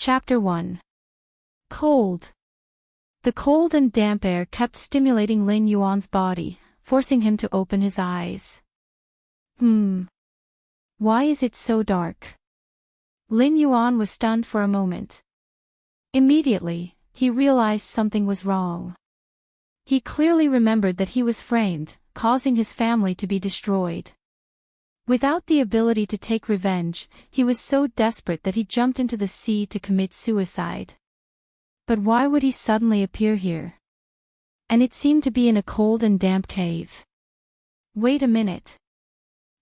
Chapter 1. Cold. The cold and damp air kept stimulating Lin Yuan's body, forcing him to open his eyes. Why is it so dark? Lin Yuan was stunned for a moment. Immediately, he realized something was wrong. He clearly remembered that he was framed, causing his family to be destroyed. Without the ability to take revenge, he was so desperate that he jumped into the sea to commit suicide. But why would he suddenly appear here? And it seemed to be in a cold and damp cave. Wait a minute.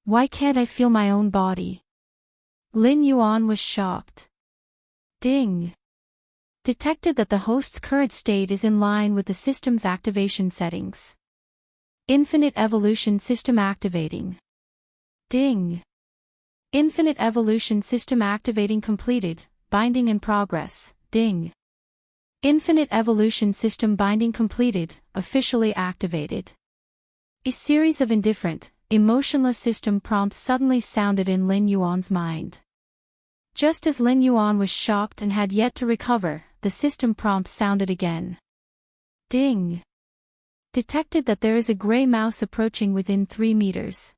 Why can't I feel my own body? Lin Yuan was shocked. Ding. Detected that the host's current state is in line with the system's activation settings. Infinite evolution system activating. Ding. Infinite evolution system activating completed, binding in progress, ding. Infinite evolution system binding completed, officially activated. A series of indifferent, emotionless system prompts suddenly sounded in Lin Yuan's mind. Just as Lin Yuan was shocked and had yet to recover, the system prompt sounded again. Ding. Detected that there is a gray mouse approaching within 3 meters.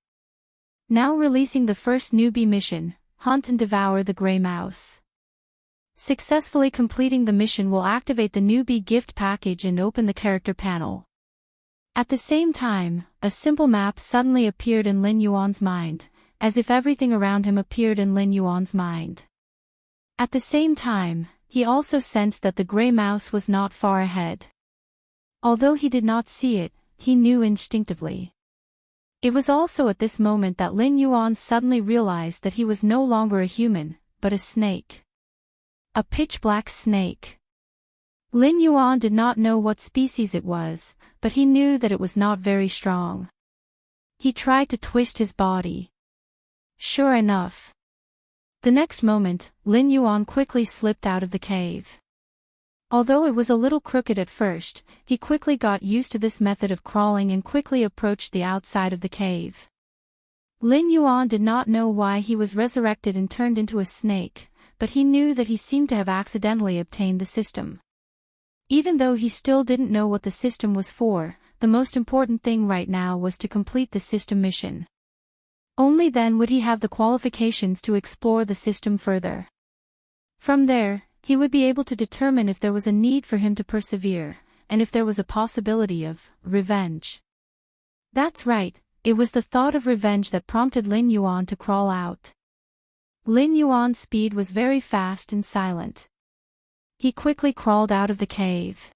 Now releasing the first newbie mission, hunt and devour the gray mouse. Successfully completing the mission will activate the newbie gift package and open the character panel. At the same time, a simple map suddenly appeared in Lin Yuan's mind, as if everything around him appeared in Lin Yuan's mind. At the same time, he also sensed that the gray mouse was not far ahead. Although he did not see it, he knew instinctively. It was also at this moment that Lin Yuan suddenly realized that he was no longer a human, but a snake. A pitch-black snake. Lin Yuan did not know what species it was, but he knew that it was not very strong. He tried to twist his body. Sure enough. The next moment, Lin Yuan quickly slipped out of the cave. Although it was a little crooked at first, he quickly got used to this method of crawling and quickly approached the outside of the cave. Lin Yuan did not know why he was resurrected and turned into a snake, but he knew that he seemed to have accidentally obtained the system. Even though he still didn't know what the system was for, the most important thing right now was to complete the system mission. Only then would he have the qualifications to explore the system further. From there, he would be able to determine if there was a need for him to persevere, and if there was a possibility of revenge. That's right, it was the thought of revenge that prompted Lin Yuan to crawl out. Lin Yuan's speed was very fast and silent. He quickly crawled out of the cave.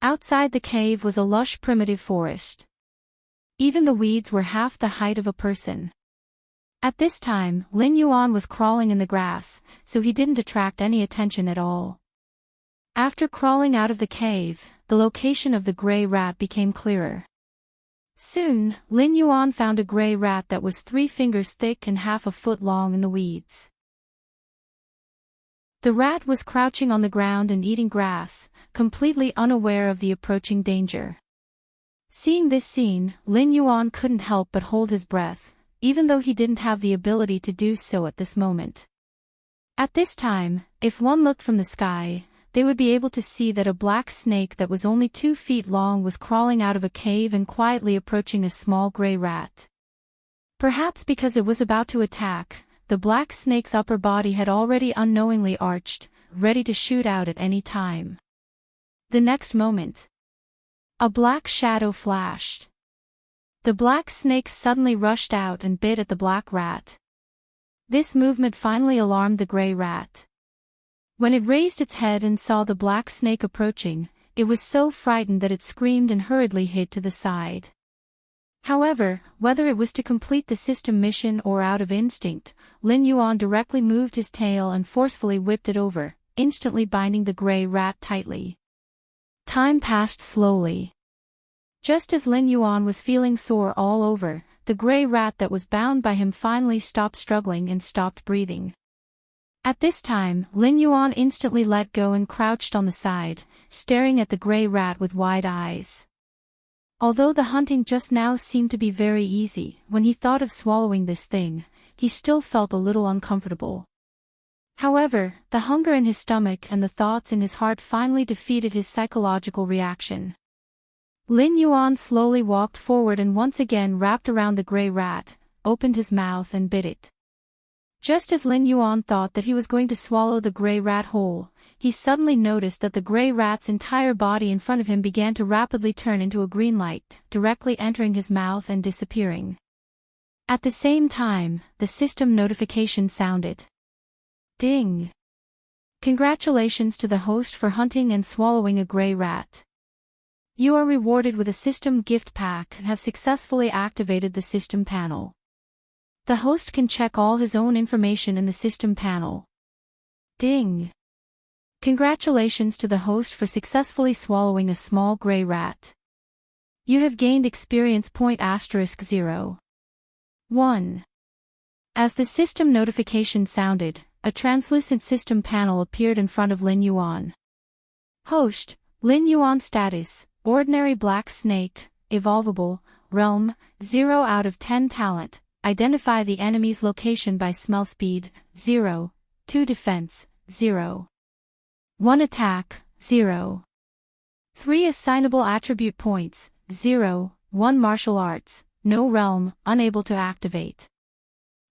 Outside the cave was a lush primitive forest. Even the weeds were half the height of a person. At this time, Lin Yuan was crawling in the grass, so he didn't attract any attention at all. After crawling out of the cave, the location of the gray rat became clearer. Soon, Lin Yuan found a gray rat that was 3 fingers thick and half a foot long in the weeds. The rat was crouching on the ground and eating grass, completely unaware of the approaching danger. Seeing this scene, Lin Yuan couldn't help but hold his breath, even though he didn't have the ability to do so at this moment. At this time, if one looked from the sky, they would be able to see that a black snake that was only 2 feet long was crawling out of a cave and quietly approaching a small gray rat. Perhaps because it was about to attack, the black snake's upper body had already unknowingly arched, ready to shoot out at any time. The next moment, a black shadow flashed. The black snake suddenly rushed out and bit at the black rat. This movement finally alarmed the gray rat. When it raised its head and saw the black snake approaching, it was so frightened that it screamed and hurriedly hid to the side. However, whether it was to complete the system mission or out of instinct, Lin Yuan directly moved his tail and forcefully whipped it over, instantly binding the gray rat tightly. Time passed slowly. Just as Lin Yuan was feeling sore all over, the gray rat that was bound by him finally stopped struggling and stopped breathing. At this time, Lin Yuan instantly let go and crouched on the side, staring at the gray rat with wide eyes. Although the hunting just now seemed to be very easy, when he thought of swallowing this thing, he still felt a little uncomfortable. However, the hunger in his stomach and the thoughts in his heart finally defeated his psychological reaction. Lin Yuan slowly walked forward and once again wrapped around the gray rat, opened his mouth and bit it. Just as Lin Yuan thought that he was going to swallow the gray rat whole, he suddenly noticed that the gray rat's entire body in front of him began to rapidly turn into a green light, directly entering his mouth and disappearing. At the same time, the system notification sounded. Ding! Congratulations to the host for hunting and swallowing a gray rat. You are rewarded with a system gift pack and have successfully activated the system panel. The host can check all his own information in the system panel. Ding! Congratulations to the host for successfully swallowing a small gray rat. You have gained experience point *0. 1. As the system notification sounded, a translucent system panel appeared in front of Lin Yuan. Host, Lin Yuan status, ordinary black snake, evolvable, realm, 0 out of 10 talent, identify the enemy's location by smell speed, 0, 2 defense, 0. 1 attack, 0. 3 assignable attribute points, 0, 1 martial arts, no realm, unable to activate.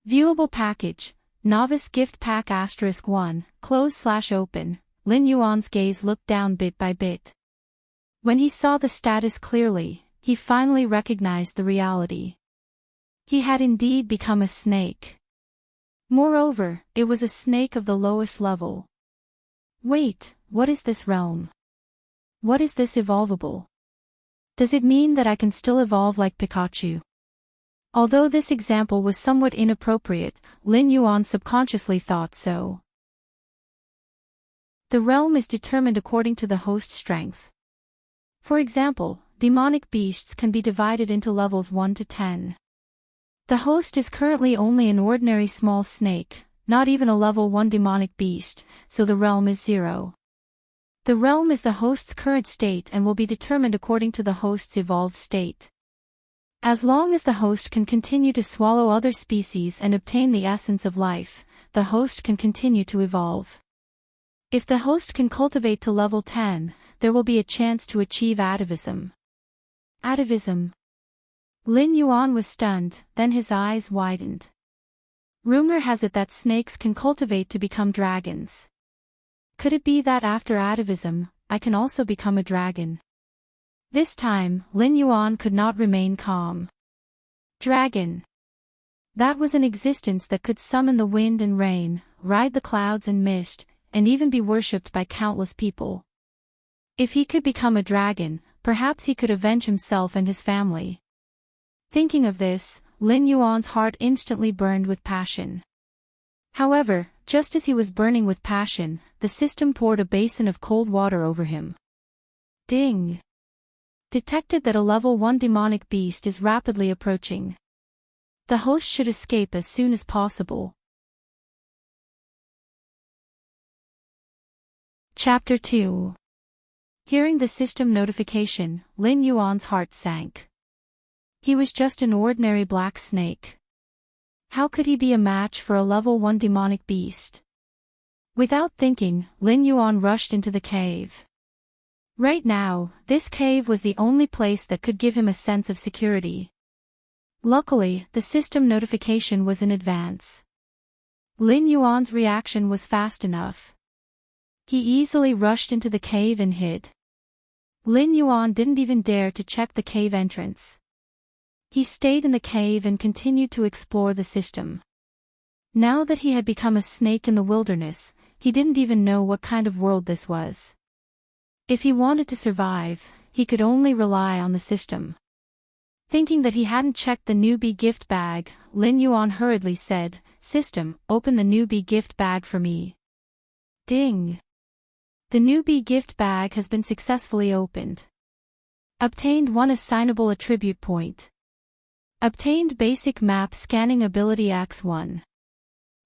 Viewable package, Novice Gift Pack *1, close/open, Lin Yuan's gaze looked down bit by bit. When he saw the status clearly, he finally recognized the reality. He had indeed become a snake. Moreover, it was a snake of the lowest level. Wait, what is this realm? What is this evolvable? Does it mean that I can still evolve like Pikachu? Although this example was somewhat inappropriate, Lin Yuan subconsciously thought so. The realm is determined according to the host's strength. For example, demonic beasts can be divided into levels 1 to 10. The host is currently only an ordinary small snake, not even a level 1 demonic beast, so the realm is 0. The realm is the host's current state and will be determined according to the host's evolved state. As long as the host can continue to swallow other species and obtain the essence of life, the host can continue to evolve. If the host can cultivate to level 10, there will be a chance to achieve atavism. Atavism. Lin Yuan was stunned, then his eyes widened. Rumor has it that snakes can cultivate to become dragons. Could it be that after atavism, I can also become a dragon? This time, Lin Yuan could not remain calm. Dragon. That was an existence that could summon the wind and rain, ride the clouds and mist, and even be worshipped by countless people. If he could become a dragon, perhaps he could avenge himself and his family. Thinking of this, Lin Yuan's heart instantly burned with passion. However, just as he was burning with passion, the system poured a basin of cold water over him. Ding! Detected that a level 1 demonic beast is rapidly approaching. The host should escape as soon as possible. Chapter 2. Hearing the system notification, Lin Yuan's heart sank. He was just an ordinary black snake. How could he be a match for a level 1 demonic beast? Without thinking, Lin Yuan rushed into the cave. Right now, this cave was the only place that could give him a sense of security. Luckily, the system notification was in advance. Lin Yuan's reaction was fast enough. He easily rushed into the cave and hid. Lin Yuan didn't even dare to check the cave entrance. He stayed in the cave and continued to explore the system. Now that he had become a snake in the wilderness, he didn't even know what kind of world this was. If he wanted to survive, he could only rely on the system. Thinking that he hadn't checked the newbie gift bag, Lin Yuan hurriedly said, "System, open the newbie gift bag for me." Ding! The newbie gift bag has been successfully opened. Obtained 1 assignable attribute point. Obtained basic map scanning ability X1.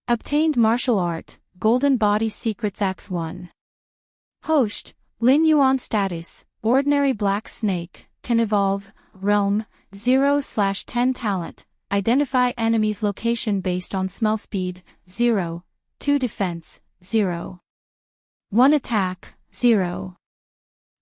Obtained martial art, golden body secrets X1. Host, Lin Yuan status, ordinary black snake, can evolve, realm, 0/10 talent, identify enemy's location based on smell speed, 0, 2 defense, 0. 1 attack, 0.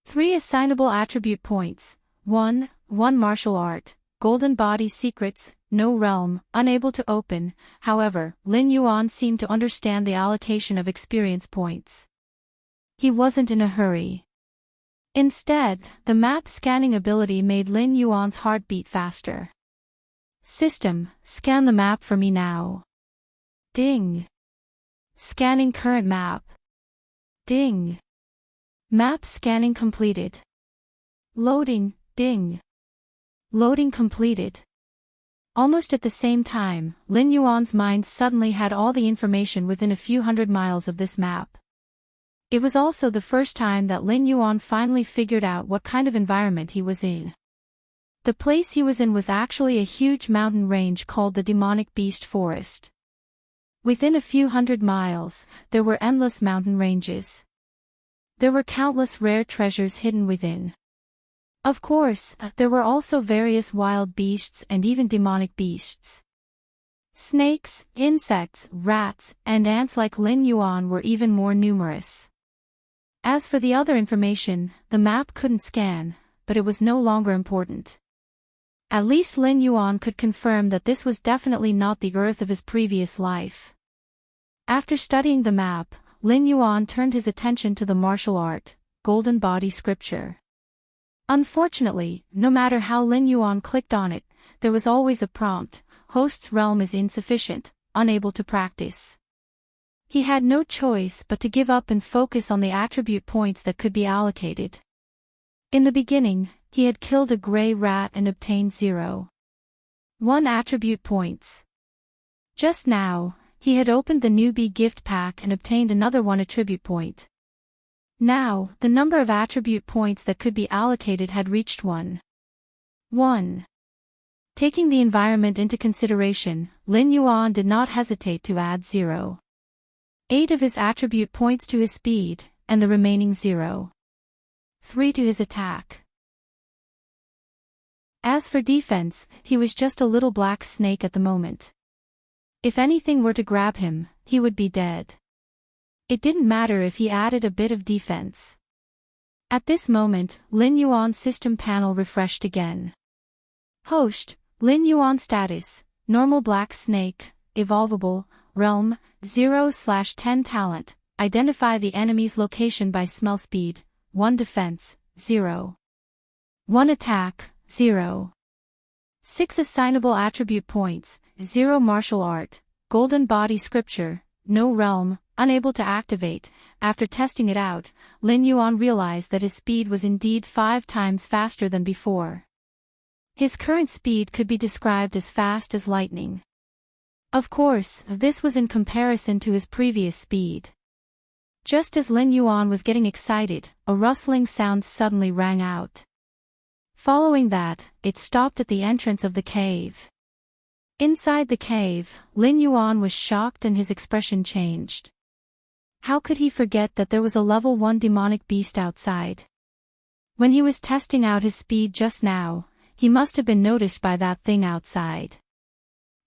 3 assignable attribute points, 1 martial art, golden body secrets, no realm, unable to open. However, Lin Yuan seemed to understand the allocation of experience points. He wasn't in a hurry. Instead, the map scanning ability made Lin Yuan's heart beat faster. System, scan the map for me now. Ding. Scanning current map. Ding. Map scanning completed. Loading, ding. Loading completed. Almost at the same time, Lin Yuan's mind suddenly had all the information within a few hundred miles of this map. It was also the first time that Lin Yuan finally figured out what kind of environment he was in. The place he was in was actually a huge mountain range called the Demonic Beast Forest. Within a few hundred miles, there were endless mountain ranges. There were countless rare treasures hidden within. Of course, there were also various wild beasts and even demonic beasts. Snakes, insects, rats, and ants like Lin Yuan were even more numerous. As for the other information, the map couldn't scan, but it was no longer important. At least Lin Yuan could confirm that this was definitely not the Earth of his previous life. After studying the map, Lin Yuan turned his attention to the martial art, Golden Body Scripture. Unfortunately, no matter how Lin Yuan clicked on it, there was always a prompt, Host's realm is insufficient, unable to practice. He had no choice but to give up and focus on the attribute points that could be allocated. In the beginning, he had killed a gray rat and obtained 0. 1 attribute points. Just now, he had opened the newbie gift pack and obtained another 1 attribute point. Now, the number of attribute points that could be allocated had reached 1. Taking the environment into consideration, Lin Yuan did not hesitate to add 0. 8 of his attribute points to his speed, and the remaining 0. 3 to his attack. As for defense, he was just a little black snake at the moment. If anything were to grab him, he would be dead. It didn't matter if he added a bit of defense. At this moment, Lin Yuan's system panel refreshed again. Host, Lin Yuan status, normal black snake, evolvable, realm, 0/10 talent, identify the enemy's location by smell speed, 1 defense, 0. 1 attack, 0. 6 assignable attribute points, 0 martial art, golden body scripture, no realm, unable to activate. After testing it out, Lin Yuan realized that his speed was indeed 5 times faster than before. His current speed could be described as fast as lightning. Of course, this was in comparison to his previous speed. Just as Lin Yuan was getting excited, a rustling sound suddenly rang out. Following that, it stopped at the entrance of the cave. Inside the cave, Lin Yuan was shocked and his expression changed. How could he forget that there was a level 1 demonic beast outside? When he was testing out his speed just now, he must have been noticed by that thing outside.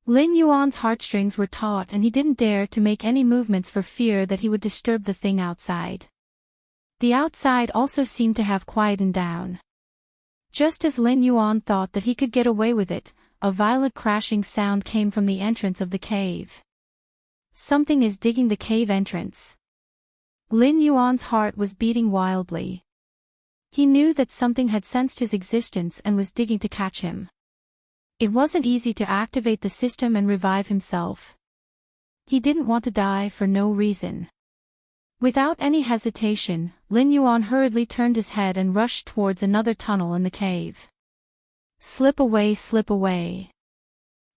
Lin Yuan's heartstrings were taut and he didn't dare to make any movements for fear that he would disturb the thing outside. The outside also seemed to have quietened down. Just as Lin Yuan thought that he could get away with it, a violent crashing sound came from the entrance of the cave. Something is digging the cave entrance. Lin Yuan's heart was beating wildly. He knew that something had sensed his existence and was digging to catch him. It wasn't easy to activate the system and revive himself. He didn't want to die for no reason. Without any hesitation, Lin Yuan hurriedly turned his head and rushed towards another tunnel in the cave. Slip away, slip away.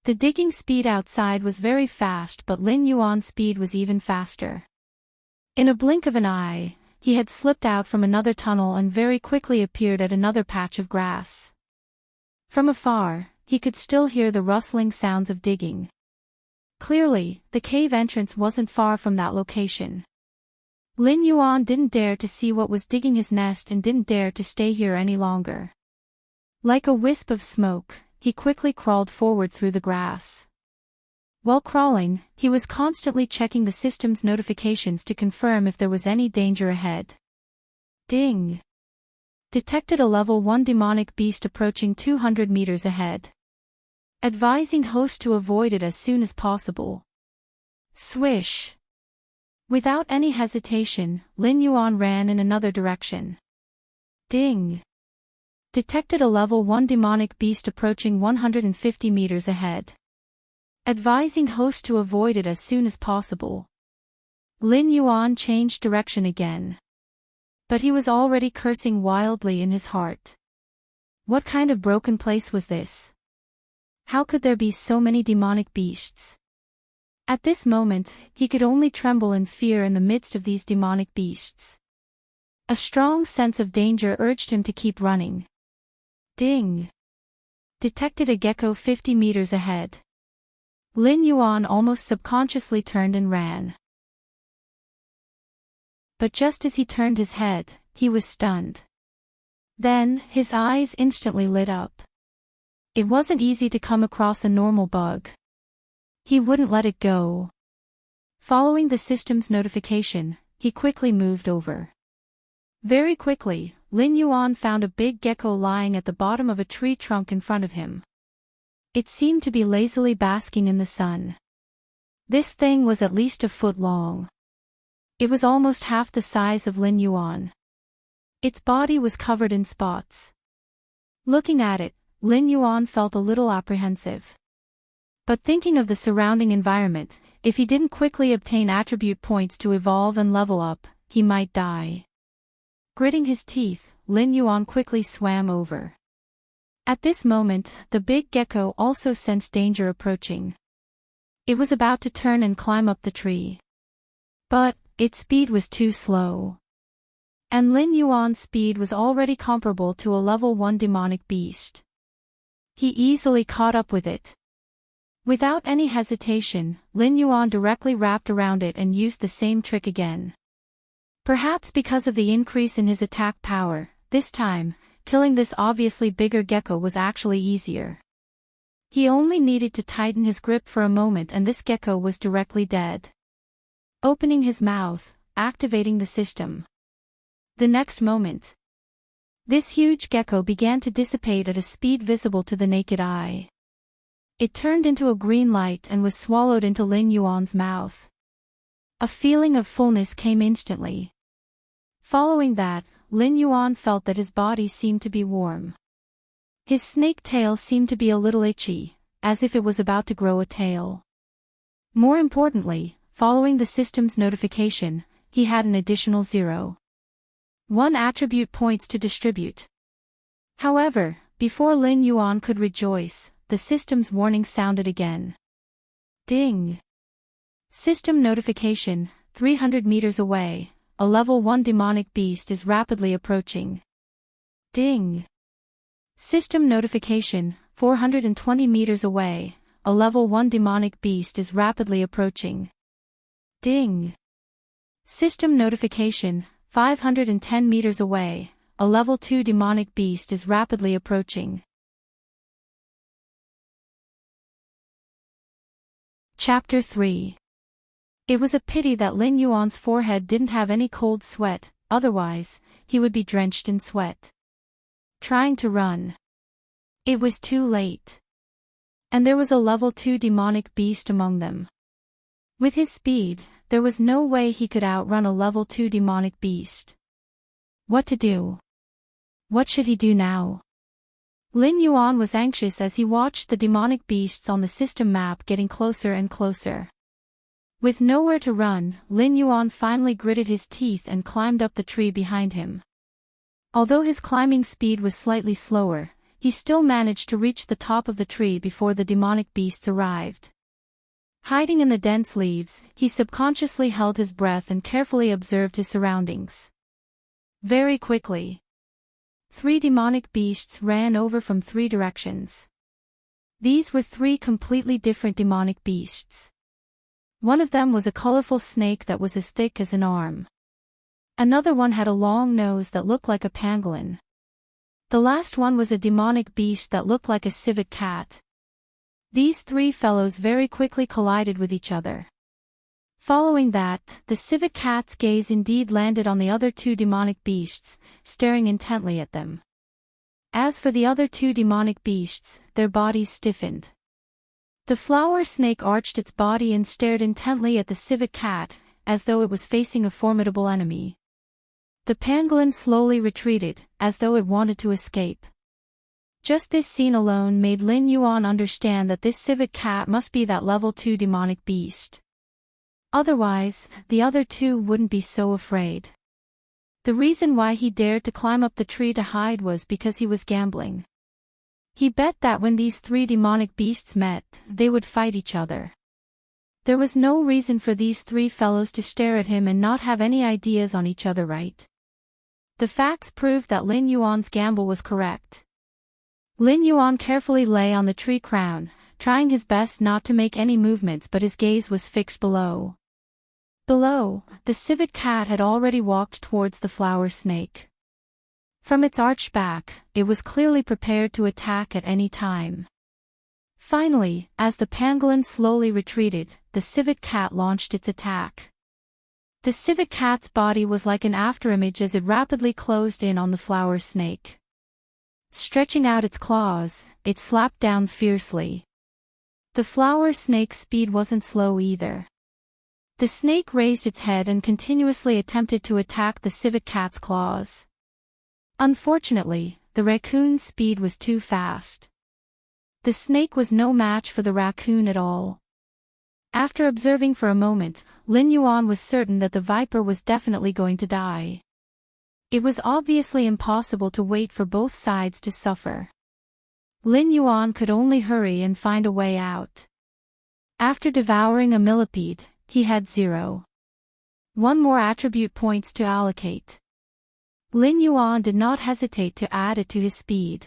The digging speed outside was very fast, but Lin Yuan's speed was even faster. In a blink of an eye, he had slipped out from another tunnel and very quickly appeared at another patch of grass. From afar, he could still hear the rustling sounds of digging. Clearly, the cave entrance wasn't far from that location. Lin Yuan didn't dare to see what was digging his nest and didn't dare to stay here any longer. Like a wisp of smoke, he quickly crawled forward through the grass. While crawling, he was constantly checking the system's notifications to confirm if there was any danger ahead. Ding! Detected a level 1 demonic beast approaching 200 meters ahead. Advising host to avoid it as soon as possible. Swish! Without any hesitation, Lin Yuan ran in another direction. Ding! Detected a level 1 demonic beast approaching 150 meters ahead. Advising host to avoid it as soon as possible. Lin Yuan changed direction again. But he was already cursing wildly in his heart. What kind of broken place was this? How could there be so many demonic beasts? At this moment, he could only tremble in fear in the midst of these demonic beasts. A strong sense of danger urged him to keep running. Ding! Detected a gecko 50 meters ahead. Lin Yuan almost subconsciously turned and ran. But just as he turned his head, he was stunned. Then, his eyes instantly lit up. It wasn't easy to come across a normal bug. He wouldn't let it go. Following the system's notification, he quickly moved over. Very quickly, Lin Yuan found a big gecko lying at the bottom of a tree trunk in front of him. It seemed to be lazily basking in the sun. This thing was at least a foot long. It was almost half the size of Lin Yuan. Its body was covered in spots. Looking at it, Lin Yuan felt a little apprehensive. But thinking of the surrounding environment, if he didn't quickly obtain attribute points to evolve and level up, he might die. Gritting his teeth, Lin Yuan quickly swam over. At this moment, the big gecko also sensed danger approaching. It was about to turn and climb up the tree. But, its speed was too slow. And Lin Yuan's speed was already comparable to a level 1 demonic beast. He easily caught up with it. Without any hesitation, Lin Yuan directly wrapped around it and used the same trick again. Perhaps because of the increase in his attack power, this time, killing this obviously bigger gecko was actually easier. He only needed to tighten his grip for a moment and this gecko was directly dead. Opening his mouth, activating the system. The next moment, this huge gecko began to dissipate at a speed visible to the naked eye. It turned into a green light and was swallowed into Lin Yuan's mouth. A feeling of fullness came instantly. Following that, Lin Yuan felt that his body seemed to be warm. His snake tail seemed to be a little itchy, as if it was about to grow a tail. More importantly, following the system's notification, he had an additional 0.1 attribute points to distribute. However, before Lin Yuan could rejoice, the system's warning sounded again. Ding! System notification, 300 meters away, a level 1 demonic beast is rapidly approaching. Ding! System notification, 420 meters away, a level 1 demonic beast is rapidly approaching. Ding! System notification, 510 meters away, a level 2 demonic beast is rapidly approaching. Chapter 3. It was a pity that Lin Yuan's forehead didn't have any cold sweat, otherwise, he would be drenched in sweat. Trying to run. It was too late. And there was a level 2 demonic beast among them. With his speed, there was no way he could outrun a level 2 demonic beast. What to do? What should he do now? Lin Yuan was anxious as he watched the demonic beasts on the system map getting closer and closer. With nowhere to run, Lin Yuan finally gritted his teeth and climbed up the tree behind him. Although his climbing speed was slightly slower, he still managed to reach the top of the tree before the demonic beasts arrived. Hiding in the dense leaves, he subconsciously held his breath and carefully observed his surroundings. Very quickly, 3 demonic beasts ran over from 3 directions. These were 3 completely different demonic beasts. One of them was a colorful snake that was as thick as an arm. Another one had a long nose that looked like a pangolin. The last one was a demonic beast that looked like a civet cat. These three fellows very quickly collided with each other. Following that, the civet cat's gaze indeed landed on the other two demonic beasts, staring intently at them. As for the other two demonic beasts, their bodies stiffened. The flower snake arched its body and stared intently at the civet cat, as though it was facing a formidable enemy. The pangolin slowly retreated, as though it wanted to escape. Just this scene alone made Lin Yuan understand that this civet cat must be that level 2 demonic beast. Otherwise, the other two wouldn't be so afraid. The reason why he dared to climb up the tree to hide was because he was gambling. He bet that when these three demonic beasts met, they would fight each other. There was no reason for these three fellows to stare at him and not have any ideas on each other, right? The facts proved that Lin Yuan's gamble was correct. Lin Yuan carefully lay on the tree crown, trying his best not to make any movements, but his gaze was fixed below. Below, the civet cat had already walked towards the flower snake. From its arched back, it was clearly prepared to attack at any time. Finally, as the pangolin slowly retreated, the civet cat launched its attack. The civet cat's body was like an afterimage as it rapidly closed in on the flower snake. Stretching out its claws, it slapped down fiercely. The flower snake's speed wasn't slow either. The snake raised its head and continuously attempted to attack the civet cat's claws. Unfortunately, the raccoon's speed was too fast. The snake was no match for the raccoon at all. After observing for a moment, Lin Yuan was certain that the viper was definitely going to die. It was obviously impossible to wait for both sides to suffer. Lin Yuan could only hurry and find a way out. After devouring a millipede, he had 0. 1 more attribute points to allocate. Lin Yuan did not hesitate to add it to his speed.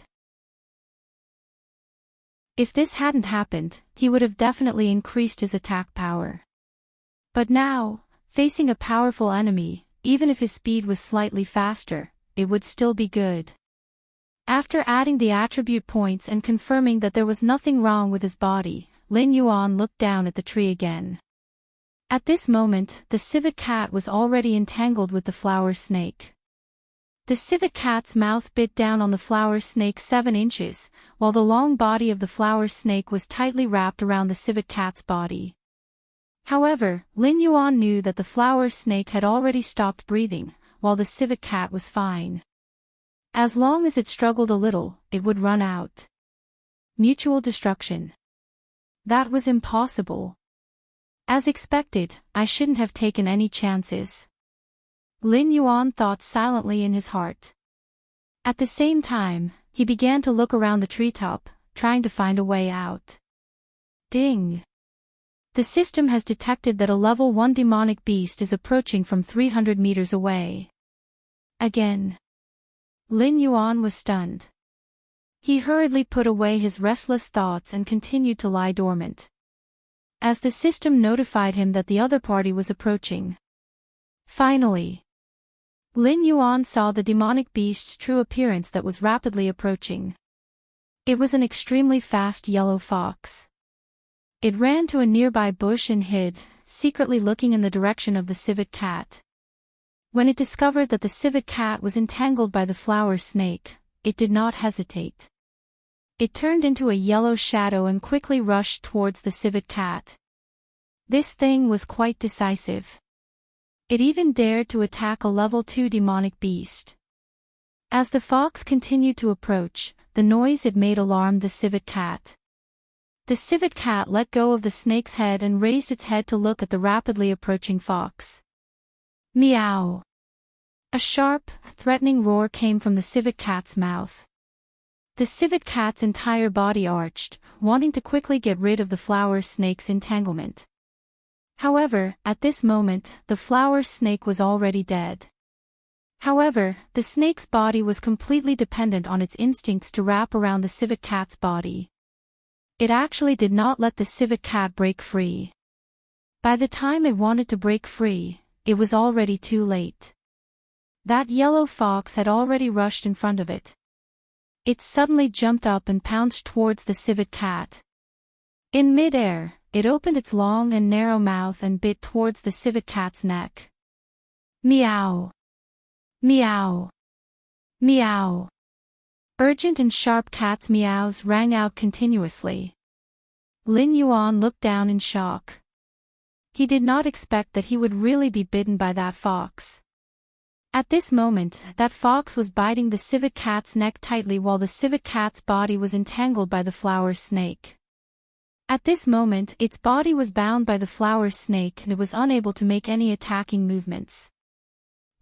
If this hadn't happened, he would have definitely increased his attack power. But now, facing a powerful enemy, even if his speed was slightly faster, it would still be good. After adding the attribute points and confirming that there was nothing wrong with his body, Lin Yuan looked down at the tree again. At this moment, the civet cat was already entangled with the flower snake. The civet cat's mouth bit down on the flower snake 7 inches, while the long body of the flower snake was tightly wrapped around the civet cat's body. However, Lin Yuan knew that the flower snake had already stopped breathing, while the civet cat was fine. As long as it struggled a little, it would run out. Mutual destruction. That was impossible. As expected, I shouldn't have taken any chances. Lin Yuan thought silently in his heart. At the same time, he began to look around the treetop, trying to find a way out. Ding! The system has detected that a level 1 demonic beast is approaching from 300 meters away. Again. Lin Yuan was stunned. He hurriedly put away his restless thoughts and continued to lie dormant. As the system notified him that the other party was approaching. Finally, Lin Yuan saw the demonic beast's true appearance that was rapidly approaching. It was an extremely fast yellow fox. It ran to a nearby bush and hid, secretly looking in the direction of the civet cat. When it discovered that the civet cat was entangled by the flower snake, it did not hesitate. It turned into a yellow shadow and quickly rushed towards the civet cat. This thing was quite decisive. It even dared to attack a level 2 demonic beast. As the fox continued to approach, the noise it made alarmed the civet cat. The civet cat let go of the snake's head and raised its head to look at the rapidly approaching fox. Meow! A sharp, threatening roar came from the civet cat's mouth. The civet cat's entire body arched, wanting to quickly get rid of the flower snake's entanglement. However, at this moment, the flower snake was already dead. However, the snake's body was completely dependent on its instincts to wrap around the civet cat's body. It actually did not let the civet cat break free. By the time it wanted to break free, it was already too late. That yellow fox had already rushed in front of it. It suddenly jumped up and pounced towards the civet cat. In mid-air, it opened its long and narrow mouth and bit towards the civet cat's neck. Meow. Meow. Meow. Urgent and sharp cat's meows rang out continuously. Lin Yuan looked down in shock. He did not expect that he would really be bitten by that fox. At this moment, that fox was biting the civet cat's neck tightly while the civet cat's body was entangled by the flower snake. At this moment, its body was bound by the flower snake and it was unable to make any attacking movements.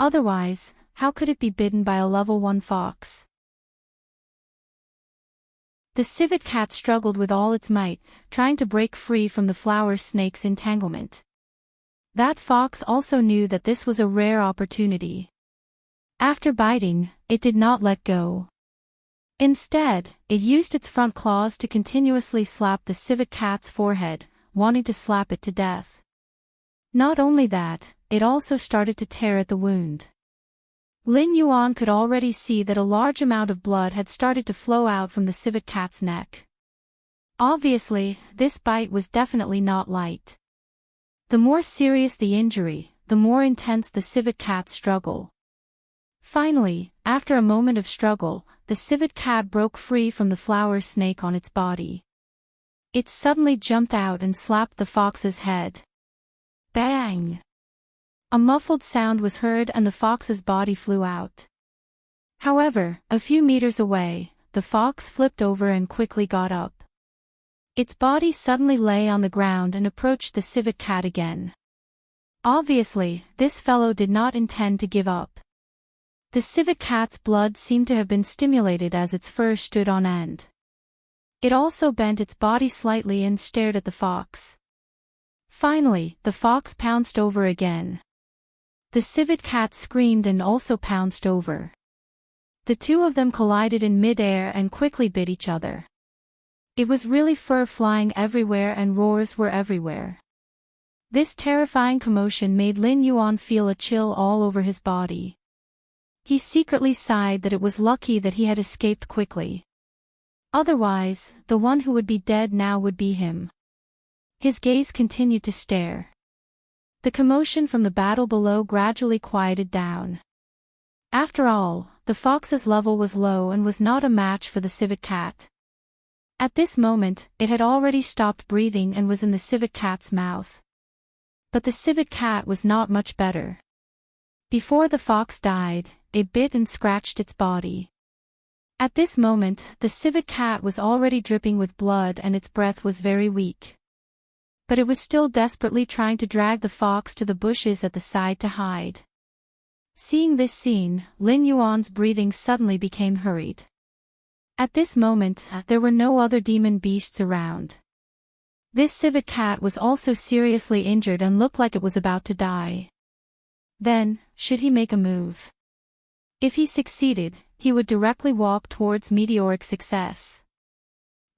Otherwise, how could it be bitten by a level 1 fox? The civet cat struggled with all its might, trying to break free from the flower snake's entanglement. That fox also knew that this was a rare opportunity. After biting, it did not let go. Instead, it used its front claws to continuously slap the civet cat's forehead, wanting to slap it to death. Not only that, it also started to tear at the wound. Lin Yuan could already see that a large amount of blood had started to flow out from the civet cat's neck. Obviously, this bite was definitely not light. The more serious the injury, the more intense the civet cat's struggle. Finally, after a moment of struggle, the civet cat broke free from the flower snake on its body. It suddenly jumped out and slapped the fox's head. Bang! A muffled sound was heard and the fox's body flew out. However, a few meters away, the fox flipped over and quickly got up. Its body suddenly lay on the ground and approached the civet cat again. Obviously, this fellow did not intend to give up. The civet cat's blood seemed to have been stimulated as its fur stood on end. It also bent its body slightly and stared at the fox. Finally, the fox pounced over again. The civet cat screamed and also pounced over. The two of them collided in mid-air and quickly bit each other. It was really fur flying everywhere and roars were everywhere. This terrifying commotion made Lin Yuan feel a chill all over his body. He secretly sighed that it was lucky that he had escaped quickly. Otherwise, the one who would be dead now would be him. His gaze continued to stare. The commotion from the battle below gradually quieted down. After all, the fox's level was low and was not a match for the civet cat. At this moment, it had already stopped breathing and was in the civet cat's mouth. But the civet cat was not much better. Before the fox died, it bit and scratched its body. At this moment, the civet cat was already dripping with blood and its breath was very weak. But it was still desperately trying to drag the fox to the bushes at the side to hide. Seeing this scene, Lin Yuan's breathing suddenly became hurried. At this moment, there were no other demon beasts around. This civet cat was also seriously injured and looked like it was about to die. Then, should he make a move? If he succeeded, he would directly walk towards meteoric success.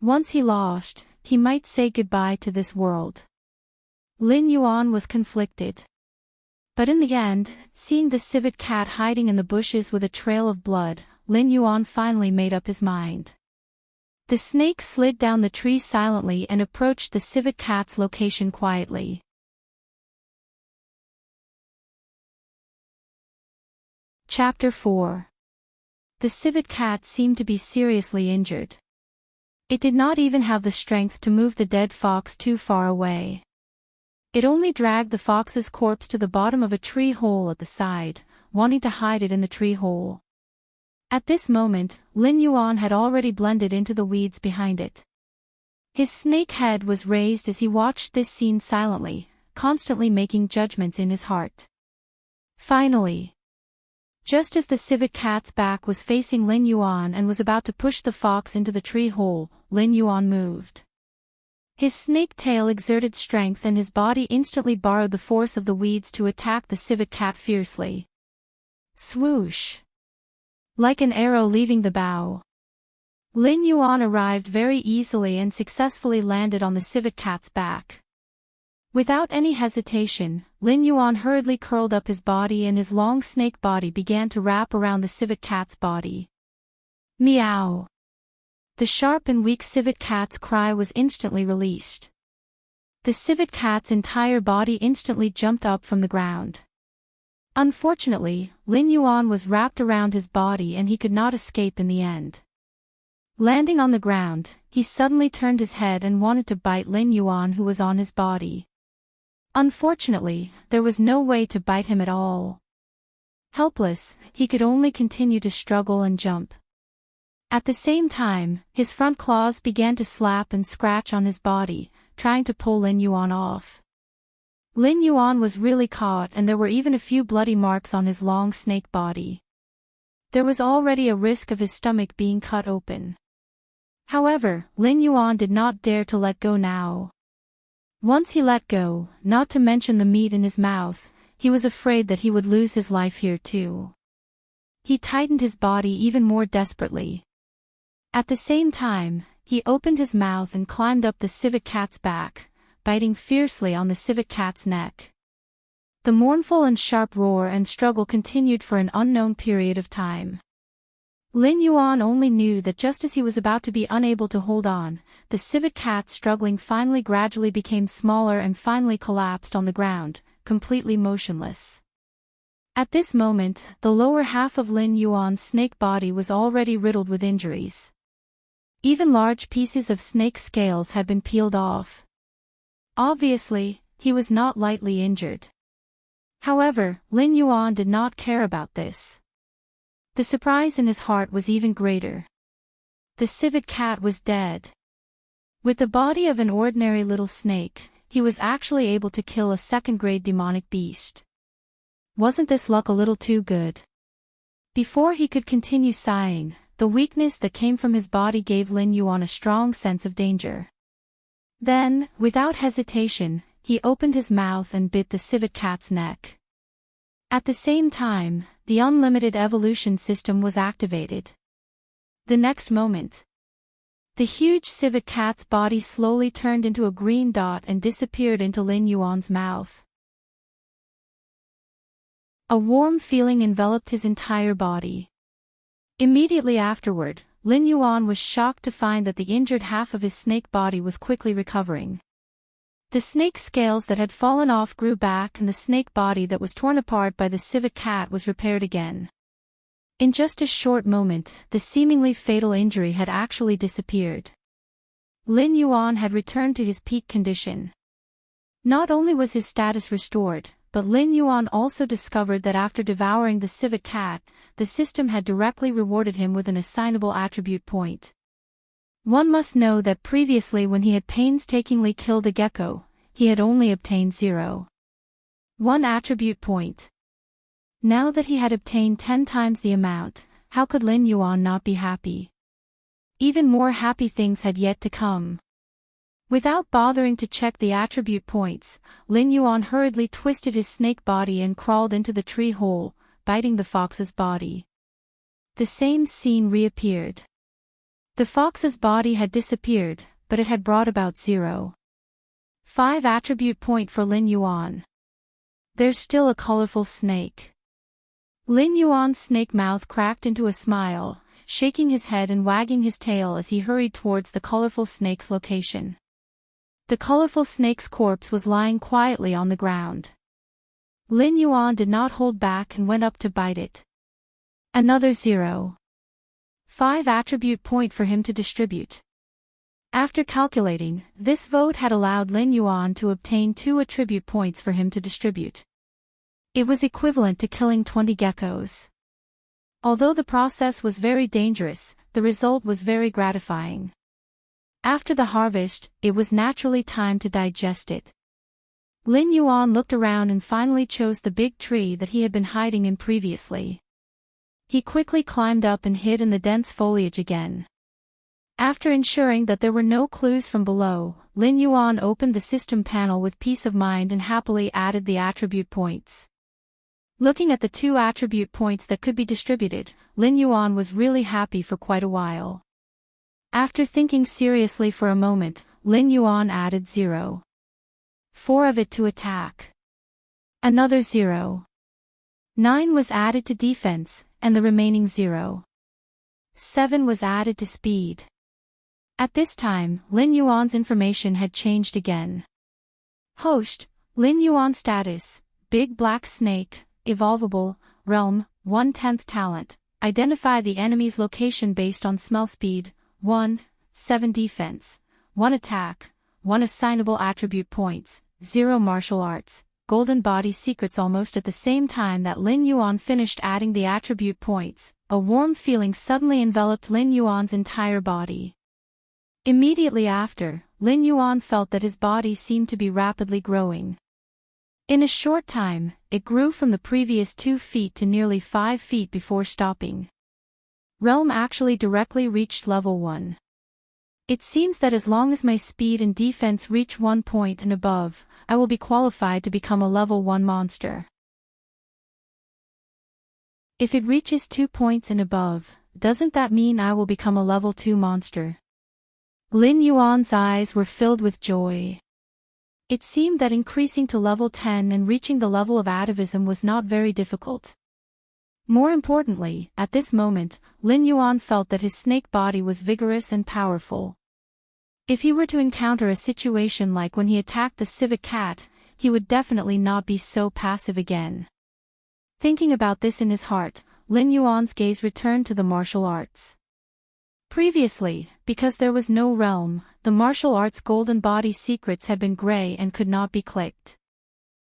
Once he lost, he might say goodbye to this world. Lin Yuan was conflicted. But in the end, seeing the civet cat hiding in the bushes with a trail of blood, Lin Yuan finally made up his mind. The snake slid down the tree silently and approached the civet cat's location quietly. Chapter 4. The civet cat seemed to be seriously injured. It did not even have the strength to move the dead fox too far away. It only dragged the fox's corpse to the bottom of a tree hole at the side, wanting to hide it in the tree hole. At this moment, Lin Yuan had already blended into the weeds behind it. His snake head was raised as he watched this scene silently, constantly making judgments in his heart. Finally, just as the civet cat's back was facing Lin Yuan and was about to push the fox into the tree hole, Lin Yuan moved. His snake tail exerted strength and his body instantly borrowed the force of the weeds to attack the civet cat fiercely. Swoosh! Like an arrow leaving the bow. Lin Yuan arrived very easily and successfully landed on the civet cat's back. Without any hesitation, Lin Yuan hurriedly curled up his body and his long snake body began to wrap around the civet cat's body. Meow! The sharp and weak civet cat's cry was instantly released. The civet cat's entire body instantly jumped up from the ground. Unfortunately, Lin Yuan was wrapped around his body and he could not escape in the end. Landing on the ground, he suddenly turned his head and wanted to bite Lin Yuan, who was on his body. Unfortunately, there was no way to bite him at all. Helpless, he could only continue to struggle and jump. At the same time, his front claws began to slap and scratch on his body, trying to pull Lin Yuan off. Lin Yuan was really caught and there were even a few bloody marks on his long snake body. There was already a risk of his stomach being cut open. However, Lin Yuan did not dare to let go now. Once he let go, not to mention the meat in his mouth, he was afraid that he would lose his life here too. He tightened his body even more desperately. At the same time, he opened his mouth and climbed up the civet cat's back, biting fiercely on the civet cat's neck. The mournful and sharp roar and struggle continued for an unknown period of time. Lin Yuan only knew that just as he was about to be unable to hold on, the civet cat struggling finally gradually became smaller and finally collapsed on the ground, completely motionless. At this moment, the lower half of Lin Yuan's snake body was already riddled with injuries. Even large pieces of snake scales had been peeled off. Obviously, he was not lightly injured. However, Lin Yuan did not care about this. The surprise in his heart was even greater. The civet cat was dead. With the body of an ordinary little snake, he was actually able to kill a second-grade demonic beast. Wasn't this luck a little too good? Before he could continue sighing, the weakness that came from his body gave Lin Yuan a strong sense of danger. Then, without hesitation, he opened his mouth and bit the civet cat's neck. At the same time, the unlimited evolution system was activated. The next moment, the huge civet cat's body slowly turned into a green dot and disappeared into Lin Yuan's mouth. A warm feeling enveloped his entire body. Immediately afterward, Lin Yuan was shocked to find that the injured half of his snake body was quickly recovering. The snake scales that had fallen off grew back and the snake body that was torn apart by the civet cat was repaired again. In just a short moment, the seemingly fatal injury had actually disappeared. Lin Yuan had returned to his peak condition. Not only was his status restored, but Lin Yuan also discovered that after devouring the civet cat, the system had directly rewarded him with an assignable attribute point. One must know that previously when he had painstakingly killed a gecko, he had only obtained 0. 1 attribute point. Now that he had obtained 10 times the amount, how could Lin Yuan not be happy? Even more happy things had yet to come. Without bothering to check the attribute points, Lin Yuan hurriedly twisted his snake body and crawled into the tree hole, biting the fox's body. The same scene reappeared. The fox's body had disappeared, but it had brought about 0. 5 attribute point for Lin Yuan. There's still a colorful snake. Lin Yuan's snake mouth cracked into a smile, shaking his head and wagging his tail as he hurried towards the colorful snake's location. The colorful snake's corpse was lying quietly on the ground. Lin Yuan did not hold back and went up to bite it. Another 0. 5 attribute point for him to distribute. After calculating, this vote had allowed Lin Yuan to obtain 2 attribute points for him to distribute. It was equivalent to killing 20 geckos. Although the process was very dangerous, the result was very gratifying. After the harvest, it was naturally time to digest it. Lin Yuan looked around and finally chose the big tree that he had been hiding in previously. He quickly climbed up and hid in the dense foliage again. After ensuring that there were no clues from below, Lin Yuan opened the system panel with peace of mind and happily added the attribute points. Looking at the 2 attribute points that could be distributed, Lin Yuan was really happy for quite a while. After thinking seriously for a moment, Lin Yuan added 0. 4 of it to attack. Another 0. 9 was added to defense, and the remaining 0. 7 was added to speed. At this time, Lin Yuan's information had changed again. Host, Lin Yuan status, Big Black Snake, Evolvable, Realm, 1/10 talent, identify the enemy's location based on smell speed, 1, 7 defense, 1 attack, 1 assignable attribute points, 0 martial arts, golden body secrets. Almost at the same time that Lin Yuan finished adding the attribute points, a warm feeling suddenly enveloped Lin Yuan's entire body. Immediately after, Lin Yuan felt that his body seemed to be rapidly growing. In a short time, it grew from the previous 2 feet to nearly 5 feet before stopping. Realm actually directly reached level 1. It seems that as long as my speed and defense reach 1 point and above, I will be qualified to become a level 1 monster. If it reaches 2 points and above, doesn't that mean I will become a level 2 monster? Lin Yuan's eyes were filled with joy. It seemed that increasing to level 10 and reaching the level of atavism was not very difficult. More importantly, at this moment, Lin Yuan felt that his snake body was vigorous and powerful. If he were to encounter a situation like when he attacked the civet cat, he would definitely not be so passive again. Thinking about this in his heart, Lin Yuan's gaze returned to the martial arts. Previously, because there was no realm, the martial arts golden body secrets had been gray and could not be clicked.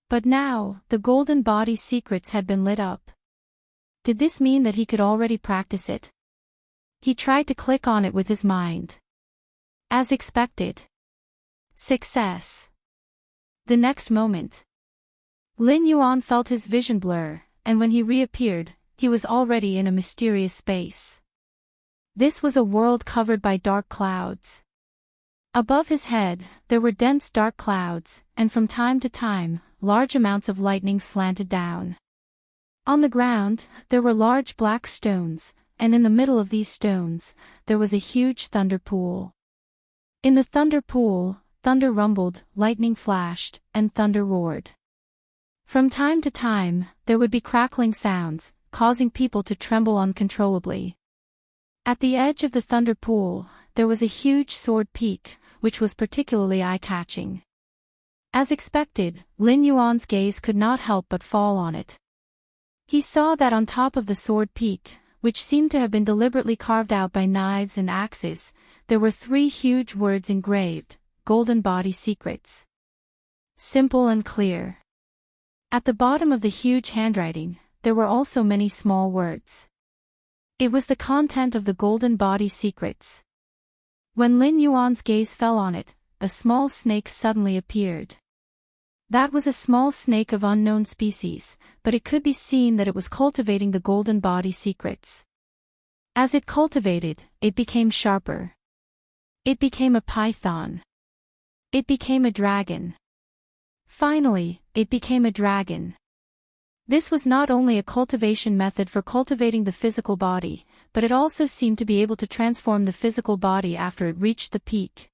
But now, the golden body secrets had been lit up. Did this mean that he could already practice it? He tried to click on it with his mind. As expected. Success. The next moment, Lin Yuan felt his vision blur, and when he reappeared, he was already in a mysterious space. This was a world covered by dark clouds. Above his head, there were dense dark clouds, and from time to time, large amounts of lightning slanted down. On the ground, there were large black stones, and in the middle of these stones, there was a huge thunder pool. In the thunder pool, thunder rumbled, lightning flashed, and thunder roared. From time to time, there would be crackling sounds, causing people to tremble uncontrollably. At the edge of the thunder pool, there was a huge sword peak, which was particularly eye-catching. As expected, Lin Yuan's gaze could not help but fall on it. He saw that on top of the sword peak, which seemed to have been deliberately carved out by knives and axes, there were 3 huge words engraved, Golden Body Secrets. Simple and clear. At the bottom of the huge handwriting, there were also many small words. It was the content of the Golden Body Secrets. When Lin Yuan's gaze fell on it, a small snake suddenly appeared. That was a small snake of unknown species, but it could be seen that it was cultivating the Golden Body Secrets. As it cultivated, it became sharper. It became a python. It became a dragon. Finally, it became a dragon. This was not only a cultivation method for cultivating the physical body, but it also seemed to be able to transform the physical body after it reached the peak.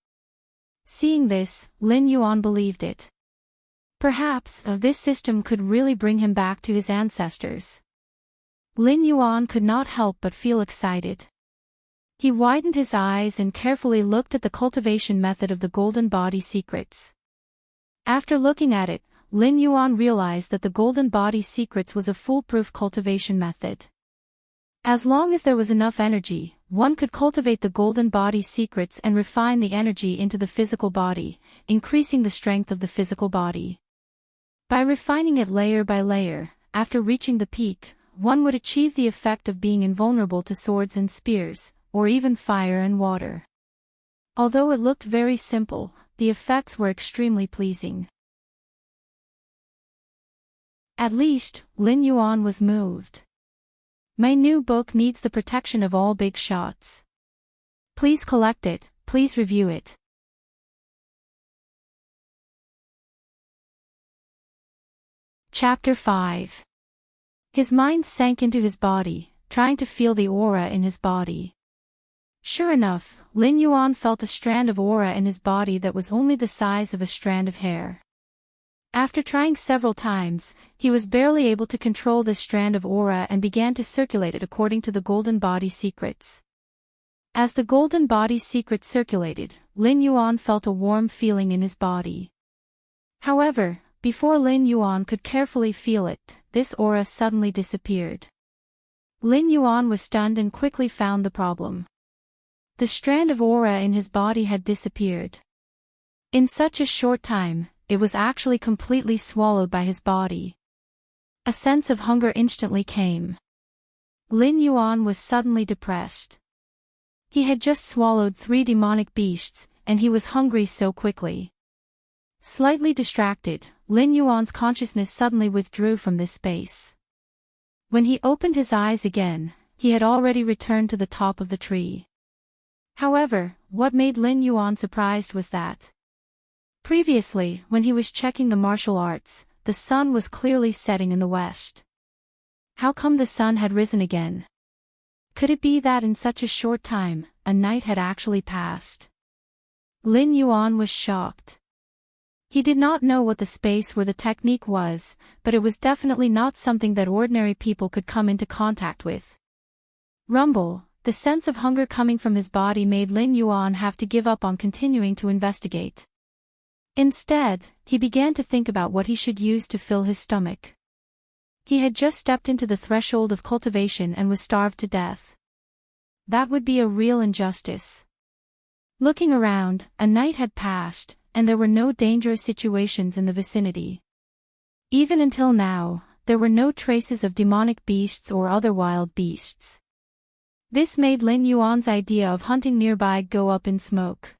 Seeing this, Lin Yuan believed it. Perhaps, this system could really bring him back to his ancestors. Lin Yuan could not help but feel excited. He widened his eyes and carefully looked at the cultivation method of the Golden Body Secrets. After looking at it, Lin Yuan realized that the Golden Body Secrets was a foolproof cultivation method. As long as there was enough energy, one could cultivate the Golden Body Secrets and refine the energy into the physical body, increasing the strength of the physical body. By refining it layer by layer, after reaching the peak, one would achieve the effect of being invulnerable to swords and spears, or even fire and water. Although it looked very simple, the effects were extremely pleasing. At least, Lin Yuan was moved. My new book needs the protection of all big shots. Please collect it, please review it. Chapter 5. His mind sank into his body, trying to feel the aura in his body. Sure enough, Lin Yuan felt a strand of aura in his body that was only the size of a strand of hair. After trying several times, he was barely able to control this strand of aura and began to circulate it according to the Golden Body Secrets. As the golden body's secret circulated, Lin Yuan felt a warm feeling in his body. However, before Lin Yuan could carefully feel it, this aura suddenly disappeared. Lin Yuan was stunned and quickly found the problem. The strand of aura in his body had disappeared. In such a short time, it was actually completely swallowed by his body. A sense of hunger instantly came. Lin Yuan was suddenly depressed. He had just swallowed 3 demonic beasts, and he was hungry so quickly. Slightly distracted, Lin Yuan's consciousness suddenly withdrew from this space. When he opened his eyes again, he had already returned to the top of the tree. However, what made Lin Yuan surprised was that previously, when he was checking the martial arts, the sun was clearly setting in the west. How come the sun had risen again? Could it be that in such a short time, a night had actually passed? Lin Yuan was shocked. He did not know what the space where the technique was, but it was definitely not something that ordinary people could come into contact with. Rumble, the sense of hunger coming from his body made Lin Yuan have to give up on continuing to investigate. Instead, he began to think about what he should use to fill his stomach. He had just stepped into the threshold of cultivation and was starved to death. That would be a real injustice. Looking around, a night had passed, and there were no dangerous situations in the vicinity. Even until now, there were no traces of demonic beasts or other wild beasts. This made Lin Yuan's idea of hunting nearby go up in smoke.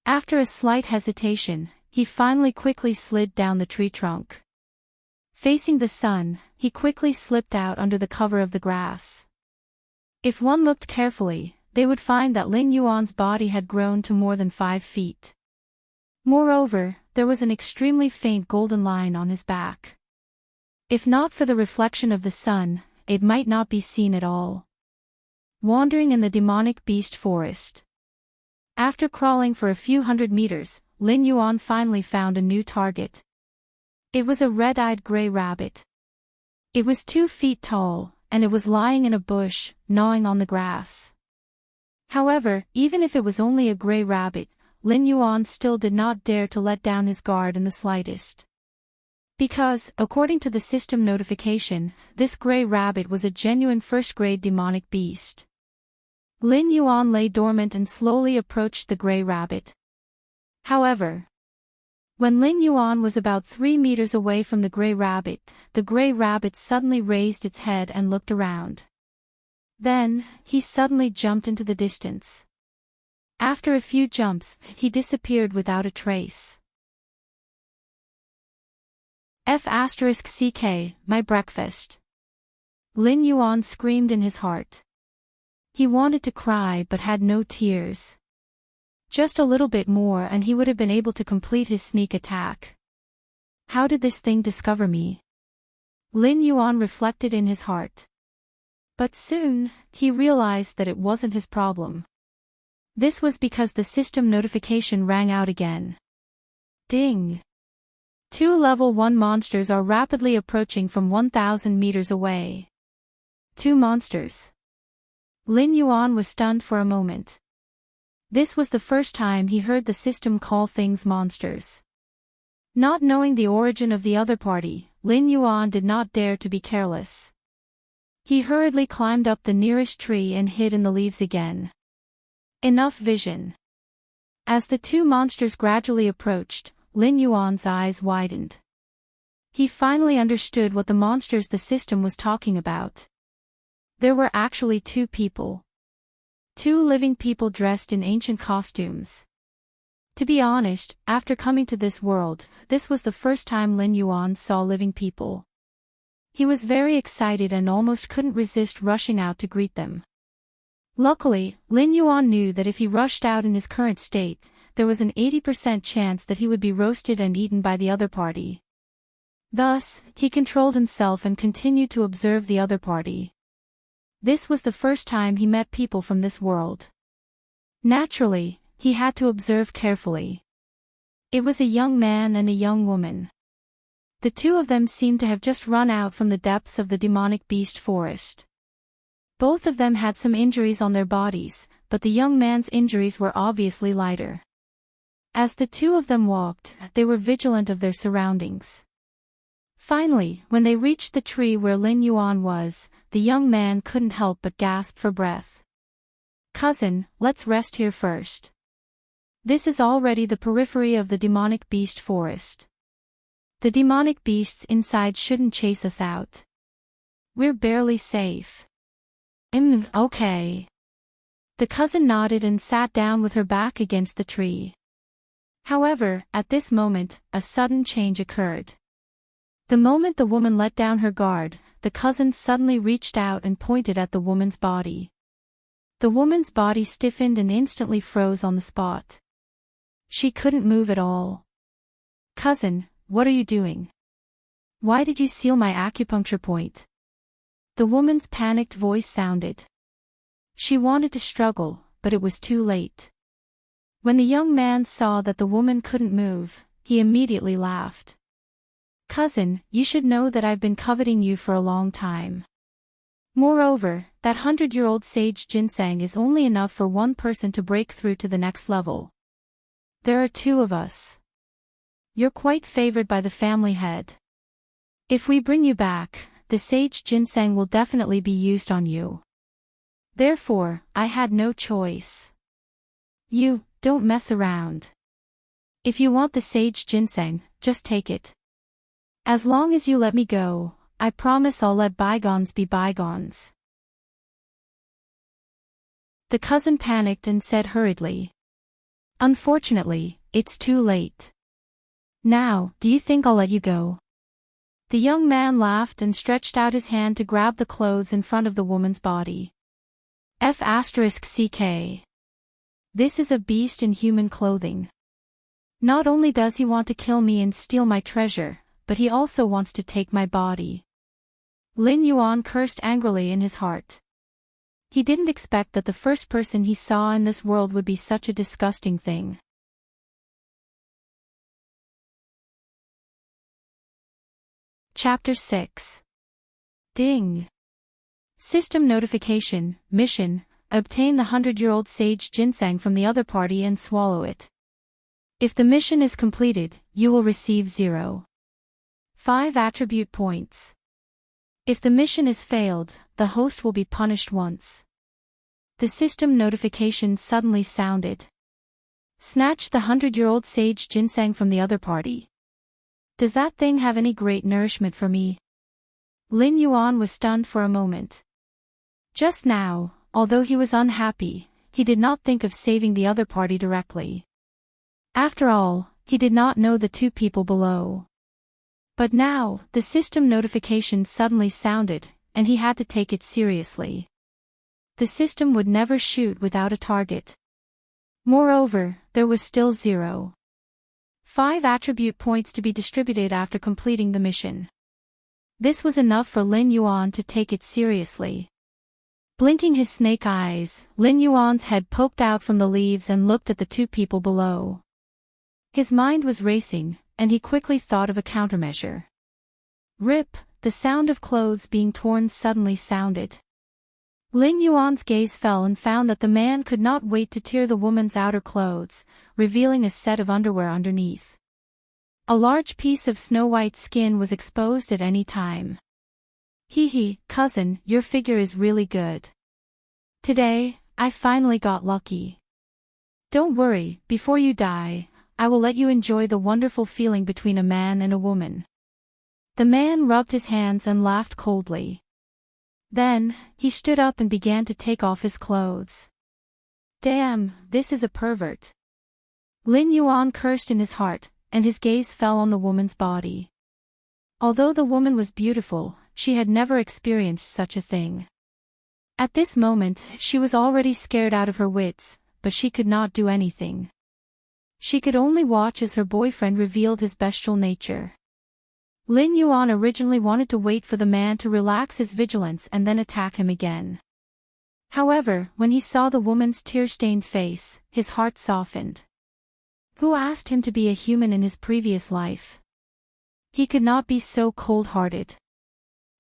After a slight hesitation, he finally quickly slid down the tree trunk. Facing the sun, he quickly slipped out under the cover of the grass. If one looked carefully, they would find that Lin Yuan's body had grown to more than 5 feet. Moreover, there was an extremely faint golden line on his back. If not for the reflection of the sun, it might not be seen at all. Wandering in the demonic beast forest. After crawling for a few hundred meters, Lin Yuan finally found a new target. It was a red-eyed gray rabbit. It was 2 feet tall, and it was lying in a bush, gnawing on the grass. However, even if it was only a gray rabbit, Lin Yuan still did not dare to let down his guard in the slightest. Because, according to the system notification, this gray rabbit was a genuine first-grade demonic beast. Lin Yuan lay dormant and slowly approached the gray rabbit. However, when Lin Yuan was about 3 meters away from the gray rabbit suddenly raised its head and looked around. Then, he suddenly jumped into the distance. After a few jumps, he disappeared without a trace. F***ck, my breakfast. Lin Yuan screamed in his heart. He wanted to cry but had no tears. Just a little bit more and he would have been able to complete his sneak attack. How did this thing discover me? Lin Yuan reflected in his heart. But soon, he realized that it wasn't his problem. This was because the system notification rang out again. Ding! 2 level 1 monsters are rapidly approaching from 1,000 meters away. 2 monsters. Lin Yuan was stunned for a moment. This was the first time he heard the system call things monsters. Not knowing the origin of the other party, Lin Yuan did not dare to be careless. He hurriedly climbed up the nearest tree and hid in the leaves again. Enough vision. As the 2 monsters gradually approached, Lin Yuan's eyes widened. He finally understood what the monsters the system was talking about. There were actually 2 people. 2 living people dressed in ancient costumes. To be honest, after coming to this world, this was the first time Lin Yuan saw living people. He was very excited and almost couldn't resist rushing out to greet them. Luckily, Lin Yuan knew that if he rushed out in his current state, there was an 80% chance that he would be roasted and eaten by the other party. Thus, he controlled himself and continued to observe the other party. This was the first time he met people from this world. Naturally, he had to observe carefully. It was a young man and a young woman. The 2 of them seemed to have just run out from the depths of the demonic beast forest. Both of them had some injuries on their bodies, but the young man's injuries were obviously lighter. As the two of them walked, they were vigilant of their surroundings. Finally, when they reached the tree where Lin Yuan was, the young man couldn't help but gasp for breath. "Cousin, let's rest here first. This is already the periphery of the demonic beast forest. The demonic beasts inside shouldn't chase us out. We're barely safe." Okay. The cousin nodded and sat down with her back against the tree. However, at this moment, a sudden change occurred. The moment the woman let down her guard, the cousin suddenly reached out and pointed at the woman's body. The woman's body stiffened and instantly froze on the spot. She couldn't move at all. "Cousin, what are you doing? Why did you seal my acupuncture point?" The woman's panicked voice sounded. She wanted to struggle, but it was too late. When the young man saw that the woman couldn't move, he immediately laughed. "Cousin, you should know that I've been coveting you for a long time. Moreover, that 100-year-old sage ginseng is only enough for one person to break through to the next level. There are two of us. You're quite favored by the family head. If we bring you back, the sage ginseng will definitely be used on you. Therefore, I had no choice. You, don't mess around. If you want the sage ginseng, just take it. As long as you let me go, I promise I'll let bygones be bygones." The cousin panicked and said hurriedly, "Unfortunately, it's too late. Now, do you think I'll let you go?" The young man laughed and stretched out his hand to grab the clothes in front of the woman's body. F***CK. This is a beast in human clothing. Not only does he want to kill me and steal my treasure, but he also wants to take my body. Lin Yuan cursed angrily in his heart. He didn't expect that the first person he saw in this world would be such a disgusting thing. Chapter 6. Ding. System notification, mission, obtain the 100-year-old sage ginseng from the other party and swallow it. If the mission is completed, you will receive 0.5 attribute points. If the mission is failed, the host will be punished once. The system notification suddenly sounded. Snatch the 100-year-old sage ginseng from the other party. Does that thing have any great nourishment for me? Lin Yuan was stunned for a moment. Just now, although he was unhappy, he did not think of saving the other party directly. After all, he did not know the two people below. But now, the system notification suddenly sounded, and he had to take it seriously. The system would never shoot without a target. Moreover, there was still 0.5 attribute points to be distributed after completing the mission. This was enough for Lin Yuan to take it seriously. Blinking his snake eyes, Lin Yuan's head poked out from the leaves and looked at the two people below. His mind was racing, and he quickly thought of a countermeasure. Rip, the sound of clothes being torn suddenly sounded. Lin Yuan's gaze fell and found that the man could not wait to tear the woman's outer clothes, revealing a set of underwear underneath. A large piece of snow-white skin was exposed at any time. Hee, cousin, your figure is really good. Today, I finally got lucky. Don't worry, before you die, I will let you enjoy the wonderful feeling between a man and a woman. The man rubbed his hands and laughed coldly. Then, he stood up and began to take off his clothes. Damn, this is a pervert. Lin Yuan cursed in his heart, and his gaze fell on the woman's body. Although the woman was beautiful, she had never experienced such a thing. At this moment, she was already scared out of her wits, but she could not do anything. She could only watch as her boyfriend revealed his bestial nature. Lin Yuan originally wanted to wait for the man to relax his vigilance and then attack him again. However, when he saw the woman's tear-stained face, his heart softened. Who asked him to be a human in his previous life? He could not be so cold-hearted.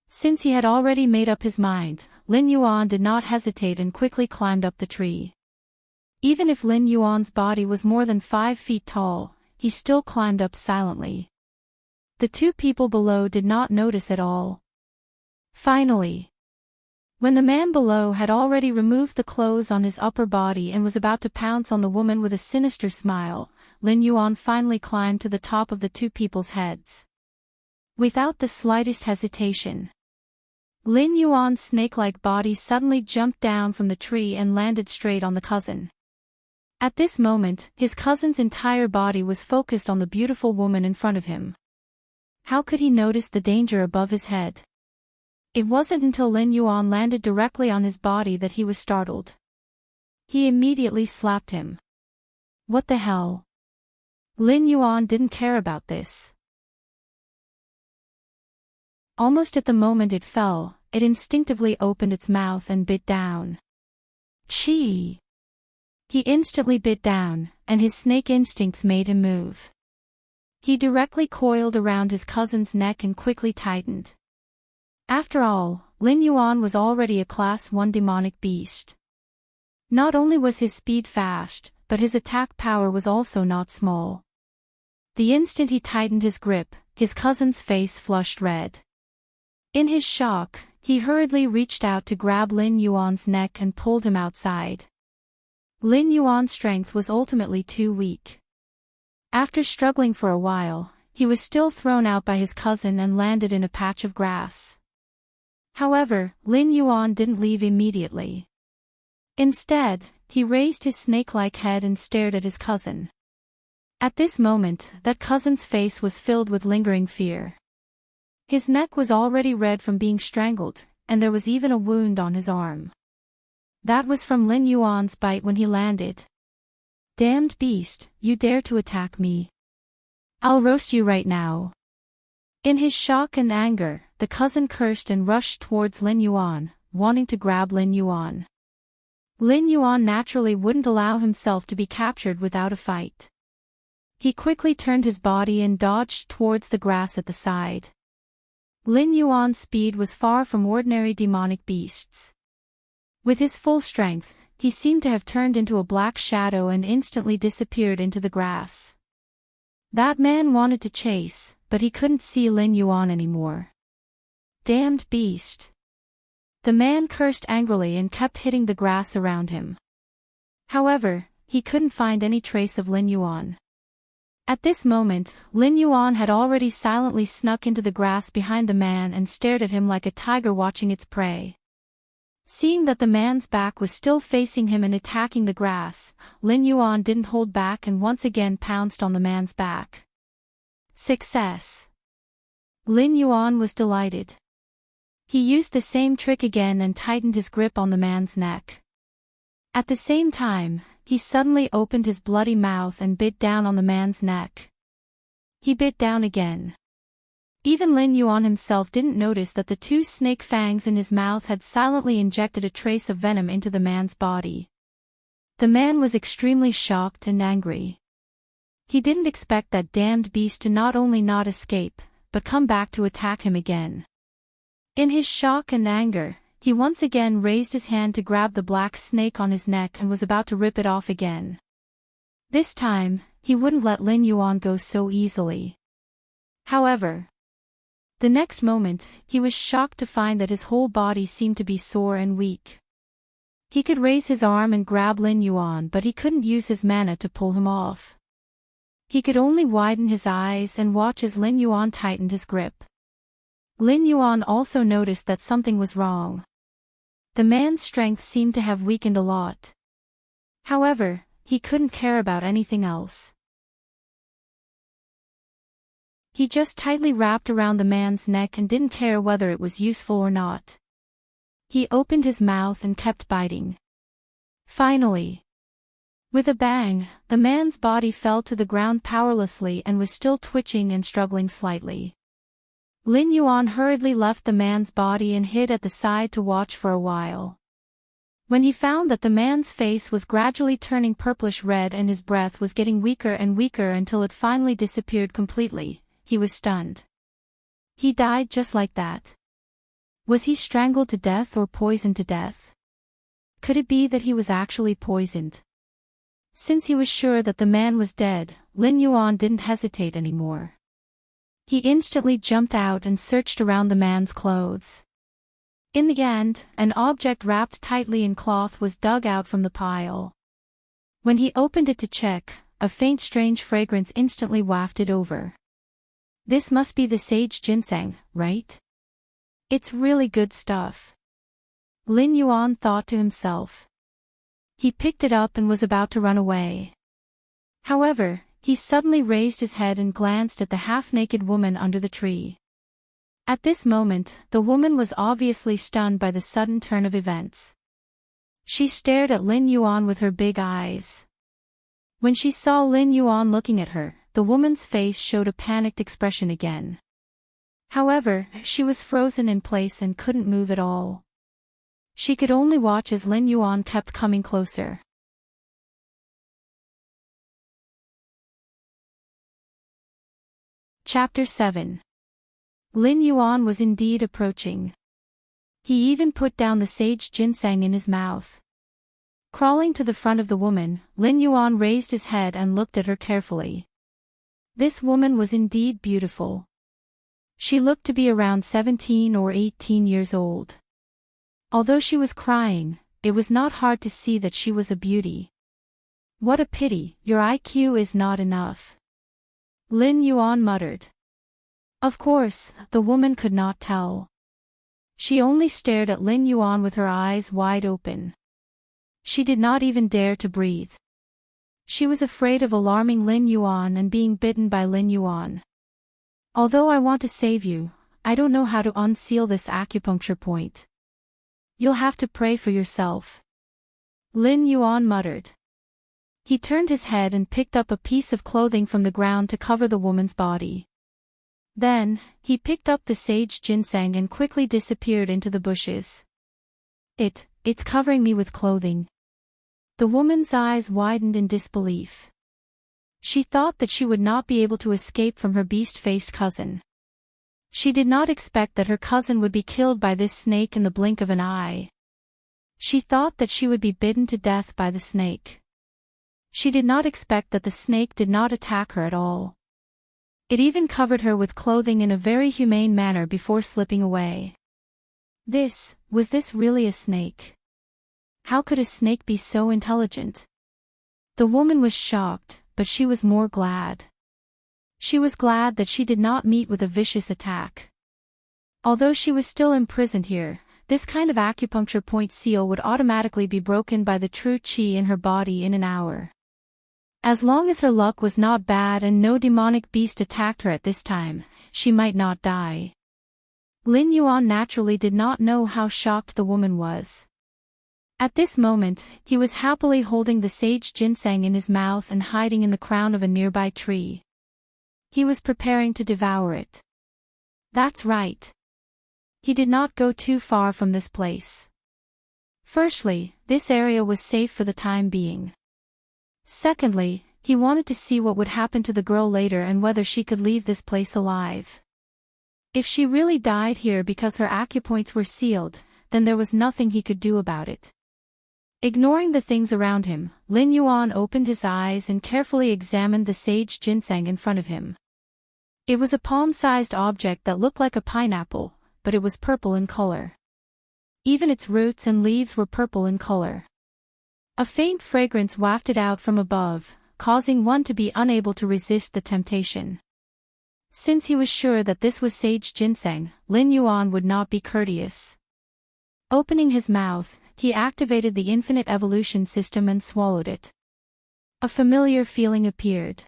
Since he had already made up his mind, Lin Yuan did not hesitate and quickly climbed up the tree. Even if Lin Yuan's body was more than 5 feet tall, he still climbed up silently. The two people below did not notice at all. Finally, when the man below had already removed the clothes on his upper body and was about to pounce on the woman with a sinister smile, Lin Yuan finally climbed to the top of the two people's heads. Without the slightest hesitation, Lin Yuan's snake-like body suddenly jumped down from the tree and landed straight on the cousin. At this moment, his cousin's entire body was focused on the beautiful woman in front of him. How could he notice the danger above his head? It wasn't until Lin Yuan landed directly on his body that he was startled. He immediately slapped him. What the hell? Lin Yuan didn't care about this. Almost at the moment it fell, it instinctively opened its mouth and bit down. Chee! He instantly bit down, and his snake instincts made him move. He directly coiled around his cousin's neck and quickly tightened. After all, Lin Yuan was already a Class 1 demonic beast. Not only was his speed fast, but his attack power was also not small. The instant he tightened his grip, his cousin's face flushed red. In his shock, he hurriedly reached out to grab Lin Yuan's neck and pulled him outside. Lin Yuan's strength was ultimately too weak. After struggling for a while, he was still thrown out by his cousin and landed in a patch of grass. However, Lin Yuan didn't leave immediately. Instead, he raised his snake-like head and stared at his cousin. At this moment, that cousin's face was filled with lingering fear. His neck was already red from being strangled, and there was even a wound on his arm. That was from Lin Yuan's bite when he landed. Damned beast, you dare to attack me. I'll roast you right now. In his shock and anger, the cousin cursed and rushed towards Lin Yuan, wanting to grab Lin Yuan. Lin Yuan naturally wouldn't allow himself to be captured without a fight. He quickly turned his body and dodged towards the grass at the side. Lin Yuan's speed was far from ordinary demonic beasts. With his full strength, he seemed to have turned into a black shadow and instantly disappeared into the grass. That man wanted to chase, but he couldn't see Lin Yuan anymore. Damned beast! The man cursed angrily and kept hitting the grass around him. However, he couldn't find any trace of Lin Yuan. At this moment, Lin Yuan had already silently snuck into the grass behind the man and stared at him like a tiger watching its prey. Seeing that the man's back was still facing him and attacking the grass, Lin Yuan didn't hold back and once again pounced on the man's back. Success! Lin Yuan was delighted. He used the same trick again and tightened his grip on the man's neck. At the same time, he suddenly opened his bloody mouth and bit down on the man's neck. He bit down again. Even Lin Yuan himself didn't notice that the two snake fangs in his mouth had silently injected a trace of venom into the man's body. The man was extremely shocked and angry. He didn't expect that damned beast to not only not escape, but come back to attack him again. In his shock and anger, he once again raised his hand to grab the black snake on his neck and was about to rip it off again. This time, he wouldn't let Lin Yuan go so easily. However, the next moment, he was shocked to find that his whole body seemed to be sore and weak. He could raise his arm and grab Lin Yuan, but he couldn't use his mana to pull him off. He could only widen his eyes and watch as Lin Yuan tightened his grip. Lin Yuan also noticed that something was wrong. The man's strength seemed to have weakened a lot. However, he couldn't care about anything else. He just tightly wrapped around the man's neck and didn't care whether it was useful or not. He opened his mouth and kept biting. Finally, with a bang, the man's body fell to the ground powerlessly and was still twitching and struggling slightly. Lin Yuan hurriedly left the man's body and hid at the side to watch for a while. When he found that the man's face was gradually turning purplish red and his breath was getting weaker and weaker until it finally disappeared completely, he was stunned. He died just like that. Was he strangled to death or poisoned to death? Could it be that he was actually poisoned? Since he was sure that the man was dead, Lin Yuan didn't hesitate anymore. He instantly jumped out and searched around the man's clothes. In the end, an object wrapped tightly in cloth was dug out from the pile. When he opened it to check, a faint strange fragrance instantly wafted over. This must be the sage ginseng, right? It's really good stuff. Lin Yuan thought to himself. He picked it up and was about to run away. However, he suddenly raised his head and glanced at the half-naked woman under the tree. At this moment, the woman was obviously stunned by the sudden turn of events. She stared at Lin Yuan with her big eyes. When she saw Lin Yuan looking at her, the woman's face showed a panicked expression again. However, she was frozen in place and couldn't move at all. She could only watch as Lin Yuan kept coming closer. Chapter 7. Lin Yuan was indeed approaching. He even put down the sage ginseng in his mouth. Crawling to the front of the woman, Lin Yuan raised his head and looked at her carefully. This woman was indeed beautiful. She looked to be around 17 or 18 years old. Although she was crying, it was not hard to see that she was a beauty. What a pity, your IQ is not enough. Lin Yuan muttered. Of course, the woman could not tell. She only stared at Lin Yuan with her eyes wide open. She did not even dare to breathe. She was afraid of alarming Lin Yuan and being bitten by Lin Yuan. Although I want to save you, I don't know how to unseal this acupuncture point. You'll have to pray for yourself. Lin Yuan muttered. He turned his head and picked up a piece of clothing from the ground to cover the woman's body. Then, he picked up the sage ginseng and quickly disappeared into the bushes. It's covering me with clothing. The woman's eyes widened in disbelief. She thought that she would not be able to escape from her beast-faced cousin. She did not expect that her cousin would be killed by this snake in the blink of an eye. She thought that she would be bitten to death by the snake. She did not expect that the snake did not attack her at all. It even covered her with clothing in a very humane manner before slipping away. Was this really a snake? How could a snake be so intelligent? The woman was shocked, but she was more glad. She was glad that she did not meet with a vicious attack. Although she was still imprisoned here, this kind of acupuncture point seal would automatically be broken by the true qi in her body in an hour. As long as her luck was not bad and no demonic beast attacked her at this time, she might not die. Lin Yuan naturally did not know how shocked the woman was. At this moment, he was happily holding the sage ginseng in his mouth and hiding in the crown of a nearby tree. He was preparing to devour it. That's right. He did not go too far from this place. Firstly, this area was safe for the time being. Secondly, he wanted to see what would happen to the girl later and whether she could leave this place alive. If she really died here because her acupoints were sealed, then there was nothing he could do about it. Ignoring the things around him, Lin Yuan opened his eyes and carefully examined the sage ginseng in front of him. It was a palm-sized object that looked like a pineapple, but it was purple in color. Even its roots and leaves were purple in color. A faint fragrance wafted out from above, causing one to be unable to resist the temptation. Since he was sure that this was sage ginseng, Lin Yuan would not be courteous. Opening his mouth, he activated the infinite evolution system and swallowed it. A familiar feeling appeared.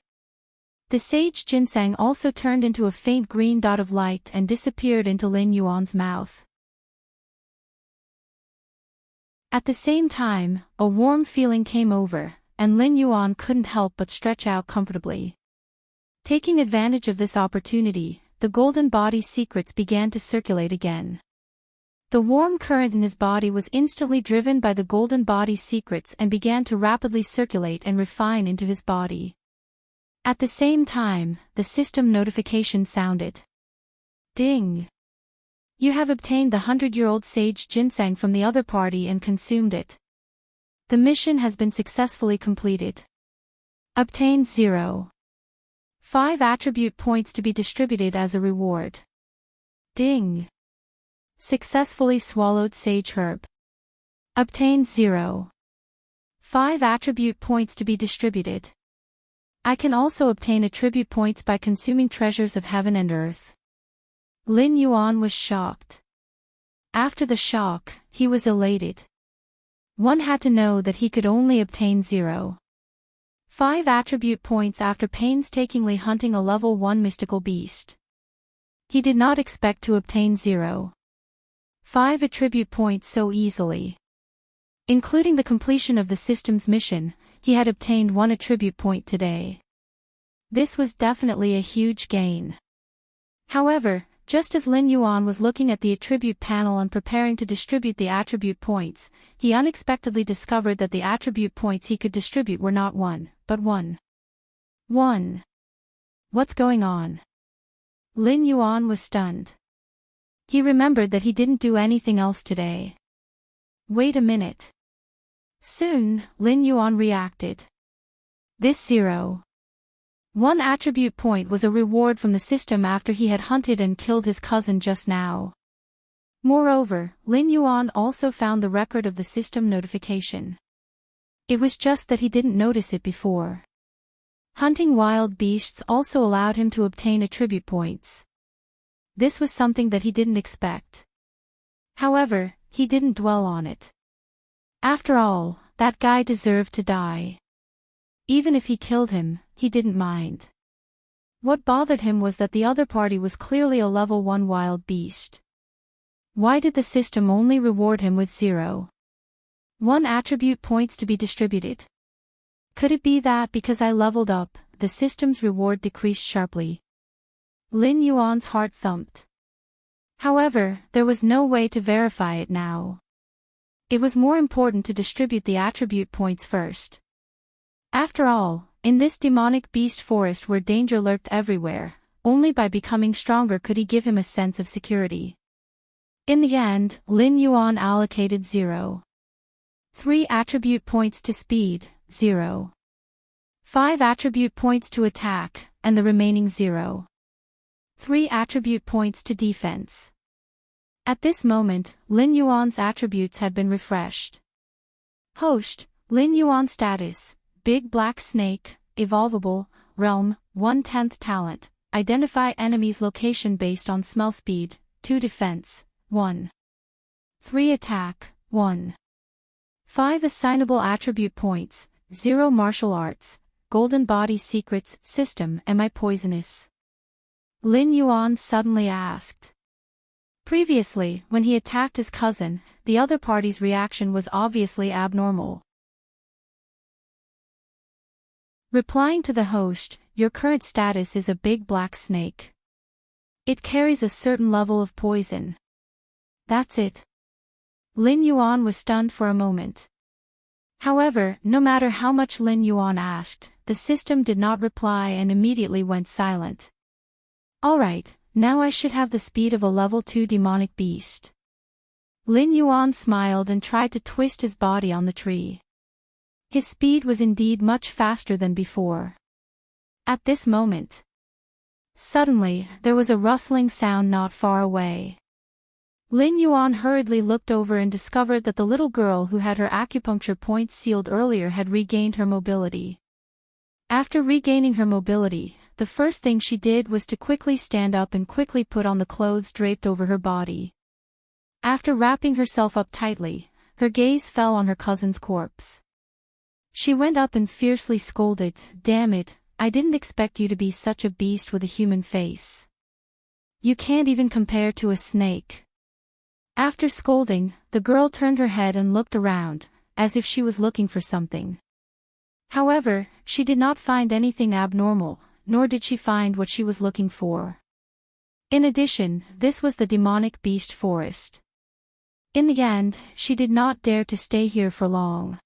The sage ginseng also turned into a faint green dot of light and disappeared into Lin Yuan's mouth. At the same time, a warm feeling came over, and Lin Yuan couldn't help but stretch out comfortably. Taking advantage of this opportunity, the golden body secrets began to circulate again. The warm current in his body was instantly driven by the golden body secrets and began to rapidly circulate and refine into his body. At the same time, the system notification sounded. Ding! You have obtained the 100-year-old sage ginseng from the other party and consumed it. The mission has been successfully completed. Obtained 0. 5 attribute points to be distributed as a reward. Ding. Successfully swallowed sage herb. Obtained 0. 5 attribute points to be distributed. I can also obtain attribute points by consuming treasures of heaven and earth. Lin Yuan was shocked. After the shock, he was elated. One had to know that he could only obtain 0. 5 attribute points after painstakingly hunting a level 1 mystical beast. He did not expect to obtain 0. 5 attribute points so easily. Including the completion of the system's mission, he had obtained 1 attribute point today. This was definitely a huge gain. However, just as Lin Yuan was looking at the attribute panel and preparing to distribute the attribute points, he unexpectedly discovered that the attribute points he could distribute were not 1, but 1. 1. What's going on? Lin Yuan was stunned. He remembered that he didn't do anything else today. Wait a minute. Soon, Lin Yuan reacted. This 0. 1 attribute point was a reward from the system after he had hunted and killed his cousin just now. Moreover, Lin Yuan also found the record of the system notification. It was just that he didn't notice it before. Hunting wild beasts also allowed him to obtain attribute points. This was something that he didn't expect. However, he didn't dwell on it. After all, that guy deserved to die. Even if he killed him, he didn't mind. What bothered him was that the other party was clearly a level 1 wild beast. Why did the system only reward him with 0? 1 attribute points to be distributed. Could it be that because I leveled up, the system's reward decreased sharply? Lin Yuan's heart thumped. However, there was no way to verify it now. It was more important to distribute the attribute points first. After all, in this demonic beast forest where danger lurked everywhere, only by becoming stronger could he give him a sense of security. In the end, Lin Yuan allocated 0. 3 attribute points to speed, 0. 5 attribute points to attack, and the remaining 0. 3 attribute points to defense. At this moment, Lin Yuan's attributes had been refreshed. Host, Lin Yuan status, Big Black Snake, Evolvable, Realm, 1/10 talent, Identify enemy's location based on smell speed, 2 defense, 1. 3 attack, 1. 5 assignable attribute points, 0 martial arts, Golden Body Secrets, System. Am I poisonous? Lin Yuan suddenly asked. Previously, when he attacked his cousin, the other party's reaction was obviously abnormal. Replying to the host, your current status is a big black snake. It carries a certain level of poison. That's it. Lin Yuan was stunned for a moment. However, no matter how much Lin Yuan asked, the system did not reply and immediately went silent. Alright, now I should have the speed of a level 2 demonic beast. Lin Yuan smiled and tried to twist his body on the tree. His speed was indeed much faster than before. At this moment, suddenly, there was a rustling sound not far away. Lin Yuan hurriedly looked over and discovered that the little girl who had her acupuncture points sealed earlier had regained her mobility. After regaining her mobility, the first thing she did was to quickly stand up and quickly put on the clothes draped over her body. After wrapping herself up tightly, her gaze fell on her cousin's corpse. She went up and fiercely scolded, "Damn it, I didn't expect you to be such a beast with a human face. You can't even compare to a snake." After scolding, the girl turned her head and looked around, as if she was looking for something. However, she did not find anything abnormal, nor did she find what she was looking for. In addition, this was the demonic beast forest. In the end, she did not dare to stay here for long.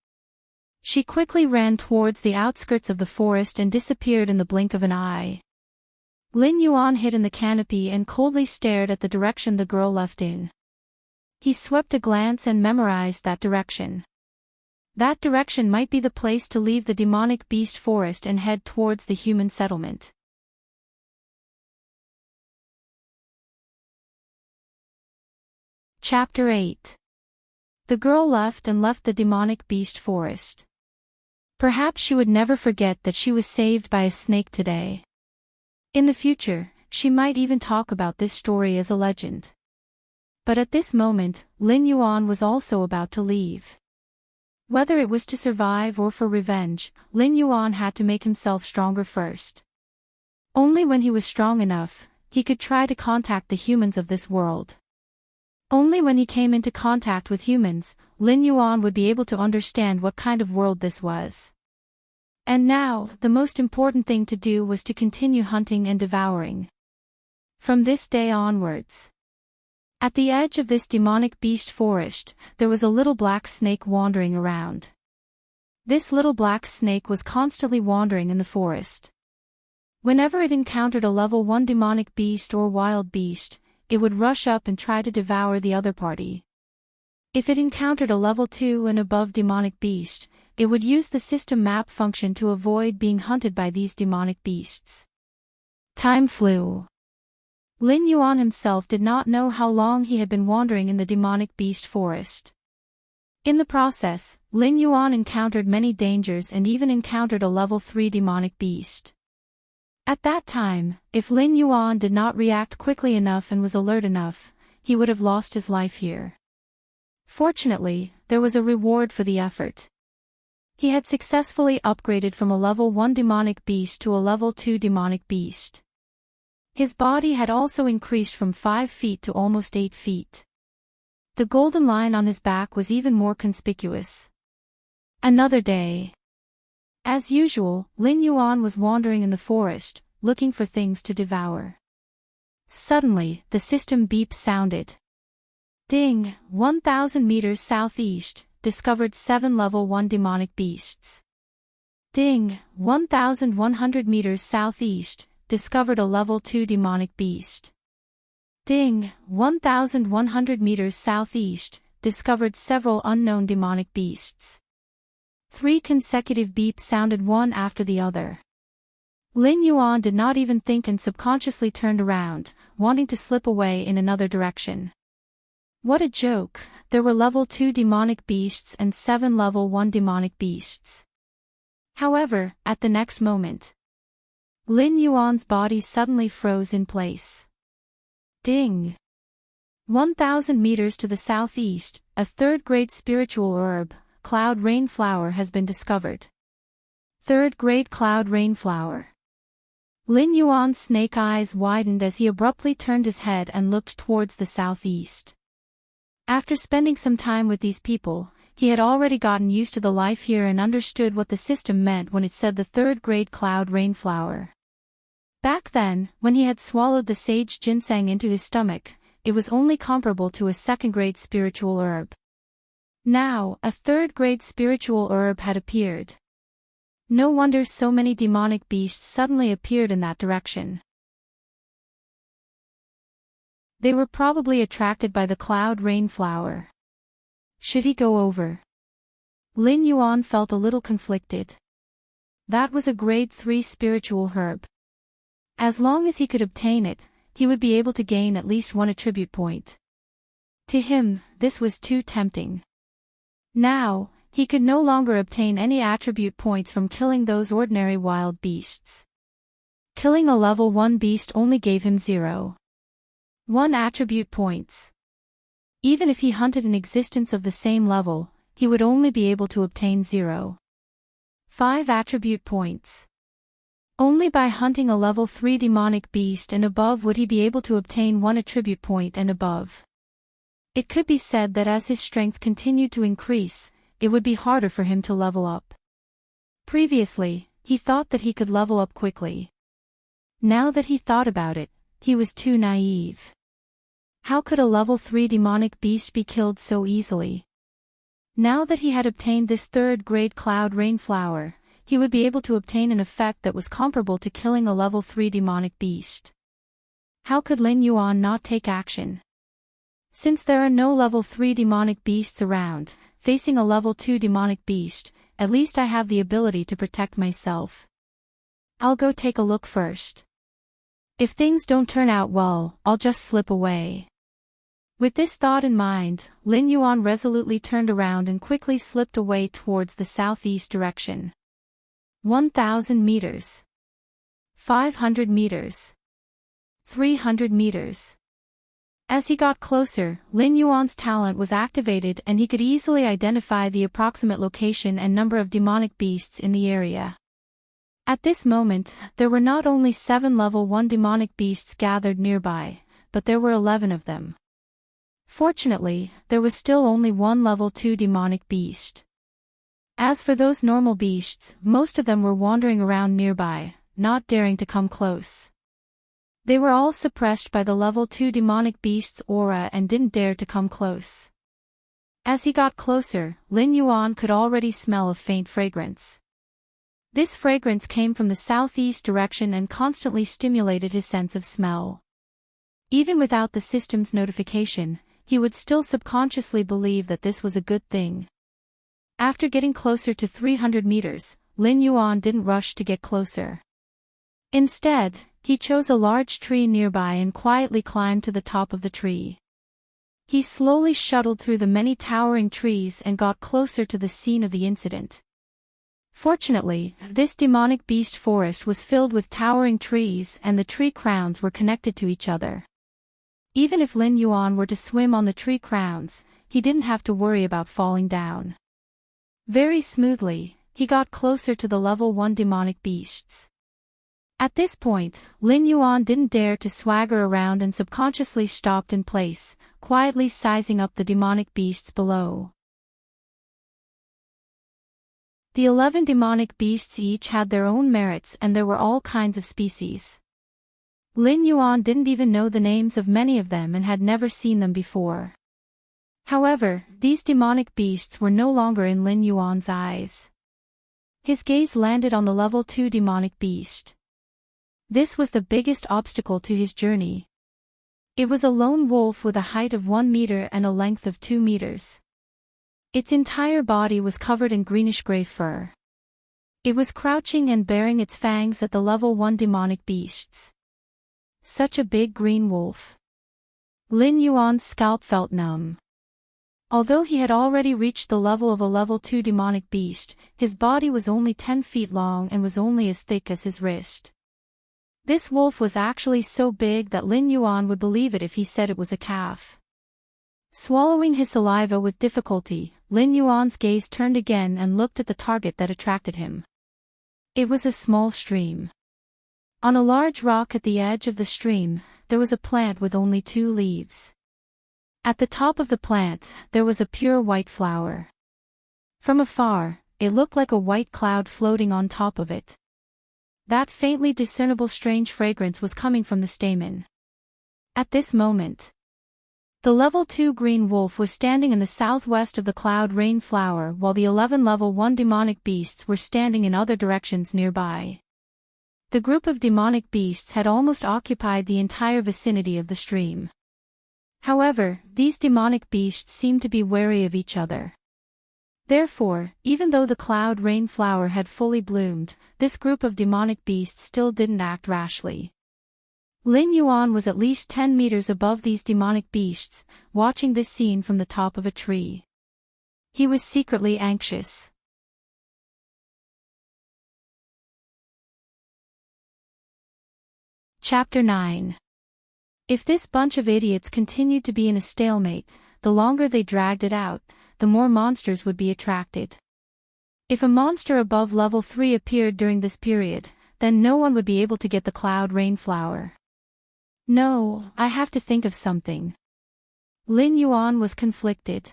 She quickly ran towards the outskirts of the forest and disappeared in the blink of an eye. Lin Yuan hid in the canopy and coldly stared at the direction the girl left in. He swept a glance and memorized that direction. That direction might be the place to leave the demonic beast forest and head towards the human settlement. Chapter 8. The girl left the demonic beast forest. Perhaps she would never forget that she was saved by a snake today. In the future, she might even talk about this story as a legend. But at this moment, Lin Yuan was also about to leave. Whether it was to survive or for revenge, Lin Yuan had to make himself stronger first. Only when he was strong enough, he could try to contact the humans of this world. Only when he came into contact with humans, Lin Yuan would be able to understand what kind of world this was. And now, the most important thing to do was to continue hunting and devouring. From this day onwards. At the edge of this demonic beast forest, there was a little black snake wandering around. This little black snake was constantly wandering in the forest. Whenever it encountered a level 1 demonic beast or wild beast, it would rush up and try to devour the other party. If it encountered a level 2 and above demonic beast, it would use the system map function to avoid being hunted by these demonic beasts. Time flew. Lin Yuan himself did not know how long he had been wandering in the demonic beast forest. In the process, Lin Yuan encountered many dangers and even encountered a level 3 demonic beast. At that time, if Lin Yuan did not react quickly enough and was alert enough, he would have lost his life here. Fortunately, there was a reward for the effort. He had successfully upgraded from a level 1 demonic beast to a level 2 demonic beast. His body had also increased from 5 feet to almost 8 feet. The golden line on his back was even more conspicuous. Another day. As usual, Lin Yuan was wandering in the forest, looking for things to devour. Suddenly, the system beep sounded. Ding, 1,000 meters southeast, discovered 7 level 1 demonic beasts. Ding, 1,100 meters southeast, discovered a level 2 demonic beast. Ding, 1,100 meters southeast, discovered several unknown demonic beasts. 3 consecutive beeps sounded one after the other. Lin Yuan did not even think and subconsciously turned around, wanting to slip away in another direction. What a joke, there were level 2 demonic beasts and 7 level 1 demonic beasts. However, at the next moment, Lin Yuan's body suddenly froze in place. Ding! 1,000 meters to the southeast, a third-grade spiritual herb, Cloud Rain Flower, has been discovered. Third-grade Cloud Rain Flower. Lin Yuan's snake eyes widened as he abruptly turned his head and looked towards the southeast. After spending some time with these people, he had already gotten used to the life here and understood what the system meant when it said the third-grade Cloud Rain Flower. Back then, when he had swallowed the sage ginseng into his stomach, it was only comparable to a second-grade spiritual herb. Now, a third-grade spiritual herb had appeared. No wonder so many demonic beasts suddenly appeared in that direction. They were probably attracted by the Cloud Rain Flower. Should he go over? Lin Yuan felt a little conflicted. That was a grade 3 spiritual herb. As long as he could obtain it, he would be able to gain at least 1 attribute point. To him, this was too tempting. Now, he could no longer obtain any attribute points from killing those ordinary wild beasts. Killing a level 1 beast only gave him 0.1 attribute points. Even if he hunted an existence of the same level, he would only be able to obtain 0.5 attribute points. Only by hunting a level 3 demonic beast and above would he be able to obtain 1 attribute point and above. It could be said that as his strength continued to increase, it would be harder for him to level up. Previously, he thought that he could level up quickly. Now that he thought about it, he was too naive. How could a level 3 demonic beast be killed so easily? Now that he had obtained this third-grade Cloud Rain Flower, he would be able to obtain an effect that was comparable to killing a level 3 demonic beast. How could Lin Yuan not take action? Since there are no level 3 demonic beasts around, facing a level 2 demonic beast. At least I have the ability to protect myself. I'll go take a look first. If things don't turn out well, I'll just slip away. With this thought in mind, Lin Yuan resolutely turned around and quickly slipped away towards the southeast direction. 1,000 meters. 500 meters. 300 meters. As he got closer, Lin Yuan's talent was activated and he could easily identify the approximate location and number of demonic beasts in the area. At this moment, there were not only 7 level 1 demonic beasts gathered nearby, but there were 11 of them. Fortunately, there was still only 1 level 2 demonic beast. As for those normal beasts, most of them were wandering around nearby, not daring to come close. They were all suppressed by the level 2 demonic beast's aura and didn't dare to come close. As he got closer, Lin Yuan could already smell a faint fragrance. This fragrance came from the southeast direction and constantly stimulated his sense of smell. Even without the system's notification, he would still subconsciously believe that this was a good thing. After getting closer to 300 meters, Lin Yuan didn't rush to get closer. Instead, he chose a large tree nearby and quietly climbed to the top of the tree. He slowly shuttled through the many towering trees and got closer to the scene of the incident. Fortunately, this demonic beast forest was filled with towering trees and the tree crowns were connected to each other. Even if Lin Yuan were to swim on the tree crowns, he didn't have to worry about falling down. Very smoothly, he got closer to the level 1 demonic beasts. At this point, Lin Yuan didn't dare to swagger around and subconsciously stopped in place, quietly sizing up the demonic beasts below. The 11 demonic beasts each had their own merits and there were all kinds of species. Lin Yuan didn't even know the names of many of them and had never seen them before. However, these demonic beasts were no longer in Lin Yuan's eyes. His gaze landed on the level 2 demonic beast. This was the biggest obstacle to his journey. It was a lone wolf with a height of 1 meter and a length of 2 meters. Its entire body was covered in greenish-gray fur. It was crouching and baring its fangs at the level 1 demonic beasts. Such a big green wolf. Lin Yuan's scalp felt numb. Although he had already reached the level of a level 2 demonic beast, his body was only 10 feet long and was only as thick as his wrist. This wolf was actually so big that Lin Yuan would believe it if he said it was a calf. Swallowing his saliva with difficulty, Lin Yuan's gaze turned again and looked at the target that attracted him. It was a small stream. On a large rock at the edge of the stream, there was a plant with only 2 leaves. At the top of the plant, there was a pure white flower. From afar, it looked like a white cloud floating on top of it. That faintly discernible strange fragrance was coming from the stamen. At this moment, the level 2 green wolf was standing in the southwest of the cloud rain flower while the 11 level 1 demonic beasts were standing in other directions nearby. The group of demonic beasts had almost occupied the entire vicinity of the stream. However, these demonic beasts seemed to be wary of each other. Therefore, even though the cloud rain flower had fully bloomed, this group of demonic beasts still didn't act rashly. Lin Yuan was at least 10 meters above these demonic beasts, watching this scene from the top of a tree. He was secretly anxious. Chapter 9. If this bunch of idiots continued to be in a stalemate, the longer they dragged it out, the more monsters would be attracted. If a monster above level 3 appeared during this period, then no one would be able to get the cloud rain flower. No, I have to think of something. Lin Yuan was conflicted.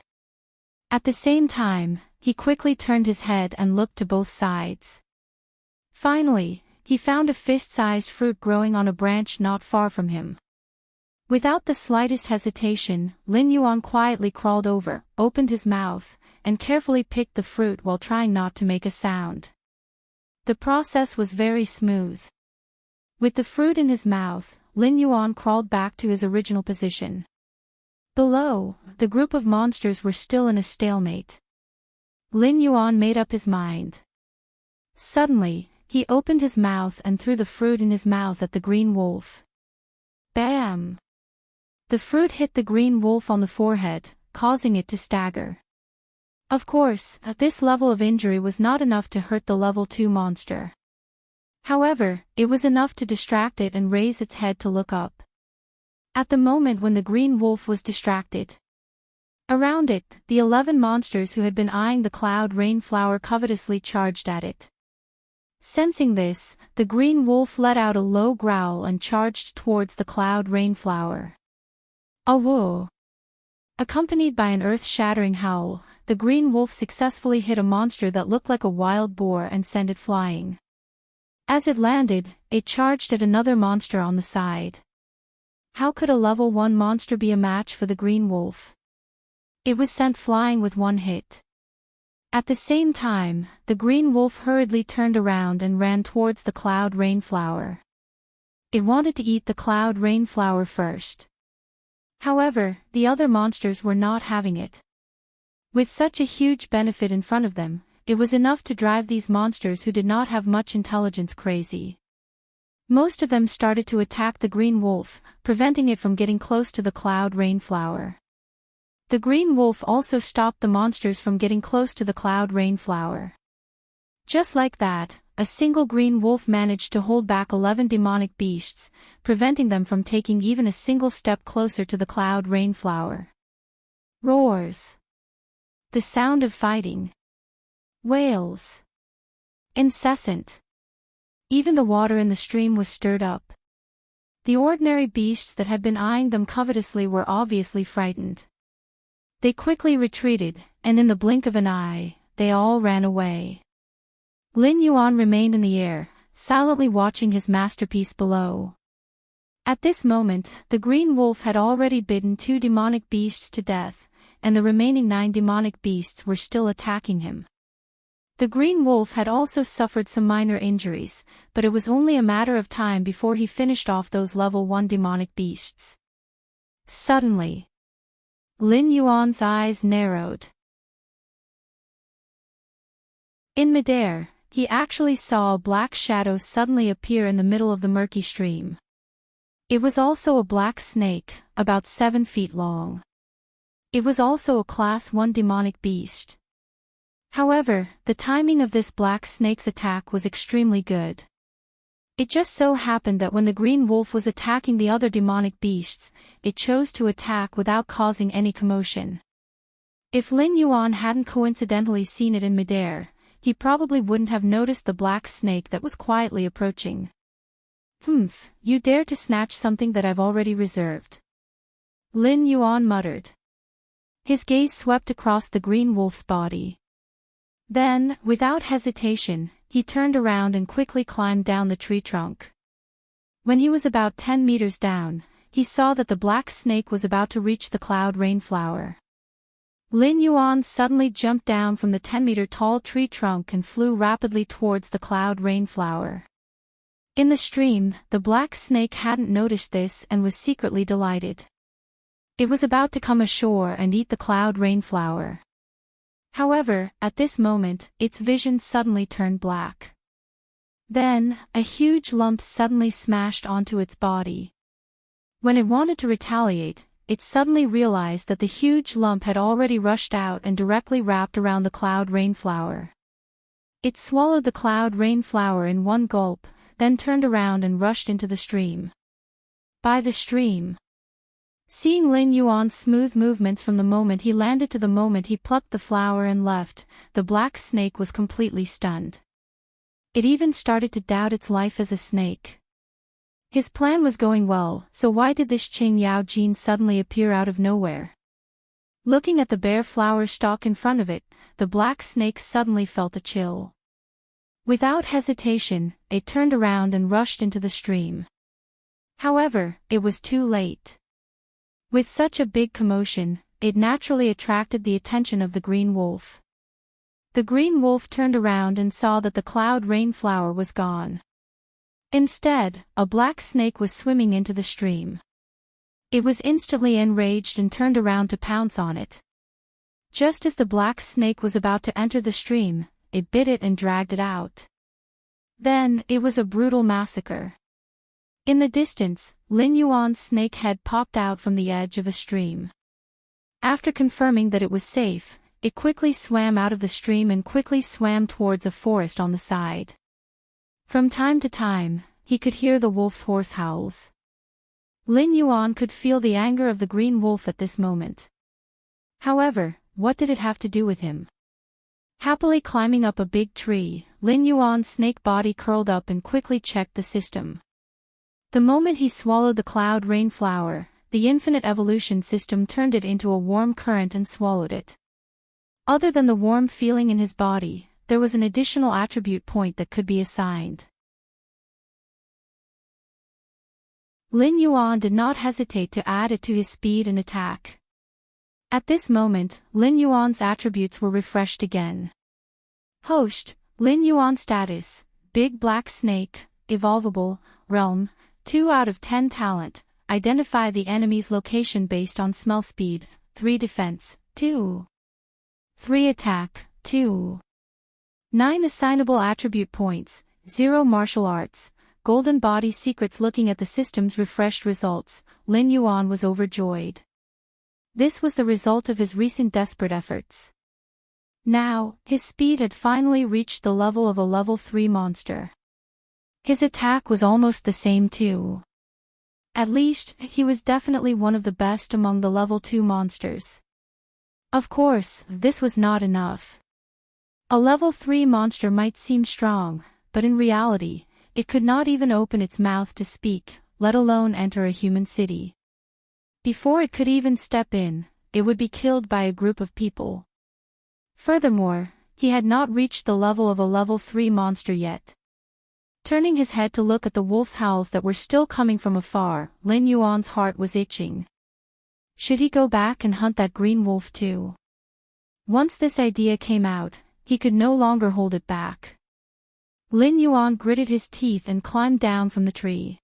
At the same time, he quickly turned his head and looked to both sides. Finally, he found a fist-sized fruit growing on a branch not far from him. Without the slightest hesitation, Lin Yuan quietly crawled over, opened his mouth, and carefully picked the fruit while trying not to make a sound. The process was very smooth. With the fruit in his mouth, Lin Yuan crawled back to his original position. Below, the group of monsters were still in a stalemate. Lin Yuan made up his mind. Suddenly, he opened his mouth and threw the fruit in his mouth at the green wolf. Bam! The fruit hit the green wolf on the forehead, causing it to stagger. Of course, this level of injury was not enough to hurt the level 2 monster. However, it was enough to distract it and raise its head to look up. At the moment when the green wolf was distracted, around it, the 11 monsters who had been eyeing the cloud rainflower covetously charged at it. Sensing this, the green wolf let out a low growl and charged towards the cloud rainflower. A whoa! Accompanied by an earth-shattering howl, the green wolf successfully hit a monster that looked like a wild boar and sent it flying. As it landed, it charged at another monster on the side. How could a level 1 monster be a match for the green wolf? It was sent flying with one hit. At the same time, the green wolf hurriedly turned around and ran towards the cloud rainflower. It wanted to eat the cloud rainflower first. However, the other monsters were not having it. With such a huge benefit in front of them, it was enough to drive these monsters who did not have much intelligence crazy. Most of them started to attack the green wolf, preventing it from getting close to the cloud rainflower. The green wolf also stopped the monsters from getting close to the cloud rainflower. Just like that, a single green wolf managed to hold back 11 demonic beasts, preventing them from taking even a single step closer to the cloud rainflower. Roars. The sound of fighting. Wails. Incessant. Even the water in the stream was stirred up. The ordinary beasts that had been eyeing them covetously were obviously frightened. They quickly retreated, and in the blink of an eye, they all ran away. Lin Yuan remained in the air, silently watching his masterpiece below. At this moment, the green wolf had already bitten 2 demonic beasts to death, and the remaining 9 demonic beasts were still attacking him. The green wolf had also suffered some minor injuries, but it was only a matter of time before he finished off those level 1 demonic beasts. Suddenly, Lin Yuan's eyes narrowed. In midair, he actually saw a black shadow suddenly appear in the middle of the murky stream. It was also a black snake, about 7 feet long. It was also a Class 1 demonic beast. However, the timing of this black snake's attack was extremely good. It just so happened that when the green wolf was attacking the other demonic beasts, it chose to attack without causing any commotion. If Lin Yuan hadn't coincidentally seen it in midair, he probably wouldn't have noticed the black snake that was quietly approaching. "Humph, you dare to snatch something that I've already reserved," Lin Yuan muttered. His gaze swept across the green wolf's body. Then, without hesitation, he turned around and quickly climbed down the tree trunk. When he was about 10 meters down, he saw that the black snake was about to reach the cloud rainflower. Lin Yuan suddenly jumped down from the 10-meter-tall tree trunk and flew rapidly towards the cloud rainflower. In the stream, the black snake hadn't noticed this and was secretly delighted. It was about to come ashore and eat the cloud rainflower. However, at this moment, its vision suddenly turned black. Then, a huge lump suddenly smashed onto its body. When it wanted to retaliate, it suddenly realized that the huge lump had already rushed out and directly wrapped around the cloud rainflower. It swallowed the cloud rainflower in one gulp, then turned around and rushed into the stream. By the stream. Seeing Lin Yuan's smooth movements from the moment he landed to the moment he plucked the flower and left, the black snake was completely stunned. It even started to doubt its life as a snake. His plan was going well, so why did this Qing Yao Jin suddenly appear out of nowhere? Looking at the bare flower stalk in front of it, the black snake suddenly felt a chill. Without hesitation, it turned around and rushed into the stream. However, it was too late. With such a big commotion, it naturally attracted the attention of the green wolf. The green wolf turned around and saw that the cloud rainflower was gone. Instead, a black snake was swimming into the stream. It was instantly enraged and turned around to pounce on it. Just as the black snake was about to enter the stream, it bit it and dragged it out. Then, it was a brutal massacre. In the distance, Lin Yuan's snake head popped out from the edge of a stream. After confirming that it was safe, it quickly swam out of the stream and quickly swam towards a forest on the side. From time to time, he could hear the wolf's hoarse howls. Lin Yuan could feel the anger of the green wolf at this moment. However, what did it have to do with him? Happily climbing up a big tree, Lin Yuan's snake body curled up and quickly checked the system. The moment he swallowed the cloud rain flower, the infinite evolution system turned it into a warm current and swallowed it. Other than the warm feeling in his body, there was an additional attribute point that could be assigned. Lin Yuan did not hesitate to add it to his speed and attack. At this moment, Lin Yuan's attributes were refreshed again. Host, Lin Yuan status, Big Black Snake, Evolvable, Realm, 2 out of 10 talent, identify the enemy's location based on smell speed, 3 defense, 2. 3 attack, 2. 9 assignable attribute points, 0 martial arts, golden body secrets. Looking at the system's refreshed results, Lin Yuan was overjoyed. This was the result of his recent desperate efforts. Now, his speed had finally reached the level of a level 3 monster. His attack was almost the same too. At least, he was definitely one of the best among the level 2 monsters. Of course, this was not enough. A level 3 monster might seem strong, but in reality, it could not even open its mouth to speak, let alone enter a human city. Before it could even step in, it would be killed by a group of people. Furthermore, he had not reached the level of a level 3 monster yet. Turning his head to look at the wolf's howls that were still coming from afar, Lin Yuan's heart was itching. Should he go back and hunt that green wolf too? Once this idea came out, he could no longer hold it back. Lin Yuan gritted his teeth and climbed down from the tree.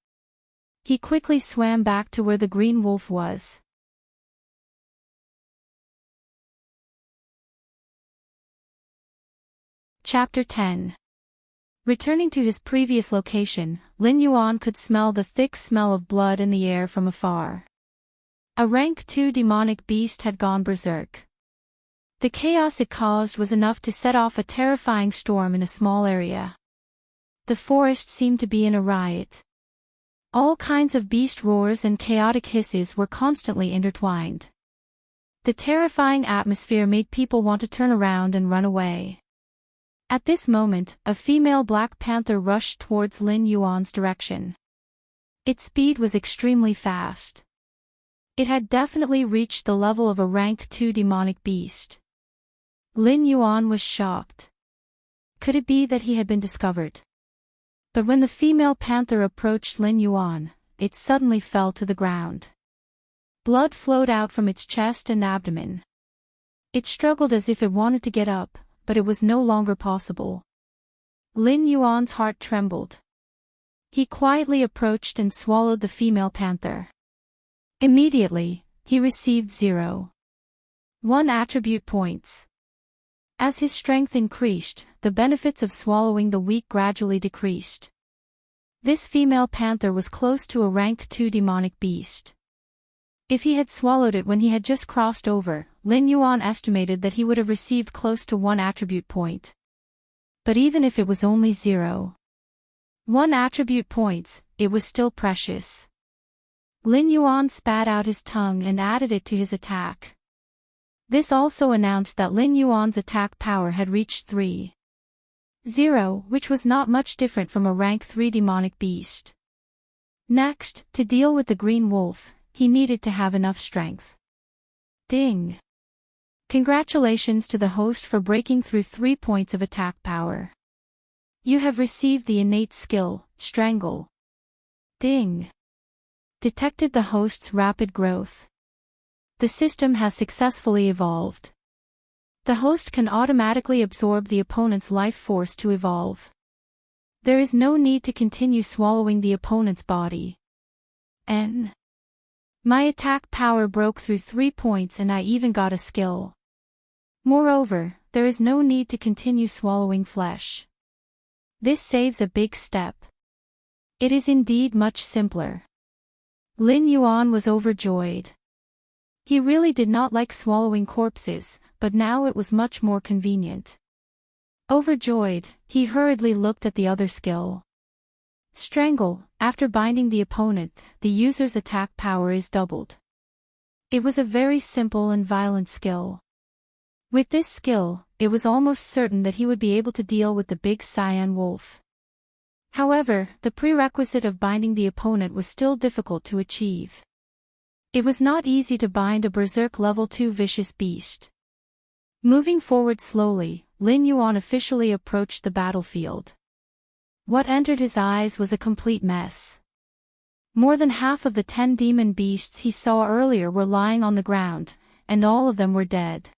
He quickly swam back to where the green wolf was. Chapter 10. Returning to his previous location, Lin Yuan could smell the thick smell of blood in the air from afar. A rank 2 demonic beast had gone berserk. The chaos it caused was enough to set off a terrifying storm in a small area. The forest seemed to be in a riot. All kinds of beast roars and chaotic hisses were constantly intertwined. The terrifying atmosphere made people want to turn around and run away. At this moment, a female black panther rushed towards Lin Yuan's direction. Its speed was extremely fast. It had definitely reached the level of a rank 2 demonic beast. Lin Yuan was shocked. Could it be that he had been discovered? But when the female panther approached Lin Yuan, it suddenly fell to the ground. Blood flowed out from its chest and abdomen. It struggled as if it wanted to get up, but it was no longer possible. Lin Yuan's heart trembled. He quietly approached and swallowed the female panther. Immediately, he received 0. 1 attribute points. As his strength increased, the benefits of swallowing the weak gradually decreased. This female panther was close to a rank 2 demonic beast. If he had swallowed it when he had just crossed over, Lin Yuan estimated that he would have received close to 1 attribute point. But even if it was only 0. 1 attribute points, it was still precious. Lin Yuan spat out his tongue and added it to his attack. This also announced that Lin Yuan's attack power had reached 3. 0, which was not much different from a rank 3 demonic beast. Next, to deal with the green wolf, he needed to have enough strength. Ding! Congratulations to the host for breaking through 3 points of attack power. You have received the innate skill, Strangle. Ding! Detected the host's rapid growth. The system has successfully evolved. The host can automatically absorb the opponent's life force to evolve. There is no need to continue swallowing the opponent's body. My attack power broke through 3 points and I even got a skill. Moreover, there is no need to continue swallowing flesh. This saves a big step. It is indeed much simpler. Lin Yuan was overjoyed. He really did not like swallowing corpses, but now it was much more convenient. Overjoyed, he hurriedly looked at the other skill. Strangle. After binding the opponent, the user's attack power is doubled. It was a very simple and violent skill. With this skill, it was almost certain that he would be able to deal with the big cyan wolf. However, the prerequisite of binding the opponent was still difficult to achieve. It was not easy to bind a berserk level 2 vicious beast. Moving forward slowly, Lin Yuan officially approached the battlefield. What entered his eyes was a complete mess. More than half of the 10 demon beasts he saw earlier were lying on the ground, and all of them were dead.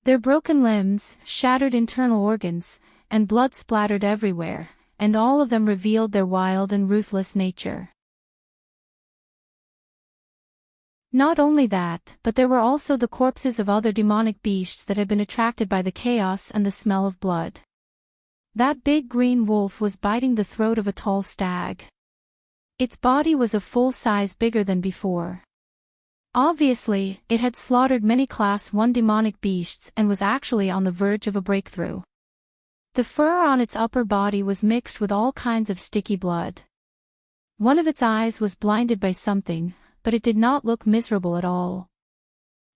Their broken limbs, shattered internal organs, and blood splattered everywhere, and all of them revealed their wild and ruthless nature. Not only that, but there were also the corpses of other demonic beasts that had been attracted by the chaos and the smell of blood. That big green wolf was biting the throat of a tall stag. Its body was a full size bigger than before. Obviously, it had slaughtered many Class 1 demonic beasts and was actually on the verge of a breakthrough. The fur on its upper body was mixed with all kinds of sticky blood. One of its eyes was blinded by something, but it did not look miserable at all.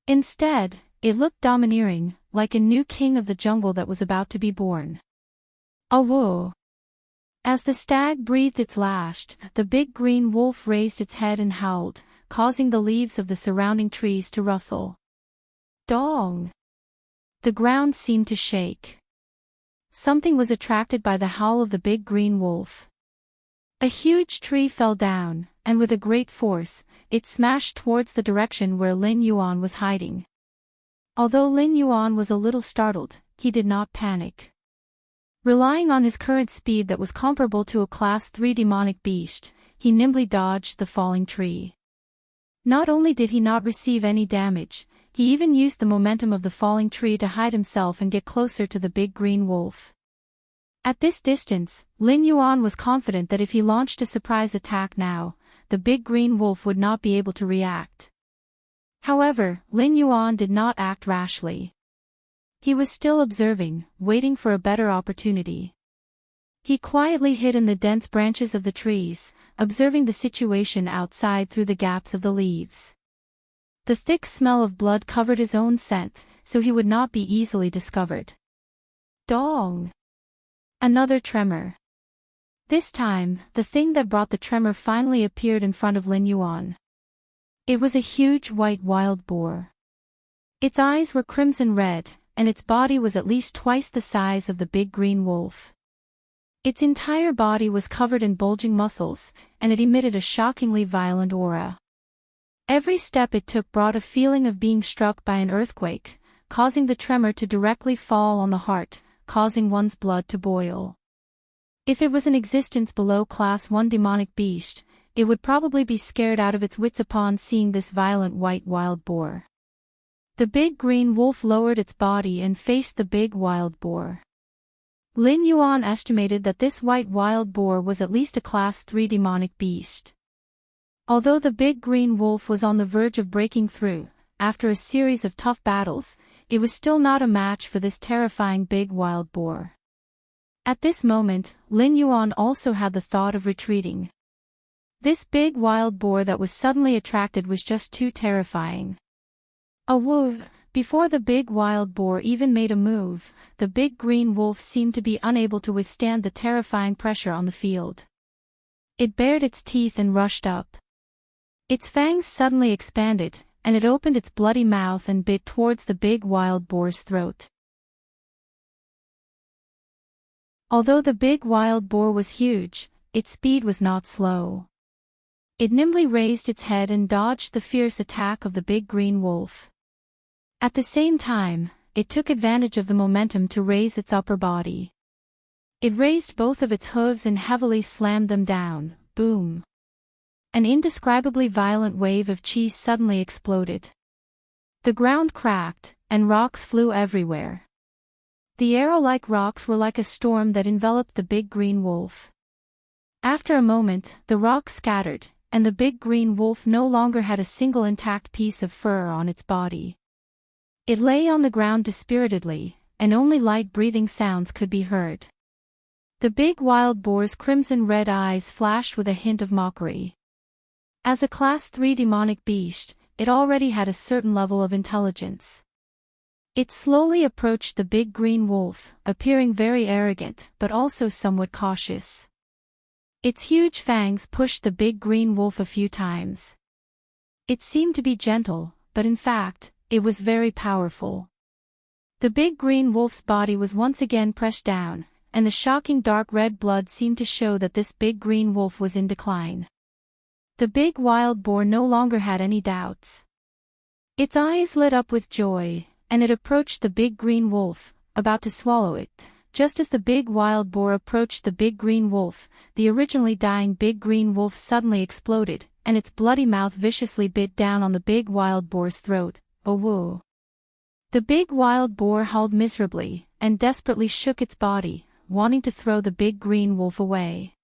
Instead, it looked domineering, like a new king of the jungle that was about to be born. Awoo! As the stag breathed its last, the big green wolf raised its head and howled, causing the leaves of the surrounding trees to rustle. Dong! The ground seemed to shake. Something was attracted by the howl of the big green wolf. A huge tree fell down, and with a great force, it smashed towards the direction where Lin Yuan was hiding. Although Lin Yuan was a little startled, he did not panic. Relying on his current speed that was comparable to a Class 3 demonic beast, he nimbly dodged the falling tree. Not only did he not receive any damage, he even used the momentum of the falling tree to hide himself and get closer to the big green wolf. At this distance, Lin Yuan was confident that if he launched a surprise attack now, the big green wolf would not be able to react. However, Lin Yuan did not act rashly. He was still observing, waiting for a better opportunity. He quietly hid in the dense branches of the trees, observing the situation outside through the gaps of the leaves. The thick smell of blood covered his own scent, so he would not be easily discovered. Dong! Another tremor. This time, the thing that brought the tremor finally appeared in front of Lin Yuan. It was a huge white wild boar. Its eyes were crimson red, and its body was at least twice the size of the big green wolf. Its entire body was covered in bulging muscles, and it emitted a shockingly violent aura. Every step it took brought a feeling of being struck by an earthquake, causing the tremor to directly fall on the heart, causing one's blood to boil. If it was in existence below Class 1 demonic beast, it would probably be scared out of its wits upon seeing this violent white wild boar. The big green wolf lowered its body and faced the big wild boar. Lin Yuan estimated that this white wild boar was at least a Class 3 demonic beast. Although the big green wolf was on the verge of breaking through, after a series of tough battles, it was still not a match for this terrifying big wild boar. At this moment, Lin Yuan also had the thought of retreating. This big wild boar that was suddenly attracted was just too terrifying. Awoo! Before the big wild boar even made a move, the big green wolf seemed to be unable to withstand the terrifying pressure on the field. It bared its teeth and rushed up. Its fangs suddenly expanded, and it opened its bloody mouth and bit towards the big wild boar's throat. Although the big wild boar was huge, its speed was not slow. It nimbly raised its head and dodged the fierce attack of the big green wolf. At the same time, it took advantage of the momentum to raise its upper body. It raised both of its hooves and heavily slammed them down. Boom! An indescribably violent wave of chi suddenly exploded. The ground cracked, and rocks flew everywhere. The arrow-like rocks were like a storm that enveloped the big green wolf. After a moment, the rocks scattered, and the big green wolf no longer had a single intact piece of fur on its body. It lay on the ground dispiritedly, and only light breathing sounds could be heard. The big wild boar's crimson-red eyes flashed with a hint of mockery. As a Class 3 demonic beast, it already had a certain level of intelligence. It slowly approached the big green wolf, appearing very arrogant but also somewhat cautious. Its huge fangs pushed the big green wolf a few times. It seemed to be gentle, but in fact, it was very powerful. The big green wolf's body was once again pressed down, and the shocking dark red blood seemed to show that this big green wolf was in decline. The big wild boar no longer had any doubts. Its eyes lit up with joy, and it approached the big green wolf, about to swallow it. Just as the big wild boar approached the big green wolf, the originally dying big green wolf suddenly exploded, and its bloody mouth viciously bit down on the big wild boar's throat. Oh whoa! The big wild boar howled miserably, and desperately shook its body, wanting to throw the big green wolf away.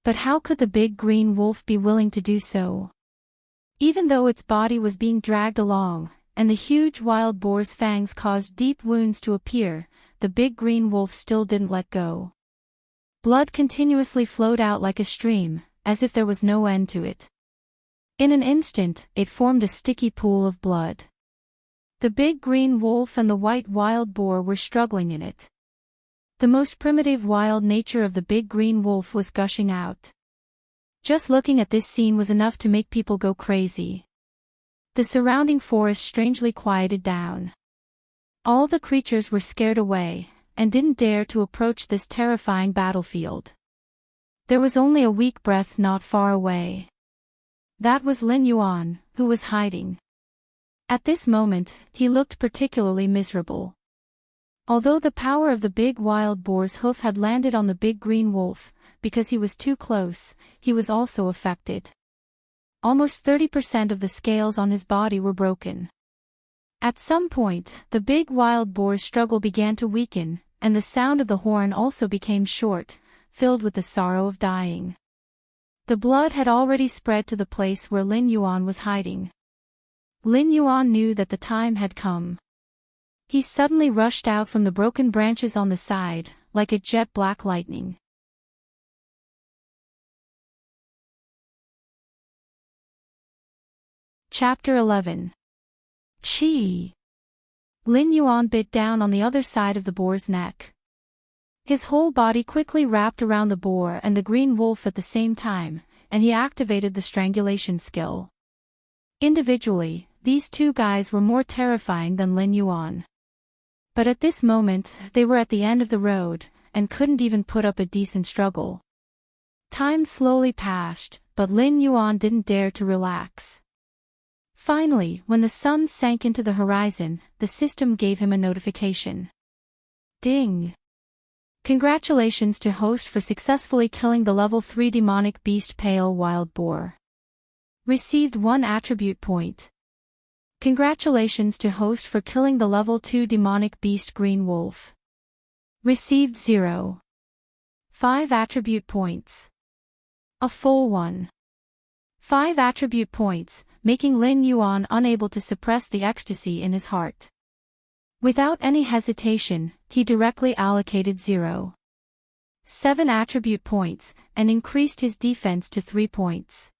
But how could the big green wolf be willing to do so? Even though its body was being dragged along, and the huge wild boar's fangs caused deep wounds to appear, the big green wolf still didn't let go. Blood continuously flowed out like a stream, as if there was no end to it. In an instant, it formed a sticky pool of blood. The big green wolf and the white wild boar were struggling in it. The most primitive wild nature of the big green wolf was gushing out. Just looking at this scene was enough to make people go crazy. The surrounding forest strangely quieted down. All the creatures were scared away, and didn't dare to approach this terrifying battlefield. There was only a weak breath not far away. That was Lin Yuan, who was hiding. At this moment, he looked particularly miserable. Although the power of the big wild boar's hoof had landed on the big green wolf, because he was too close, he was also affected. Almost 30% of the scales on his body were broken. At some point, the big wild boar's struggle began to weaken, and the sound of the horn also became short, filled with the sorrow of dying. The blood had already spread to the place where Lin Yuan was hiding. Lin Yuan knew that the time had come. He suddenly rushed out from the broken branches on the side, like a jet-black lightning. Chapter 11. Chi. Lin Yuan bit down on the other side of the boar's neck. His whole body quickly wrapped around the boar and the green wolf at the same time, and he activated the strangulation skill. Individually, these two guys were more terrifying than Lin Yuan. But at this moment, they were at the end of the road, and couldn't even put up a decent struggle. Time slowly passed, but Lin Yuan didn't dare to relax. Finally, when the sun sank into the horizon, the system gave him a notification. Ding! Congratulations to host for successfully killing the level 3 demonic beast Pale Wild Boar. Received 1 attribute point. Congratulations to host for killing the level 2 demonic beast Green Wolf. Received 0. 5 attribute points. A full 1. 5 attribute points, making Lin Yuan unable to suppress the ecstasy in his heart. Without any hesitation, he directly allocated 0. 7 attribute points, and increased his defense to 3 points.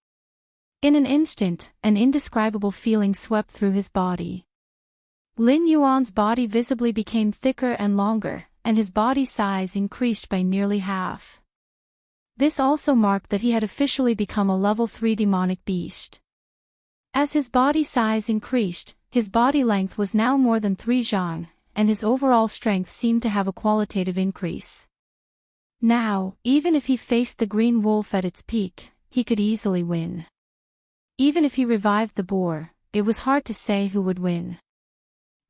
In an instant, an indescribable feeling swept through his body. Lin Yuan's body visibly became thicker and longer, and his body size increased by nearly half. This also marked that he had officially become a level 3 demonic beast. As his body size increased, his body length was now more than 3 zhang, and his overall strength seemed to have a qualitative increase. Now, even if he faced the green wolf at its peak, he could easily win. Even if he revived the boar, it was hard to say who would win.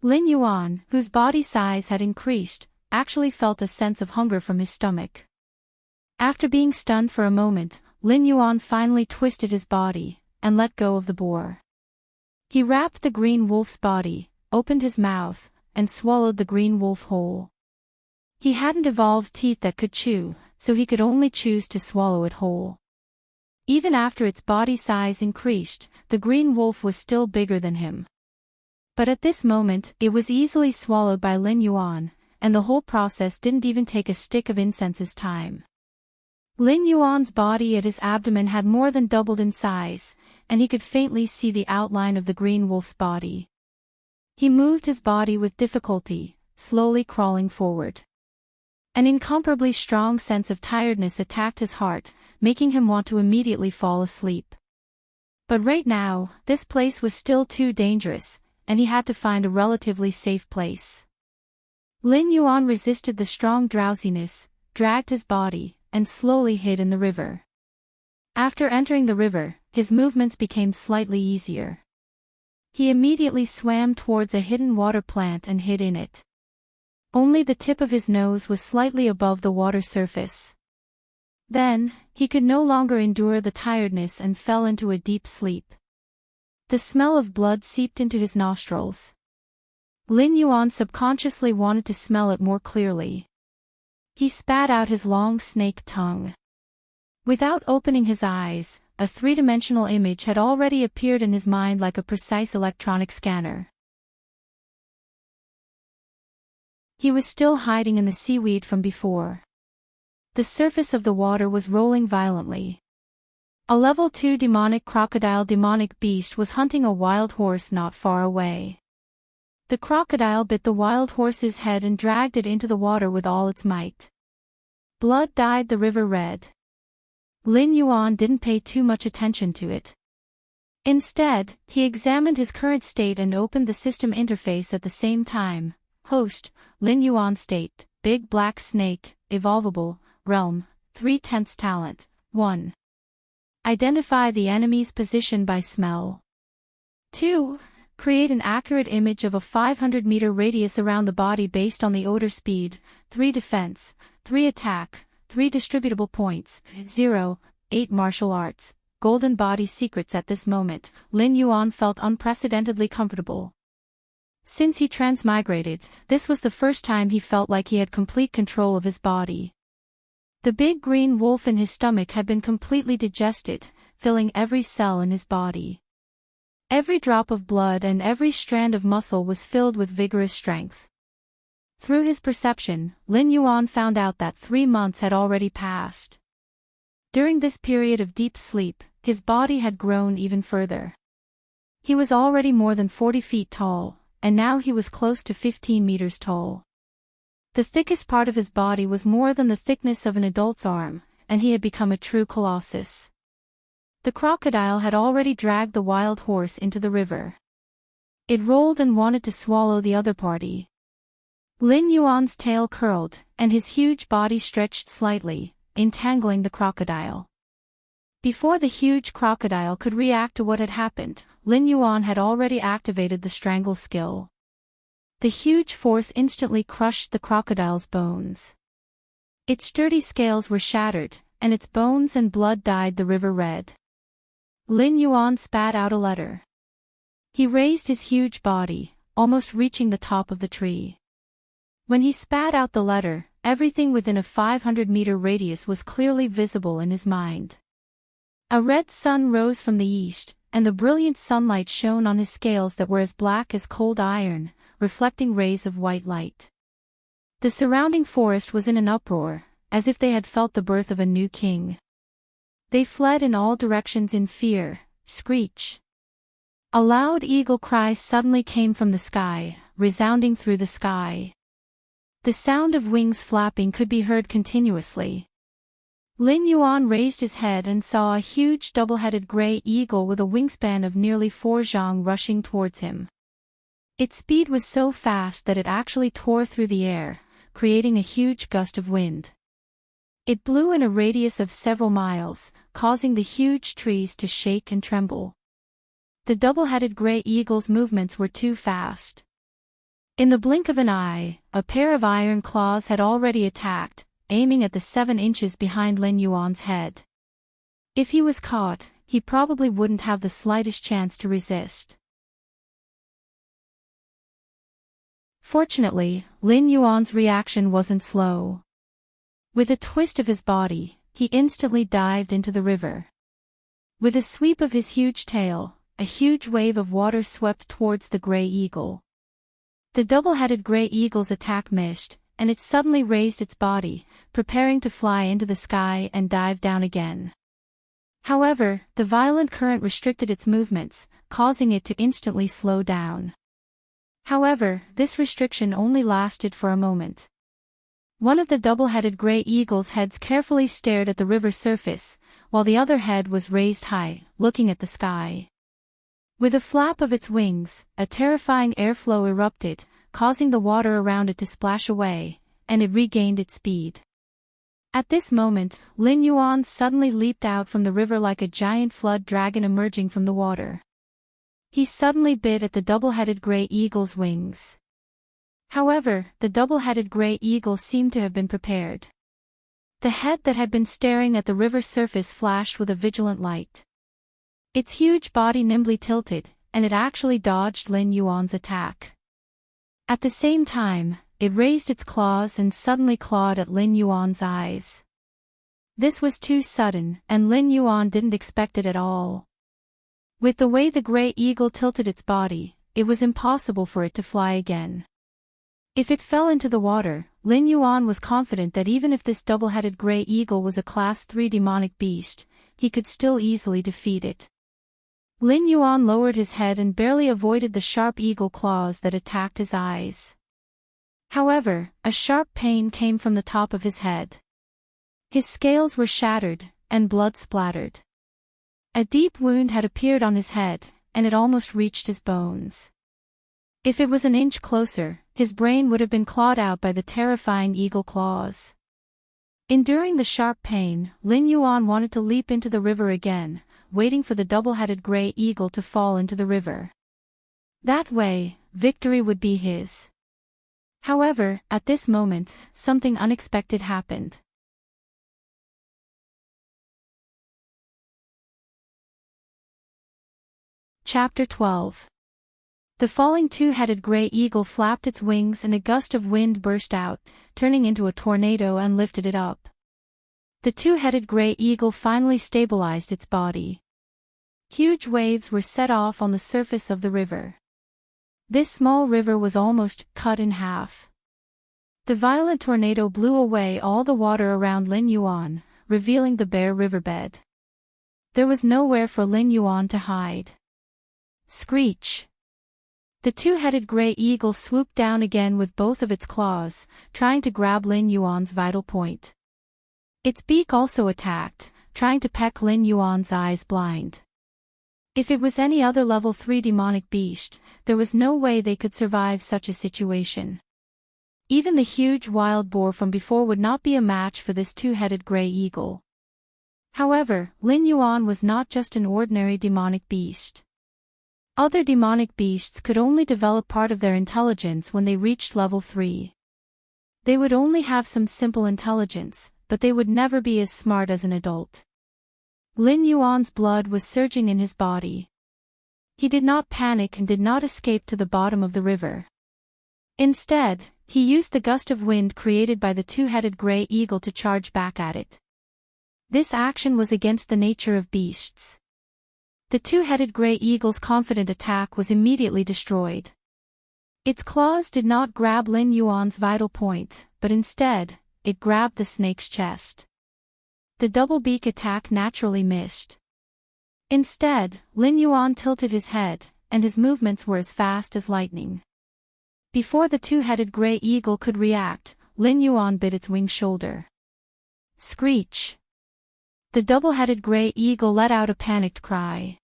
Lin Yuan, whose body size had increased, actually felt a sense of hunger from his stomach. After being stunned for a moment, Lin Yuan finally twisted his body, and let go of the boar. He wrapped the green wolf's body, opened his mouth, and swallowed the green wolf whole. He hadn't evolved teeth that could chew, so he could only choose to swallow it whole. Even after its body size increased, the green wolf was still bigger than him. But at this moment, it was easily swallowed by Lin Yuan, and the whole process didn't even take a stick of incense's time. Lin Yuan's body at his abdomen had more than doubled in size, and he could faintly see the outline of the green wolf's body. He moved his body with difficulty, slowly crawling forward. An incomparably strong sense of tiredness attacked his heart, making him want to immediately fall asleep. But right now, this place was still too dangerous, and he had to find a relatively safe place. Lin Yuan resisted the strong drowsiness, dragged his body, and slowly hid in the river. After entering the river, his movements became slightly easier. He immediately swam towards a hidden water plant and hid in it. Only the tip of his nose was slightly above the water surface. Then, he could no longer endure the tiredness and fell into a deep sleep. The smell of blood seeped into his nostrils. Lin Yuan subconsciously wanted to smell it more clearly. He spat out his long snake tongue. Without opening his eyes, a three-dimensional image had already appeared in his mind like a precise electronic scanner. He was still hiding in the seaweed from before. The surface of the water was rolling violently. A level 2 demonic beast was hunting a wild horse not far away. The crocodile bit the wild horse's head and dragged it into the water with all its might. Blood dyed the river red. Lin Yuan didn't pay too much attention to it. Instead, he examined his current state and opened the system interface at the same time. Host, Lin Yuan state, Big Black Snake, Evolvable, Realm, 3/10 talent, 1. Identify the enemy's position by smell. 2. Create an accurate image of a 500-meter radius around the body based on the odor speed, 3 defense, 3 attack, 3 distributable points, 0, 8 martial arts, golden body secrets. At this moment, Lin Yuan felt unprecedentedly comfortable. Since he transmigrated, this was the first time he felt like he had complete control of his body. The big green wolf in his stomach had been completely digested, filling every cell in his body. Every drop of blood and every strand of muscle was filled with vigorous strength. Through his perception, Lin Yuan found out that 3 months had already passed. During this period of deep sleep, his body had grown even further. He was already more than 40 feet tall, and now he was close to 15 meters tall. The thickest part of his body was more than the thickness of an adult's arm, and he had become a true colossus. The crocodile had already dragged the wild horse into the river. It rolled and wanted to swallow the other party. Lin Yuan's tail curled, and his huge body stretched slightly, entangling the crocodile. Before the huge crocodile could react to what had happened, Lin Yuan had already activated the strangle skill. The huge force instantly crushed the crocodile's bones. Its sturdy scales were shattered, and its bones and blood dyed the river red. Lin Yuan spat out a letter. He raised his huge body, almost reaching the top of the tree. When he spat out the letter, everything within a 500-meter radius was clearly visible in his mind. A red sun rose from the east, and the brilliant sunlight shone on his scales that were as black as cold iron, reflecting rays of white light. The surrounding forest was in an uproar, as if they had felt the birth of a new king. They fled in all directions in fear. Screech! A loud eagle cry suddenly came from the sky, resounding through the sky. The sound of wings flapping could be heard continuously. Lin Yuan raised his head and saw a huge double-headed gray eagle with a wingspan of nearly 4 zhang rushing towards him. Its speed was so fast that it actually tore through the air, creating a huge gust of wind. It blew in a radius of several miles, causing the huge trees to shake and tremble. The double-headed gray eagle's movements were too fast. In the blink of an eye, a pair of iron claws had already attacked, aiming at the 7 inches behind Lin Yuan's head. If he was caught, he probably wouldn't have the slightest chance to resist. Fortunately, Lin Yuan's reaction wasn't slow. With a twist of his body, he instantly dived into the river. With a sweep of his huge tail, a huge wave of water swept towards the gray eagle. The double-headed gray eagle's attack missed, and it suddenly raised its body, preparing to fly into the sky and dive down again. However, the violent current restricted its movements, causing it to instantly slow down. However, this restriction only lasted for a moment. One of the double-headed gray eagle's heads carefully stared at the river surface, while the other head was raised high, looking at the sky. With a flap of its wings, a terrifying airflow erupted, causing the water around it to splash away, and it regained its speed. At this moment, Lin Yuan suddenly leaped out from the river like a giant flood dragon emerging from the water. He suddenly bit at the double-headed gray eagle's wings. However, the double-headed gray eagle seemed to have been prepared. The head that had been staring at the river's surface flashed with a vigilant light. Its huge body nimbly tilted, and it actually dodged Lin Yuan's attack. At the same time, it raised its claws and suddenly clawed at Lin Yuan's eyes. This was too sudden, and Lin Yuan didn't expect it at all. With the way the gray eagle tilted its body, it was impossible for it to fly again. If it fell into the water, Lin Yuan was confident that even if this double-headed gray eagle was a Class 3 demonic beast, he could still easily defeat it. Lin Yuan lowered his head and barely avoided the sharp eagle claws that attacked his eyes. However, a sharp pain came from the top of his head. His scales were shattered, and blood splattered. A deep wound had appeared on his head, and it almost reached his bones. If it was an inch closer, his brain would have been clawed out by the terrifying eagle claws. Enduring the sharp pain, Lin Yuan wanted to leap into the river again, waiting for the double-headed gray eagle to fall into the river. That way, victory would be his. However, at this moment, something unexpected happened. Chapter 12. The falling two-headed gray eagle flapped its wings and a gust of wind burst out, turning into a tornado and lifted it up. The two-headed gray eagle finally stabilized its body. Huge waves were set off on the surface of the river. This small river was almost cut in half. The violent tornado blew away all the water around Lin Yuan, revealing the bare riverbed. There was nowhere for Lin Yuan to hide. Screech! The two-headed gray eagle swooped down again with both of its claws, trying to grab Lin Yuan's vital point. Its beak also attacked, trying to peck Lin Yuan's eyes blind. If it was any other level 3 demonic beast, there was no way they could survive such a situation. Even the huge wild boar from before would not be a match for this two-headed gray eagle. However, Lin Yuan was not just an ordinary demonic beast. Other demonic beasts could only develop part of their intelligence when they reached level 3. They would only have some simple intelligence, but they would never be as smart as an adult. Lin Yuan's blood was surging in his body. He did not panic and did not escape to the bottom of the river. Instead, he used the gust of wind created by the two-headed gray eagle to charge back at it. This action was against the nature of beasts. The two-headed gray eagle's confident attack was immediately destroyed. Its claws did not grab Lin Yuan's vital point, but instead, it grabbed the snake's chest. The double beak attack naturally missed. Instead, Lin Yuan tilted his head, and his movements were as fast as lightning. Before the two-headed gray eagle could react, Lin Yuan bit its wing shoulder. Screech! The double-headed gray eagle let out a panicked cry.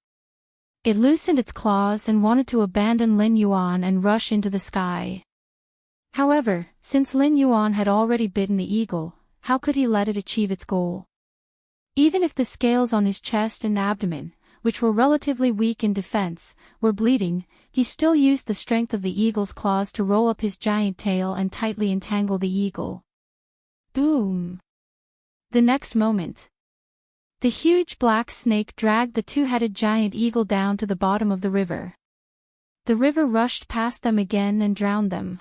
It loosened its claws and wanted to abandon Lin Yuan and rush into the sky. However, since Lin Yuan had already bitten the eagle, how could he let it achieve its goal? Even if the scales on his chest and abdomen, which were relatively weak in defense, were bleeding, he still used the strength of the eagle's claws to roll up his giant tail and tightly entangle the eagle. Boom! The next moment, the huge black snake dragged the two-headed giant eagle down to the bottom of the river. The river rushed past them again and drowned them.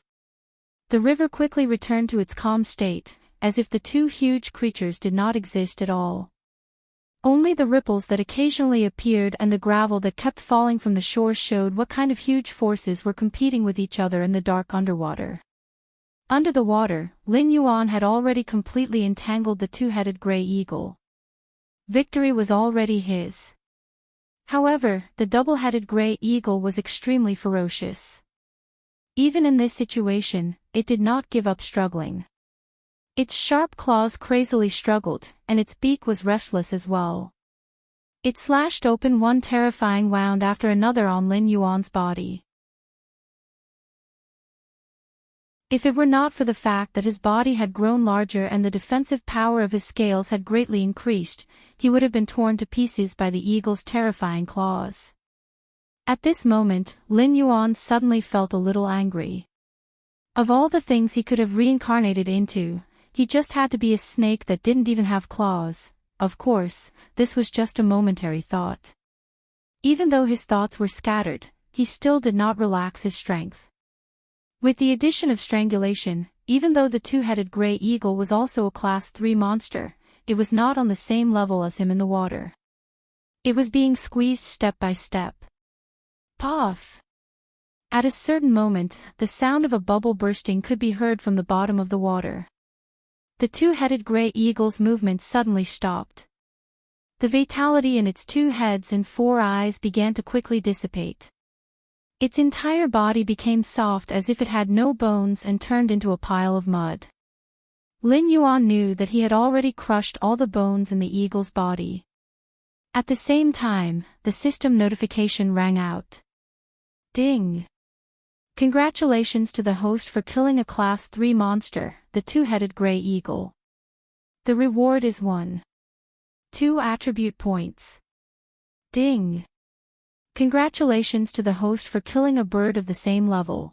The river quickly returned to its calm state, as if the two huge creatures did not exist at all. Only the ripples that occasionally appeared and the gravel that kept falling from the shore showed what kind of huge forces were competing with each other in the dark underwater. Under the water, Lin Yuan had already completely entangled the two-headed gray eagle. Victory was already his. However, the double-headed gray eagle was extremely ferocious. Even in this situation, it did not give up struggling. Its sharp claws crazily struggled, and its beak was restless as well. It slashed open one terrifying wound after another on Lin Yuan's body. If it were not for the fact that his body had grown larger and the defensive power of his scales had greatly increased, he would have been torn to pieces by the eagle's terrifying claws. At this moment, Lin Yuan suddenly felt a little angry. Of all the things he could have reincarnated into, he just had to be a snake that didn't even have claws. Of course, this was just a momentary thought. Even though his thoughts were scattered, he still did not relax his strength. With the addition of strangulation, even though the two-headed gray eagle was also a Class 3 monster, it was not on the same level as him in the water. It was being squeezed step by step. Puff! At a certain moment, the sound of a bubble bursting could be heard from the bottom of the water. The two-headed gray eagle's movement suddenly stopped. The vitality in its 2 heads and 4 eyes began to quickly dissipate. Its entire body became soft as if it had no bones and turned into a pile of mud. Lin Yuan knew that he had already crushed all the bones in the eagle's body. At the same time, the system notification rang out. Ding! Congratulations to the host for killing a Class 3 monster, the two-headed gray eagle. The reward is 1. 2 attribute points. Ding! Congratulations to the host for killing a bird of the same level.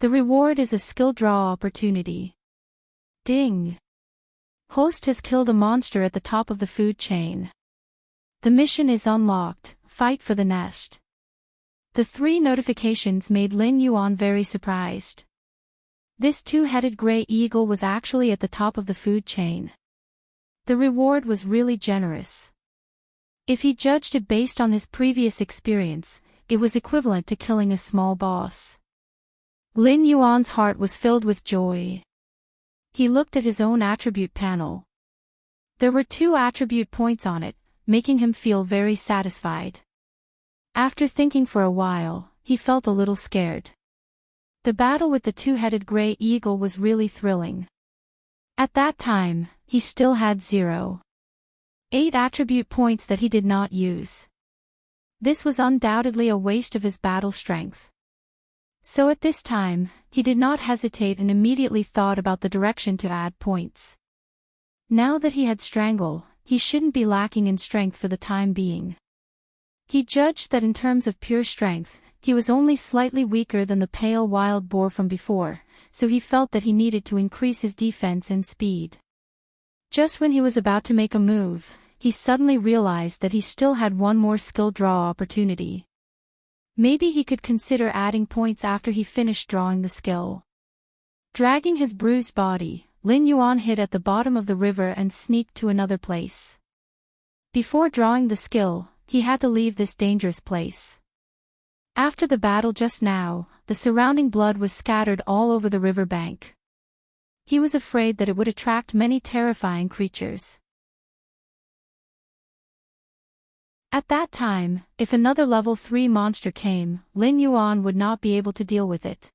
The reward is a skill draw opportunity. Ding! Host has killed a monster at the top of the food chain. The mission is unlocked, fight for the nest. The 3 notifications made Lin Yuan very surprised. This two-headed gray eagle was actually at the top of the food chain. The reward was really generous. If he judged it based on his previous experience, it was equivalent to killing a small boss. Lin Yuan's heart was filled with joy. He looked at his own attribute panel. There were 2 attribute points on it, making him feel very satisfied. After thinking for a while, he felt a little scared. The battle with the two-headed gray eagle was really thrilling. At that time, he still had 0. 8 attribute points that he did not use. This was undoubtedly a waste of his battle strength. So at this time, he did not hesitate and immediately thought about the direction to add points. Now that he had Strangle, he shouldn't be lacking in strength for the time being. He judged that in terms of pure strength, he was only slightly weaker than the pale wild boar from before, so he felt that he needed to increase his defense and speed. Just when he was about to make a move, he suddenly realized that he still had 1 more skill draw opportunity. Maybe he could consider adding points after he finished drawing the skill. Dragging his bruised body, Lin Yuan hid at the bottom of the river and sneaked to another place. Before drawing the skill, he had to leave this dangerous place. After the battle just now, the surrounding blood was scattered all over the river bank. He was afraid that it would attract many terrifying creatures. At that time, if another level 3 monster came, Lin Yuan would not be able to deal with it.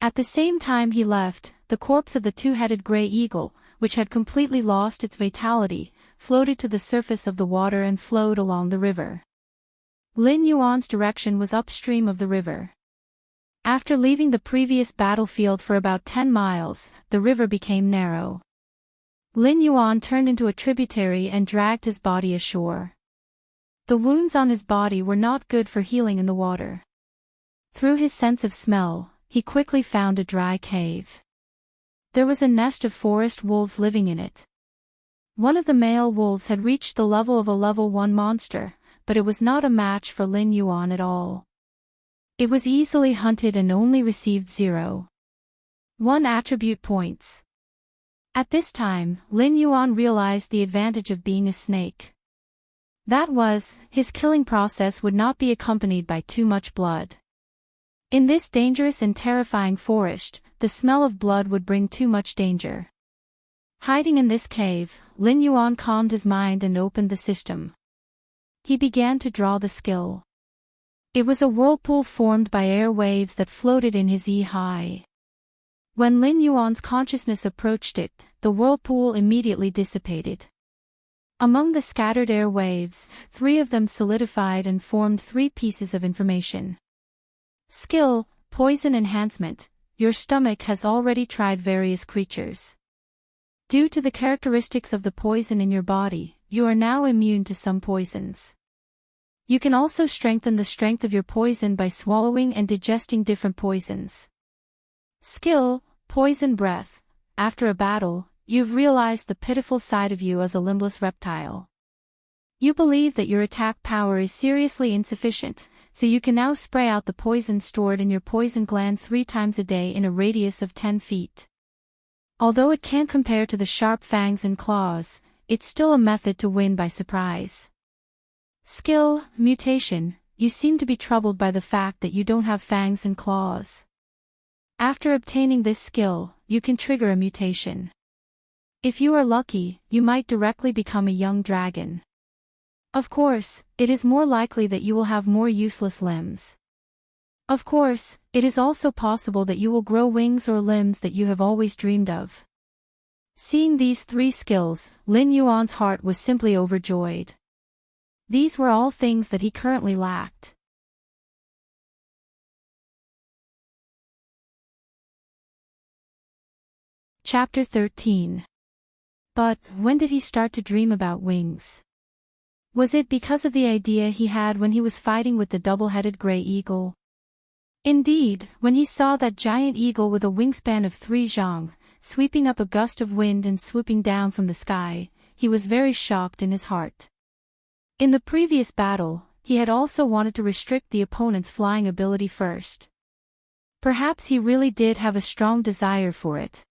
At the same time he left, the corpse of the two-headed gray eagle, which had completely lost its vitality, floated to the surface of the water and flowed along the river. Lin Yuan's direction was upstream of the river. After leaving the previous battlefield for about 10 miles, the river became narrow. Lin Yuan turned into a tributary and dragged his body ashore. The wounds on his body were not good for healing in the water. Through his sense of smell, he quickly found a dry cave. There was a nest of forest wolves living in it. One of the male wolves had reached the level of a level 1 monster, but it was not a match for Lin Yuan at all. It was easily hunted and only received 0. 1 attribute points. At this time, Lin Yuan realized the advantage of being a snake. That was, his killing process would not be accompanied by too much blood. In this dangerous and terrifying forest, the smell of blood would bring too much danger. Hiding in this cave, Lin Yuan calmed his mind and opened the system. He began to draw the skill. It was a whirlpool formed by air waves that floated in his eye. When Lin Yuan's consciousness approached it, the whirlpool immediately dissipated. Among the scattered air waves, 3 of them solidified and formed 3 pieces of information. Skill, poison enhancement. Your stomach has already tried various creatures. Due to the characteristics of the poison in your body, you are now immune to some poisons. You can also strengthen the strength of your poison by swallowing and digesting different poisons. Skill, poison breath. After a battle, you've realized the pitiful side of you as a limbless reptile. You believe that your attack power is seriously insufficient, so you can now spray out the poison stored in your poison gland 3 times a day in a radius of 10 feet. Although it can't compare to the sharp fangs and claws, it's still a method to win by surprise. Skill, mutation. You seem to be troubled by the fact that you don't have fangs and claws. After obtaining this skill, you can trigger a mutation. If you are lucky, you might directly become a young dragon. Of course, it is more likely that you will have more useless limbs. Of course, it is also possible that you will grow wings or limbs that you have always dreamed of. Seeing these 3 skills, Lin Yuan's heart was simply overjoyed. These were all things that he currently lacked. Chapter 13. But, when did he start to dream about wings? Was it because of the idea he had when he was fighting with the double-headed gray eagle? Indeed, when he saw that giant eagle with a wingspan of 3 zhang, sweeping up a gust of wind and swooping down from the sky, he was very shocked in his heart. In the previous battle, he had also wanted to restrict the opponent's flying ability first. Perhaps he really did have a strong desire for it.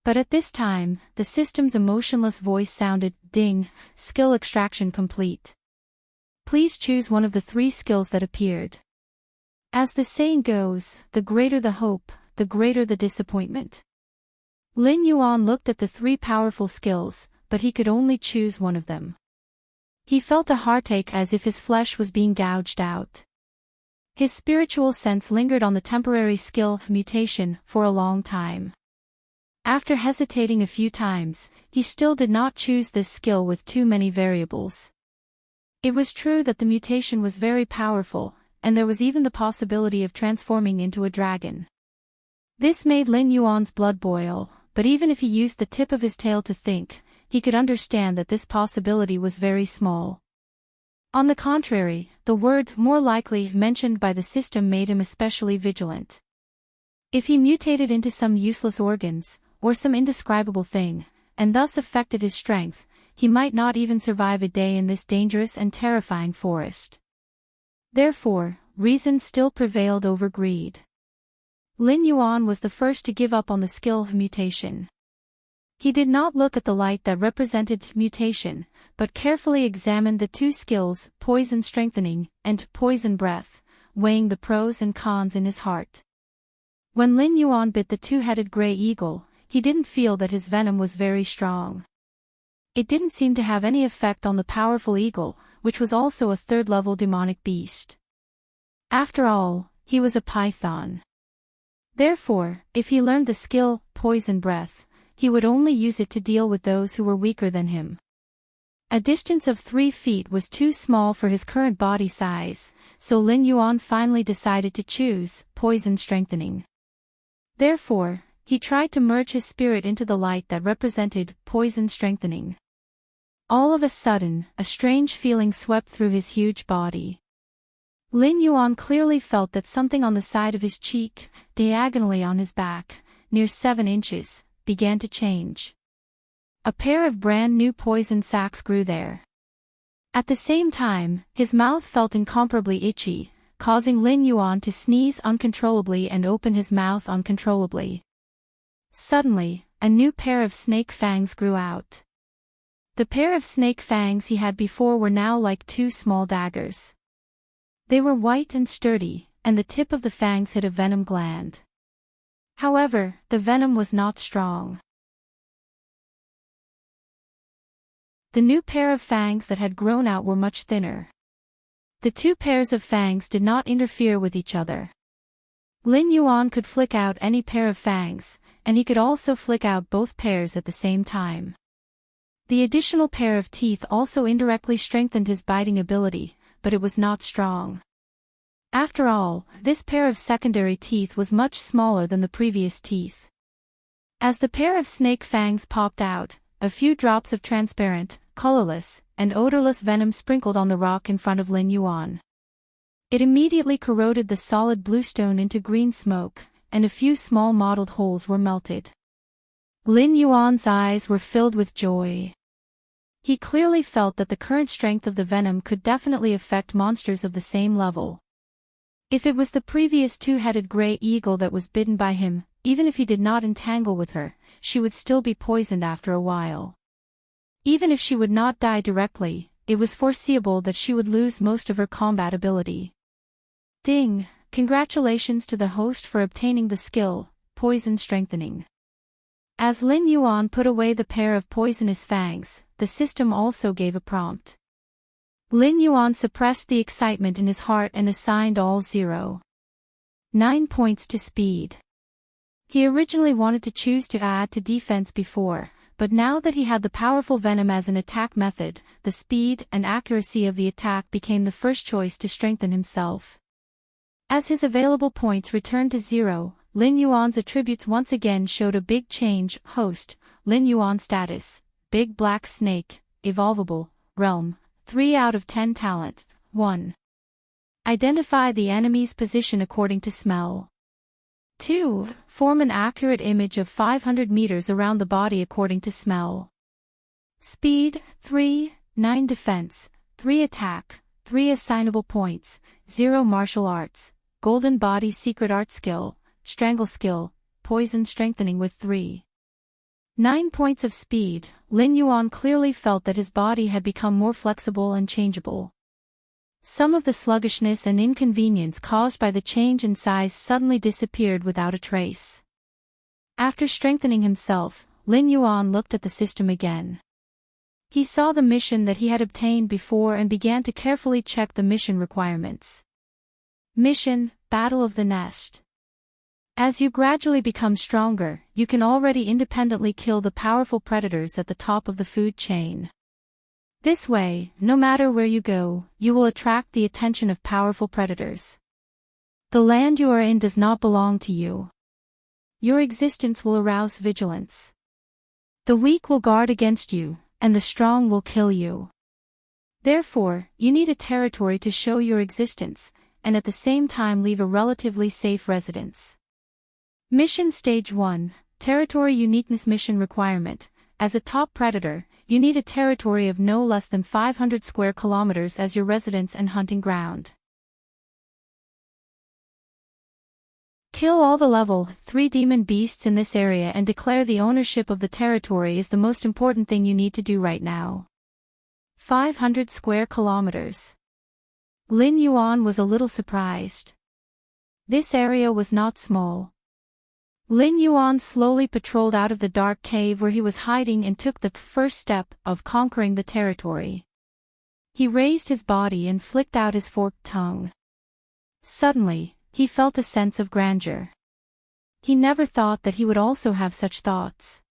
But at this time, the system's emotionless voice sounded, ding, skill extraction complete. Please choose one of the 3 skills that appeared. As the saying goes, the greater the hope, the greater the disappointment. Lin Yuan looked at the 3 powerful skills, but he could only choose one of them. He felt a heartache as if his flesh was being gouged out. His spiritual sense lingered on the temporary skill, mutation, for a long time. After hesitating a few times, he still did not choose this skill with too many variables. It was true that the mutation was very powerful, and there was even the possibility of transforming into a dragon. This made Lin Yuan's blood boil, but even if he used the tip of his tail to think, he could understand that this possibility was very small. On the contrary, the word more likely mentioned by the system made him especially vigilant. If he mutated into some useless organs, or some indescribable thing, and thus affected his strength, he might not even survive a day in this dangerous and terrifying forest. Therefore, reason still prevailed over greed. Lin Yuan was the first to give up on the skill of mutation. He did not look at the light that represented mutation, but carefully examined the 2 skills, poison strengthening, and poison breath, weighing the pros and cons in his heart. When Lin Yuan bit the 2-headed gray eagle, he didn't feel that his venom was very strong. It didn't seem to have any effect on the powerful eagle, which was also a 3rd-level demonic beast. After all, he was a python. Therefore, if he learned the skill, poison breath, he would only use it to deal with those who were weaker than him. A distance of 3 feet was too small for his current body size, so Lin Yuan finally decided to choose poison strengthening. Therefore, he tried to merge his spirit into the light that represented poison strengthening. All of a sudden, a strange feeling swept through his huge body. Lin Yuan clearly felt that something on the side of his cheek, diagonally on his back, near 7 inches, began to change. A pair of brand new poison sacs grew there. At the same time, his mouth felt incomparably itchy, causing Lin Yuan to sneeze uncontrollably and open his mouth uncontrollably. Suddenly, a new pair of snake fangs grew out. The pair of snake fangs he had before were now like two small daggers. They were white and sturdy, and the tip of the fangs hit a venom gland. However, the venom was not strong. The new pair of fangs that had grown out were much thinner. The two pairs of fangs did not interfere with each other. Lin Yuan could flick out any pair of fangs, and he could also flick out both pairs at the same time. The additional pair of teeth also indirectly strengthened his biting ability, but it was not strong. After all, this pair of secondary teeth was much smaller than the previous teeth. As the pair of snake fangs popped out, a few drops of transparent, colorless, and odorless venom sprinkled on the rock in front of Lin Yuan. It immediately corroded the solid bluestone into green smoke, and a few small mottled holes were melted. Lin Yuan's eyes were filled with joy. He clearly felt that the current strength of the venom could definitely affect monsters of the same level. If it was the previous two-headed gray eagle that was bitten by him, even if he did not entangle with her, she would still be poisoned after a while. Even if she would not die directly, it was foreseeable that she would lose most of her combat ability. Ding! Congratulations to the host for obtaining the skill, Poison Strengthening. As Lin Yuan put away the pair of poisonous fangs, the system also gave a prompt. Lin Yuan suppressed the excitement in his heart and assigned all 9 points to speed. He originally wanted to choose to add to defense before, but now that he had the powerful venom as an attack method, the speed and accuracy of the attack became the first choice to strengthen himself. As his available points returned to 0, Lin Yuan's attributes once again showed a big change. Host, Lin Yuan status, Big Black Snake, Evolvable, Realm, 3 out of 10 talent, 1. Identify the enemy's position according to smell. 2. Form an accurate image of 500 meters around the body according to smell. Speed, 3, 9 defense, 3 attack, 3 assignable points, 0 martial arts, golden body secret art skill, strangle skill, poison strengthening with 9 points of speed. Lin Yuan clearly felt that his body had become more flexible and changeable. Some of the sluggishness and inconvenience caused by the change in size suddenly disappeared without a trace. After strengthening himself, Lin Yuan looked at the system again. He saw the mission that he had obtained before and began to carefully check the mission requirements. Mission, Battle of the Nest. As you gradually become stronger, you can already independently kill the powerful predators at the top of the food chain. This way, no matter where you go, you will attract the attention of powerful predators. The land you are in does not belong to you. Your existence will arouse vigilance. The weak will guard against you, and the strong will kill you. Therefore, you need a territory to show your existence, and at the same time leave a relatively safe residence. Mission Stage 1, Territory Uniqueness Mission Requirement. As a top predator, you need a territory of no less than 500 square kilometers as your residence and hunting ground. Kill all the level 3 demon beasts in this area and declare the ownership of the territory is the most important thing you need to do right now. 500 square kilometers. Lin Yuan was a little surprised. This area was not small. Lin Yuan slowly patrolled out of the dark cave where he was hiding and took the first step of conquering the territory. He raised his body and flicked out his forked tongue. Suddenly, he felt a sense of grandeur. He never thought that he would also have such thoughts.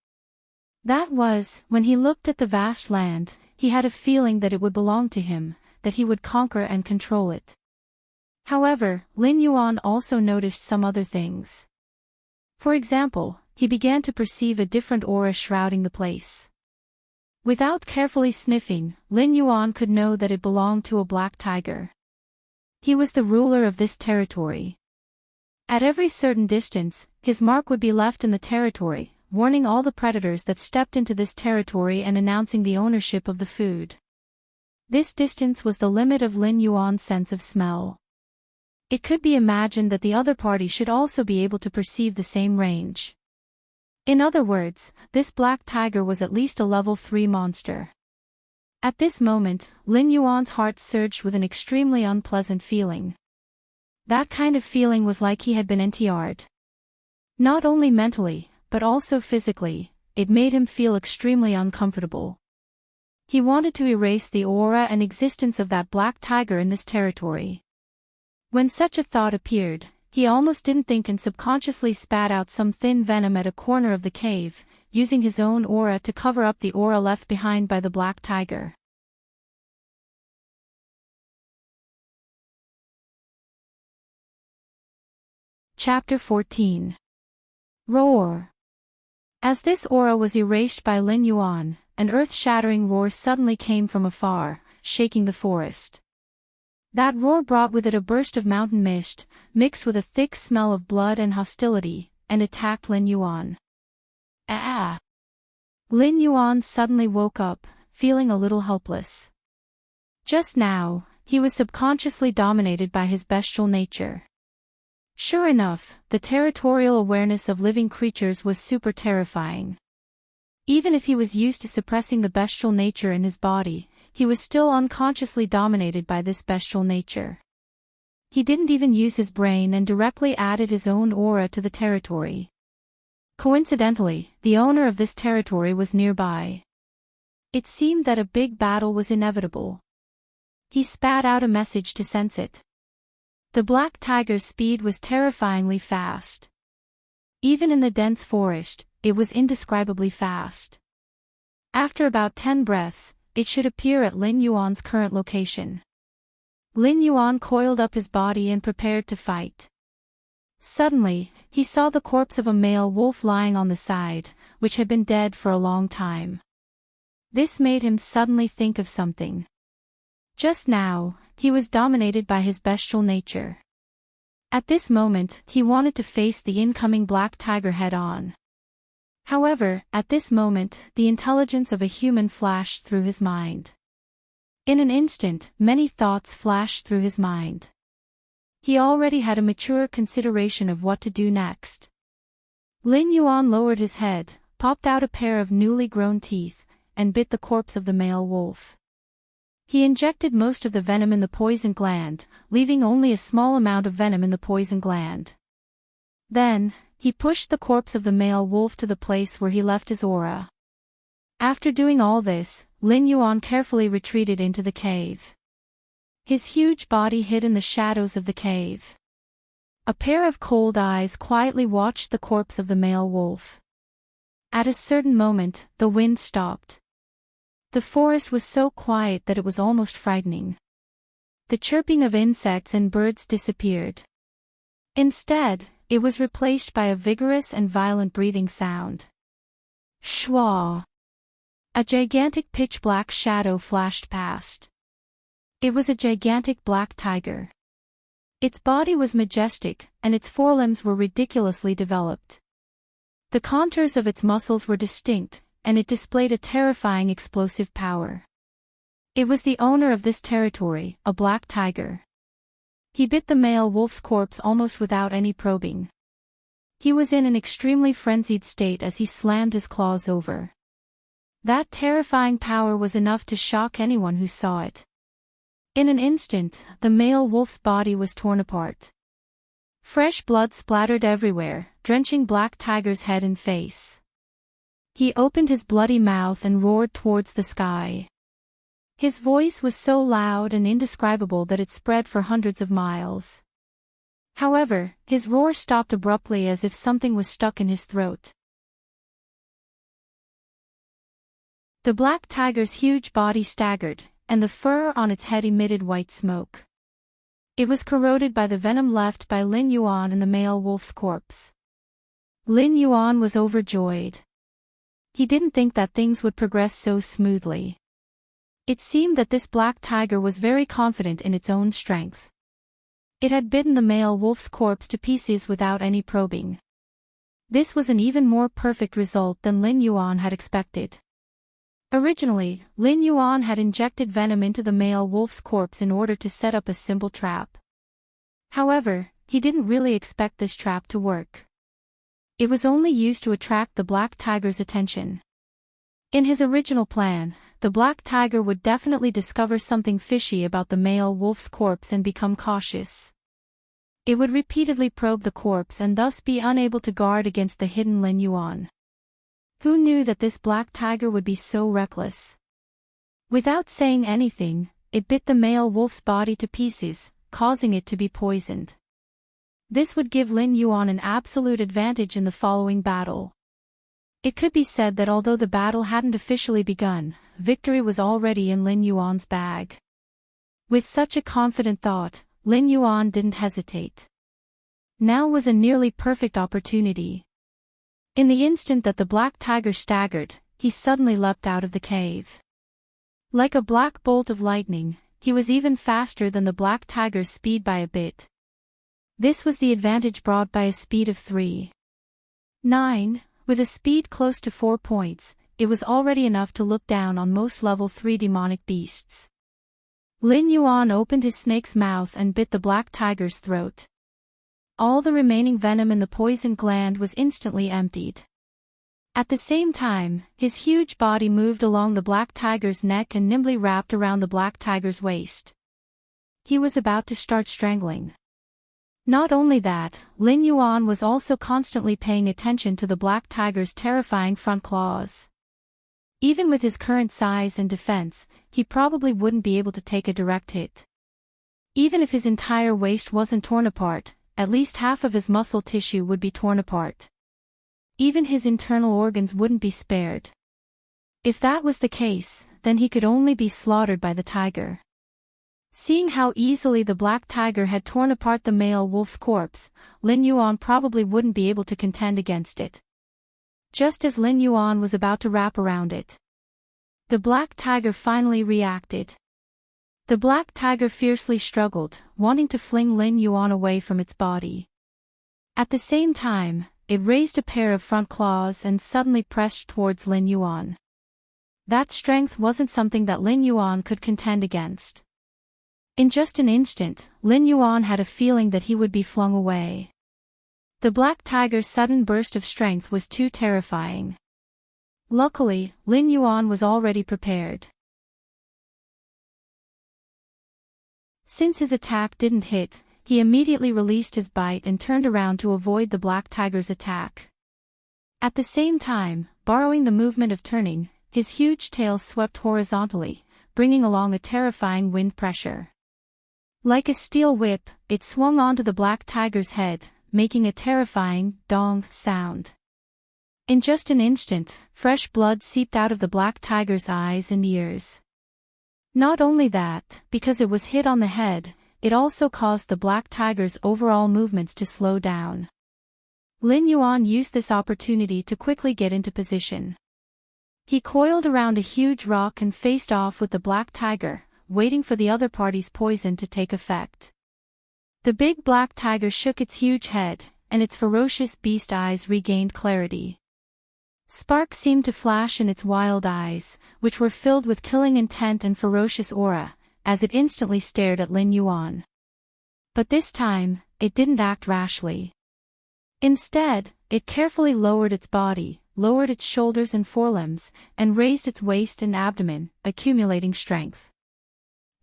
That was, when he looked at the vast land, he had a feeling that it would belong to him, that he would conquer and control it. However, Lin Yuan also noticed some other things. For example, he began to perceive a different aura shrouding the place. Without carefully sniffing, Lin Yuan could know that it belonged to a black tiger. He was the ruler of this territory. At every certain distance, his mark would be left in the territory, warning all the predators that stepped into this territory and announcing the ownership of the food. This distance was the limit of Lin Yuan's sense of smell. It could be imagined that the other party should also be able to perceive the same range. In other words, this black tiger was at least a level 3 monster. At this moment, Lin Yuan's heart surged with an extremely unpleasant feeling. That kind of feeling was like he had been NTR'd. Not only mentally, but also physically, it made him feel extremely uncomfortable. He wanted to erase the aura and existence of that black tiger in this territory. When such a thought appeared, he almost didn't think and subconsciously spat out some thin venom at a corner of the cave, using his own aura to cover up the aura left behind by the black tiger. Chapter 14. Roar. As this aura was erased by Lin Yuan, an earth-shattering roar suddenly came from afar, shaking the forest. That roar brought with it a burst of mountain mist, mixed with a thick smell of blood and hostility, and attacked Lin Yuan. Ah! Lin Yuan suddenly woke up, feeling a little helpless. Just now, he was subconsciously dominated by his bestial nature. Sure enough, the territorial awareness of living creatures was super terrifying. Even if he was used to suppressing the bestial nature in his body, he was still unconsciously dominated by this bestial nature. He didn't even use his brain and directly added his own aura to the territory. Coincidentally, the owner of this territory was nearby. It seemed that a big battle was inevitable. He spat out a message to sense it. The black tiger's speed was terrifyingly fast. Even in the dense forest, it was indescribably fast. After about 10 breaths, it should appear at Lin Yuan's current location. Lin Yuan coiled up his body and prepared to fight. Suddenly, he saw the corpse of a male wolf lying on the side, which had been dead for a long time. This made him suddenly think of something. Just now, he was dominated by his bestial nature. At this moment, he wanted to face the incoming black tiger head-on. However, at this moment, the intelligence of a human flashed through his mind. In an instant, many thoughts flashed through his mind. He already had a mature consideration of what to do next. Lin Yuan lowered his head, popped out a pair of newly grown teeth, and bit the corpse of the male wolf. He injected most of the venom in the poison gland, leaving only a small amount of venom in the poison gland. Then, he pushed the corpse of the male wolf to the place where he left his aura. After doing all this, Lin Yuan carefully retreated into the cave. His huge body hid in the shadows of the cave. A pair of cold eyes quietly watched the corpse of the male wolf. At a certain moment, the wind stopped. The forest was so quiet that it was almost frightening. The chirping of insects and birds disappeared. Instead, it was replaced by a vigorous and violent breathing sound. Shwa! A gigantic pitch-black shadow flashed past. It was a gigantic black tiger. Its body was majestic, and its forelimbs were ridiculously developed. The contours of its muscles were distinct, and it displayed a terrifying explosive power. It was the owner of this territory, a black tiger. He bit the male wolf's corpse almost without any probing. He was in an extremely frenzied state as he slammed his claws over. That terrifying power was enough to shock anyone who saw it. In an instant, the male wolf's body was torn apart. Fresh blood splattered everywhere, drenching Black Tiger's head and face. He opened his bloody mouth and roared towards the sky. His voice was so loud and indescribable that it spread for hundreds of miles. However, his roar stopped abruptly as if something was stuck in his throat. The black tiger's huge body staggered, and the fur on its head emitted white smoke. It was corroded by the venom left by Lin Yuan and the male wolf's corpse. Lin Yuan was overjoyed. He didn't think that things would progress so smoothly. It seemed that this black tiger was very confident in its own strength. It had bitten the male wolf's corpse to pieces without any probing. This was an even more perfect result than Lin Yuan had expected. Originally, Lin Yuan had injected venom into the male wolf's corpse in order to set up a simple trap. However, he didn't really expect this trap to work. It was only used to attract the black tiger's attention. In his original plan, the black tiger would definitely discover something fishy about the male wolf's corpse and become cautious. It would repeatedly probe the corpse and thus be unable to guard against the hidden Lin Yuan. Who knew that this black tiger would be so reckless? Without saying anything, it bit the male wolf's body to pieces, causing it to be poisoned. This would give Lin Yuan an absolute advantage in the following battle. It could be said that although the battle hadn't officially begun, victory was already in Lin Yuan's bag. With such a confident thought, Lin Yuan didn't hesitate. Now was a nearly perfect opportunity. In the instant that the black tiger staggered, he suddenly leapt out of the cave. Like a black bolt of lightning, he was even faster than the black tiger's speed by a bit. This was the advantage brought by a speed of 3.9. With a speed close to 4 points, it was already enough to look down on most level 3 demonic beasts. Lin Yuan opened his snake's mouth and bit the black tiger's throat. All the remaining venom in the poison gland was instantly emptied. At the same time, his huge body moved along the black tiger's neck and nimbly wrapped around the black tiger's waist. He was about to start strangling. Not only that, Lin Yuan was also constantly paying attention to the black tiger's terrifying front claws. Even with his current size and defense, he probably wouldn't be able to take a direct hit. Even if his entire waist wasn't torn apart, at least half of his muscle tissue would be torn apart. Even his internal organs wouldn't be spared. If that was the case, then he could only be slaughtered by the tiger. Seeing how easily the black tiger had torn apart the male wolf's corpse, Lin Yuan probably wouldn't be able to contend against it. Just as Lin Yuan was about to wrap around it, the black tiger finally reacted. The black tiger fiercely struggled, wanting to fling Lin Yuan away from its body. At the same time, it raised a pair of front claws and suddenly pressed towards Lin Yuan. That strength wasn't something that Lin Yuan could contend against. In just an instant, Lin Yuan had a feeling that he would be flung away. The black tiger's sudden burst of strength was too terrifying. Luckily, Lin Yuan was already prepared. Since his attack didn't hit, he immediately released his bite and turned around to avoid the black tiger's attack. At the same time, borrowing the movement of turning, his huge tail swept horizontally, bringing along a terrifying wind pressure. Like a steel whip, it swung onto the black tiger's head, making a terrifying dong sound. In just an instant, fresh blood seeped out of the black tiger's eyes and ears. Not only that, because it was hit on the head, it also caused the black tiger's overall movements to slow down. Lin Yuan used this opportunity to quickly get into position. He coiled around a huge rock and faced off with the black tiger, waiting for the other party's poison to take effect. The big black tiger shook its huge head, and its ferocious beast eyes regained clarity. Sparks seemed to flash in its wild eyes, which were filled with killing intent and ferocious aura, as it instantly stared at Lin Yuan. But this time, it didn't act rashly. Instead, it carefully lowered its body, lowered its shoulders and forelimbs, and raised its waist and abdomen, accumulating strength.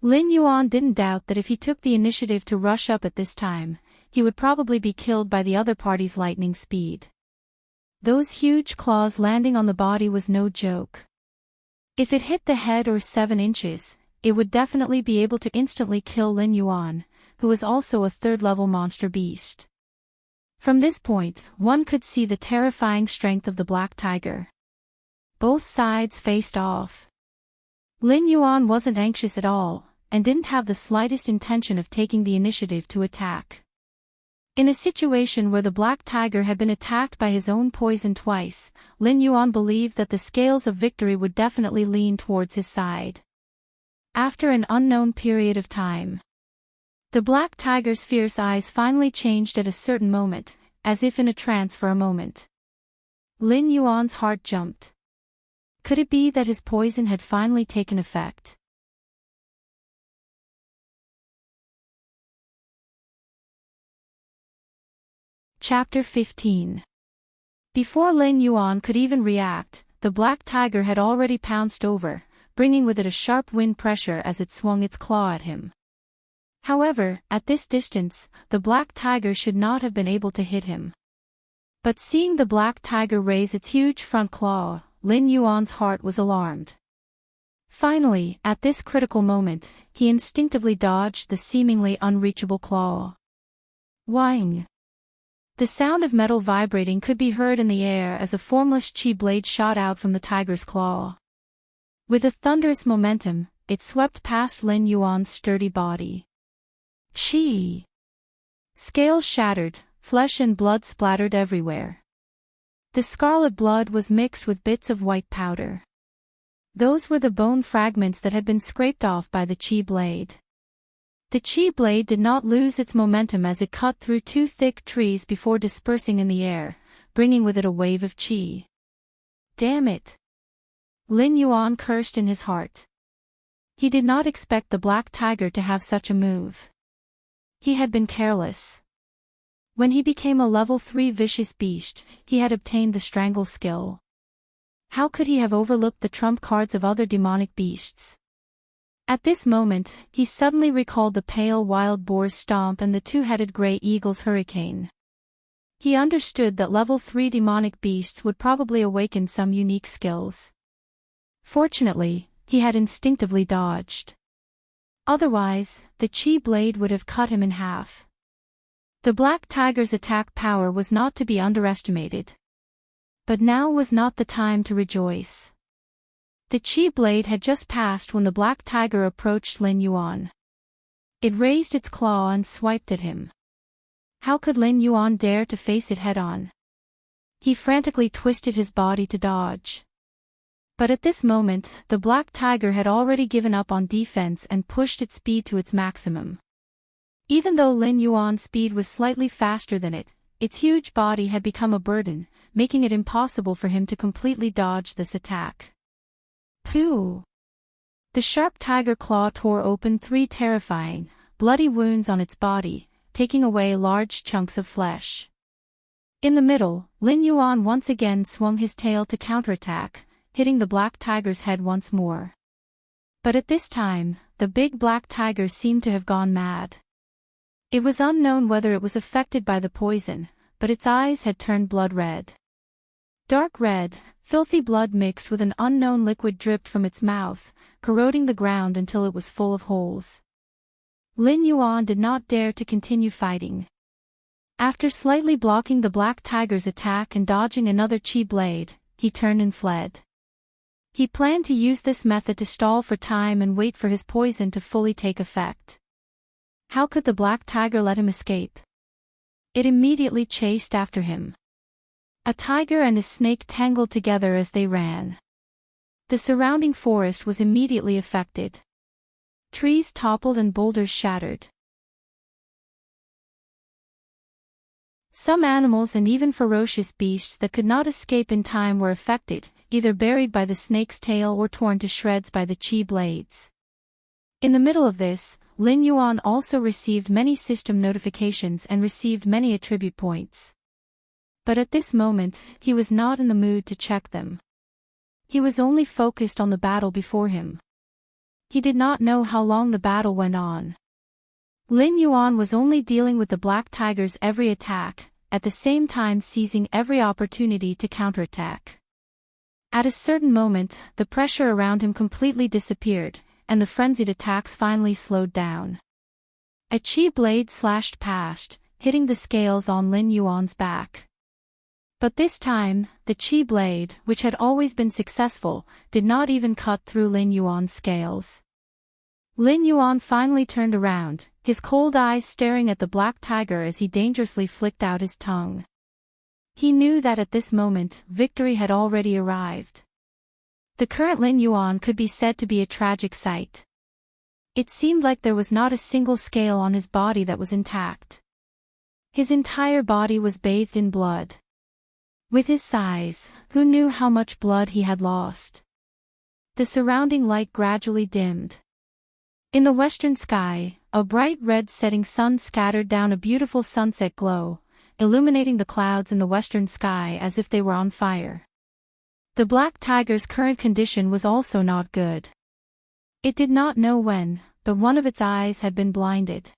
Lin Yuan didn't doubt that if he took the initiative to rush up at this time, he would probably be killed by the other party's lightning speed. Those huge claws landing on the body was no joke. If it hit the head or 7 inches, it would definitely be able to instantly kill Lin Yuan, who was also a third-level monster beast. From this point, one could see the terrifying strength of the black tiger. Both sides faced off. Lin Yuan wasn't anxious at all, and didn't have the slightest intention of taking the initiative to attack. In a situation where the black tiger had been attacked by his own poison twice, Lin Yuan believed that the scales of victory would definitely lean towards his side. After an unknown period of time, the black tiger's fierce eyes finally changed at a certain moment, as if in a trance for a moment. Lin Yuan's heart jumped. Could it be that his poison had finally taken effect? Chapter 15. Before Lin Yuan could even react, the black tiger had already pounced over, bringing with it a sharp wind pressure as it swung its claw at him. However, at this distance, the black tiger should not have been able to hit him. But seeing the black tiger raise its huge front claw, Lin Yuan's heart was alarmed. Finally, at this critical moment, he instinctively dodged the seemingly unreachable claw. Whing! The sound of metal vibrating could be heard in the air as a formless chi blade shot out from the tiger's claw. With a thunderous momentum, it swept past Lin Yuan's sturdy body. Chi! Scales shattered, flesh and blood splattered everywhere. The scarlet blood was mixed with bits of white powder. Those were the bone fragments that had been scraped off by the chi blade. The chi blade did not lose its momentum as it cut through two thick trees before dispersing in the air, bringing with it a wave of chi. Damn it! Lin Yuan cursed in his heart. He did not expect the black tiger to have such a move. He had been careless. When he became a level 3 vicious beast, he had obtained the strangle skill. How could he have overlooked the trump cards of other demonic beasts? At this moment, he suddenly recalled the pale wild boar's stomp and the two-headed gray eagle's hurricane. He understood that level 3 demonic beasts would probably awaken some unique skills. Fortunately, he had instinctively dodged. Otherwise, the chi blade would have cut him in half. The black tiger's attack power was not to be underestimated. But now was not the time to rejoice. The chi blade had just passed when the black tiger approached Lin Yuan. It raised its claw and swiped at him. How could Lin Yuan dare to face it head-on? He frantically twisted his body to dodge. But at this moment, the black tiger had already given up on defense and pushed its speed to its maximum. Even though Lin Yuan's speed was slightly faster than it, its huge body had become a burden, making it impossible for him to completely dodge this attack. Phew! The sharp tiger claw tore open 3 terrifying, bloody wounds on its body, taking away large chunks of flesh. In the middle, Lin Yuan once again swung his tail to counterattack, hitting the black tiger's head once more. But at this time, the big black tiger seemed to have gone mad. It was unknown whether it was affected by the poison, but its eyes had turned blood red. Dark red, filthy blood mixed with an unknown liquid dripped from its mouth, corroding the ground until it was full of holes. Lin Yuan did not dare to continue fighting. After slightly blocking the black tiger's attack and dodging another chi blade, he turned and fled. He planned to use this method to stall for time and wait for his poison to fully take effect. How could the black tiger let him escape? It immediately chased after him. A tiger and a snake tangled together as they ran. The surrounding forest was immediately affected. Trees toppled and boulders shattered. Some animals and even ferocious beasts that could not escape in time were affected, either buried by the snake's tail or torn to shreds by the chi blades. In the middle of this, Lin Yuan also received many system notifications and received many attribute points. But at this moment, he was not in the mood to check them. He was only focused on the battle before him. He did not know how long the battle went on. Lin Yuan was only dealing with the black tiger's every attack, at the same time seizing every opportunity to counterattack. At a certain moment, the pressure around him completely disappeared, and the frenzied attacks finally slowed down. A chi blade slashed past, hitting the scales on Lin Yuan's back. But this time, the chi blade, which had always been successful, did not even cut through Lin Yuan's scales. Lin Yuan finally turned around, his cold eyes staring at the black tiger as he dangerously flicked out his tongue. He knew that at this moment, victory had already arrived. The current Lin Yuan could be said to be a tragic sight. It seemed like there was not a single scale on his body that was intact. His entire body was bathed in blood. With his size, who knew how much blood he had lost? The surrounding light gradually dimmed. In the western sky, a bright red setting sun scattered down a beautiful sunset glow, illuminating the clouds in the western sky as if they were on fire. The black tiger's current condition was also not good. It did not know when, but one of its eyes had been blinded.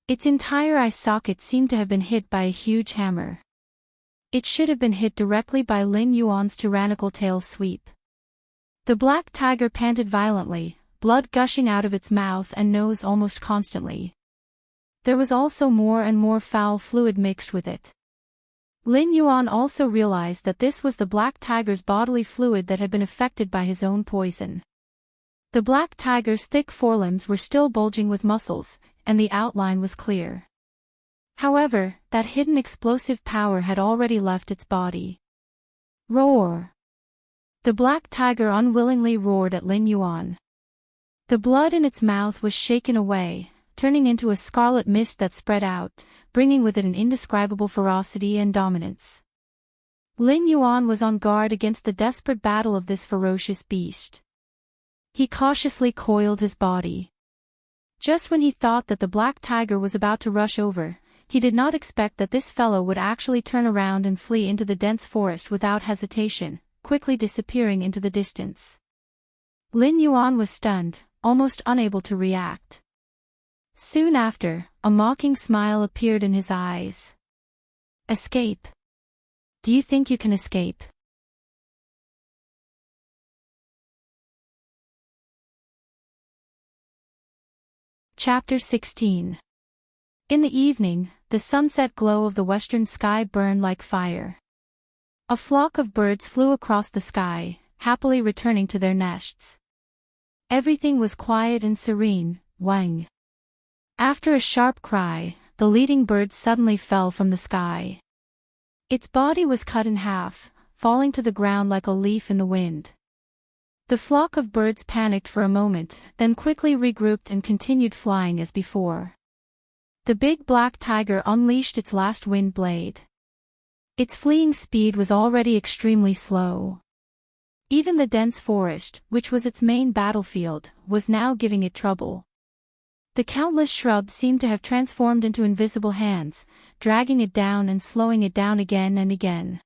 Its entire eye socket seemed to have been hit by a huge hammer. It should have been hit directly by Lin Yuan's tyrannical tail sweep. The black tiger panted violently, blood gushing out of its mouth and nose almost constantly. There was also more and more foul fluid mixed with it. Lin Yuan also realized that this was the black tiger's bodily fluid that had been affected by his own poison. The black tiger's thick forelimbs were still bulging with muscles, and the outline was clear. However, that hidden explosive power had already left its body. Roar! The black tiger unwillingly roared at Lin Yuan. The blood in its mouth was shaken away, turning into a scarlet mist that spread out, bringing with it an indescribable ferocity and dominance. Lin Yuan was on guard against the desperate battle of this ferocious beast. He cautiously coiled his body. Just when he thought that the black tiger was about to rush over, he did not expect that this fellow would actually turn around and flee into the dense forest without hesitation, quickly disappearing into the distance. Lin Yuan was stunned, almost unable to react. Soon after, a mocking smile appeared in his eyes. Escape. Do you think you can escape? Chapter 16. In the evening, the sunset glow of the western sky burned like fire. A flock of birds flew across the sky, happily returning to their nests. Everything was quiet and serene. Wang. After a sharp cry, the leading bird suddenly fell from the sky. Its body was cut in half, falling to the ground like a leaf in the wind. The flock of birds panicked for a moment, then quickly regrouped and continued flying as before. The big black tiger unleashed its last wind blade. Its fleeing speed was already extremely slow. Even the dense forest, which was its main battlefield, was now giving it trouble. The countless shrubs seemed to have transformed into invisible hands, dragging it down and slowing it down again and again.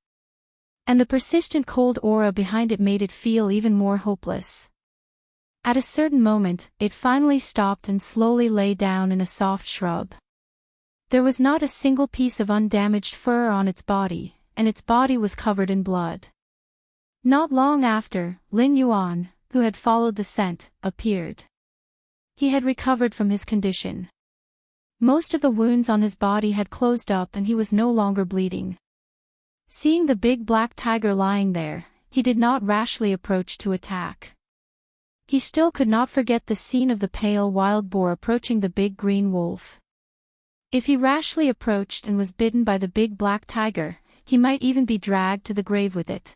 And the persistent cold aura behind it made it feel even more hopeless. At a certain moment, it finally stopped and slowly lay down in a soft shrub. There was not a single piece of undamaged fur on its body, and its body was covered in blood. Not long after, Lin Yuan, who had followed the scent, appeared. He had recovered from his condition. Most of the wounds on his body had closed up and he was no longer bleeding. Seeing the big black tiger lying there, he did not rashly approach to attack. He still could not forget the scene of the pale wild boar approaching the big green wolf. If he rashly approached and was bitten by the big black tiger, he might even be dragged to the grave with it.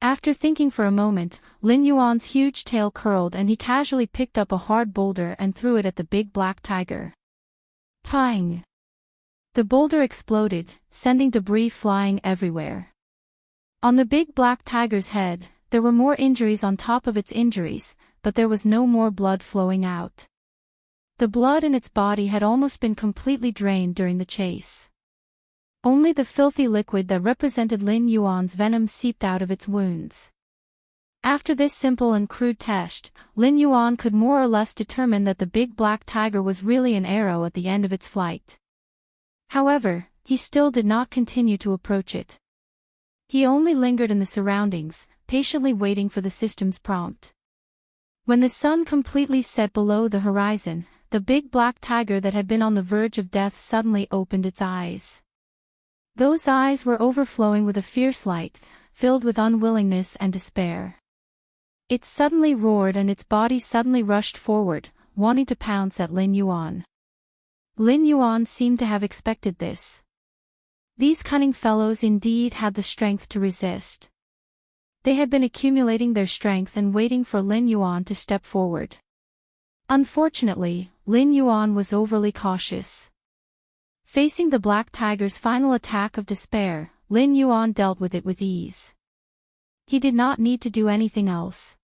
After thinking for a moment, Lin Yuan's huge tail curled and he casually picked up a hard boulder and threw it at the big black tiger. Pang! The boulder exploded, sending debris flying everywhere. On the big black tiger's head, there were more injuries on top of its injuries, but there was no more blood flowing out. The blood in its body had almost been completely drained during the chase. Only the filthy liquid that represented Lin Yuan's venom seeped out of its wounds. After this simple and crude test, Lin Yuan could more or less determine that the big black tiger was really an arrow at the end of its flight. However, he still did not continue to approach it. He only lingered in the surroundings, patiently waiting for the system's prompt. When the sun completely set below the horizon, the big black tiger that had been on the verge of death suddenly opened its eyes. Those eyes were overflowing with a fierce light, filled with unwillingness and despair. It suddenly roared and its body suddenly rushed forward, wanting to pounce at Lin Yuan. Lin Yuan seemed to have expected this. These cunning fellows indeed had the strength to resist. They had been accumulating their strength and waiting for Lin Yuan to step forward. Unfortunately, Lin Yuan was overly cautious. Facing the black tiger's final attack of despair, Lin Yuan dealt with it with ease. He did not need to do anything else.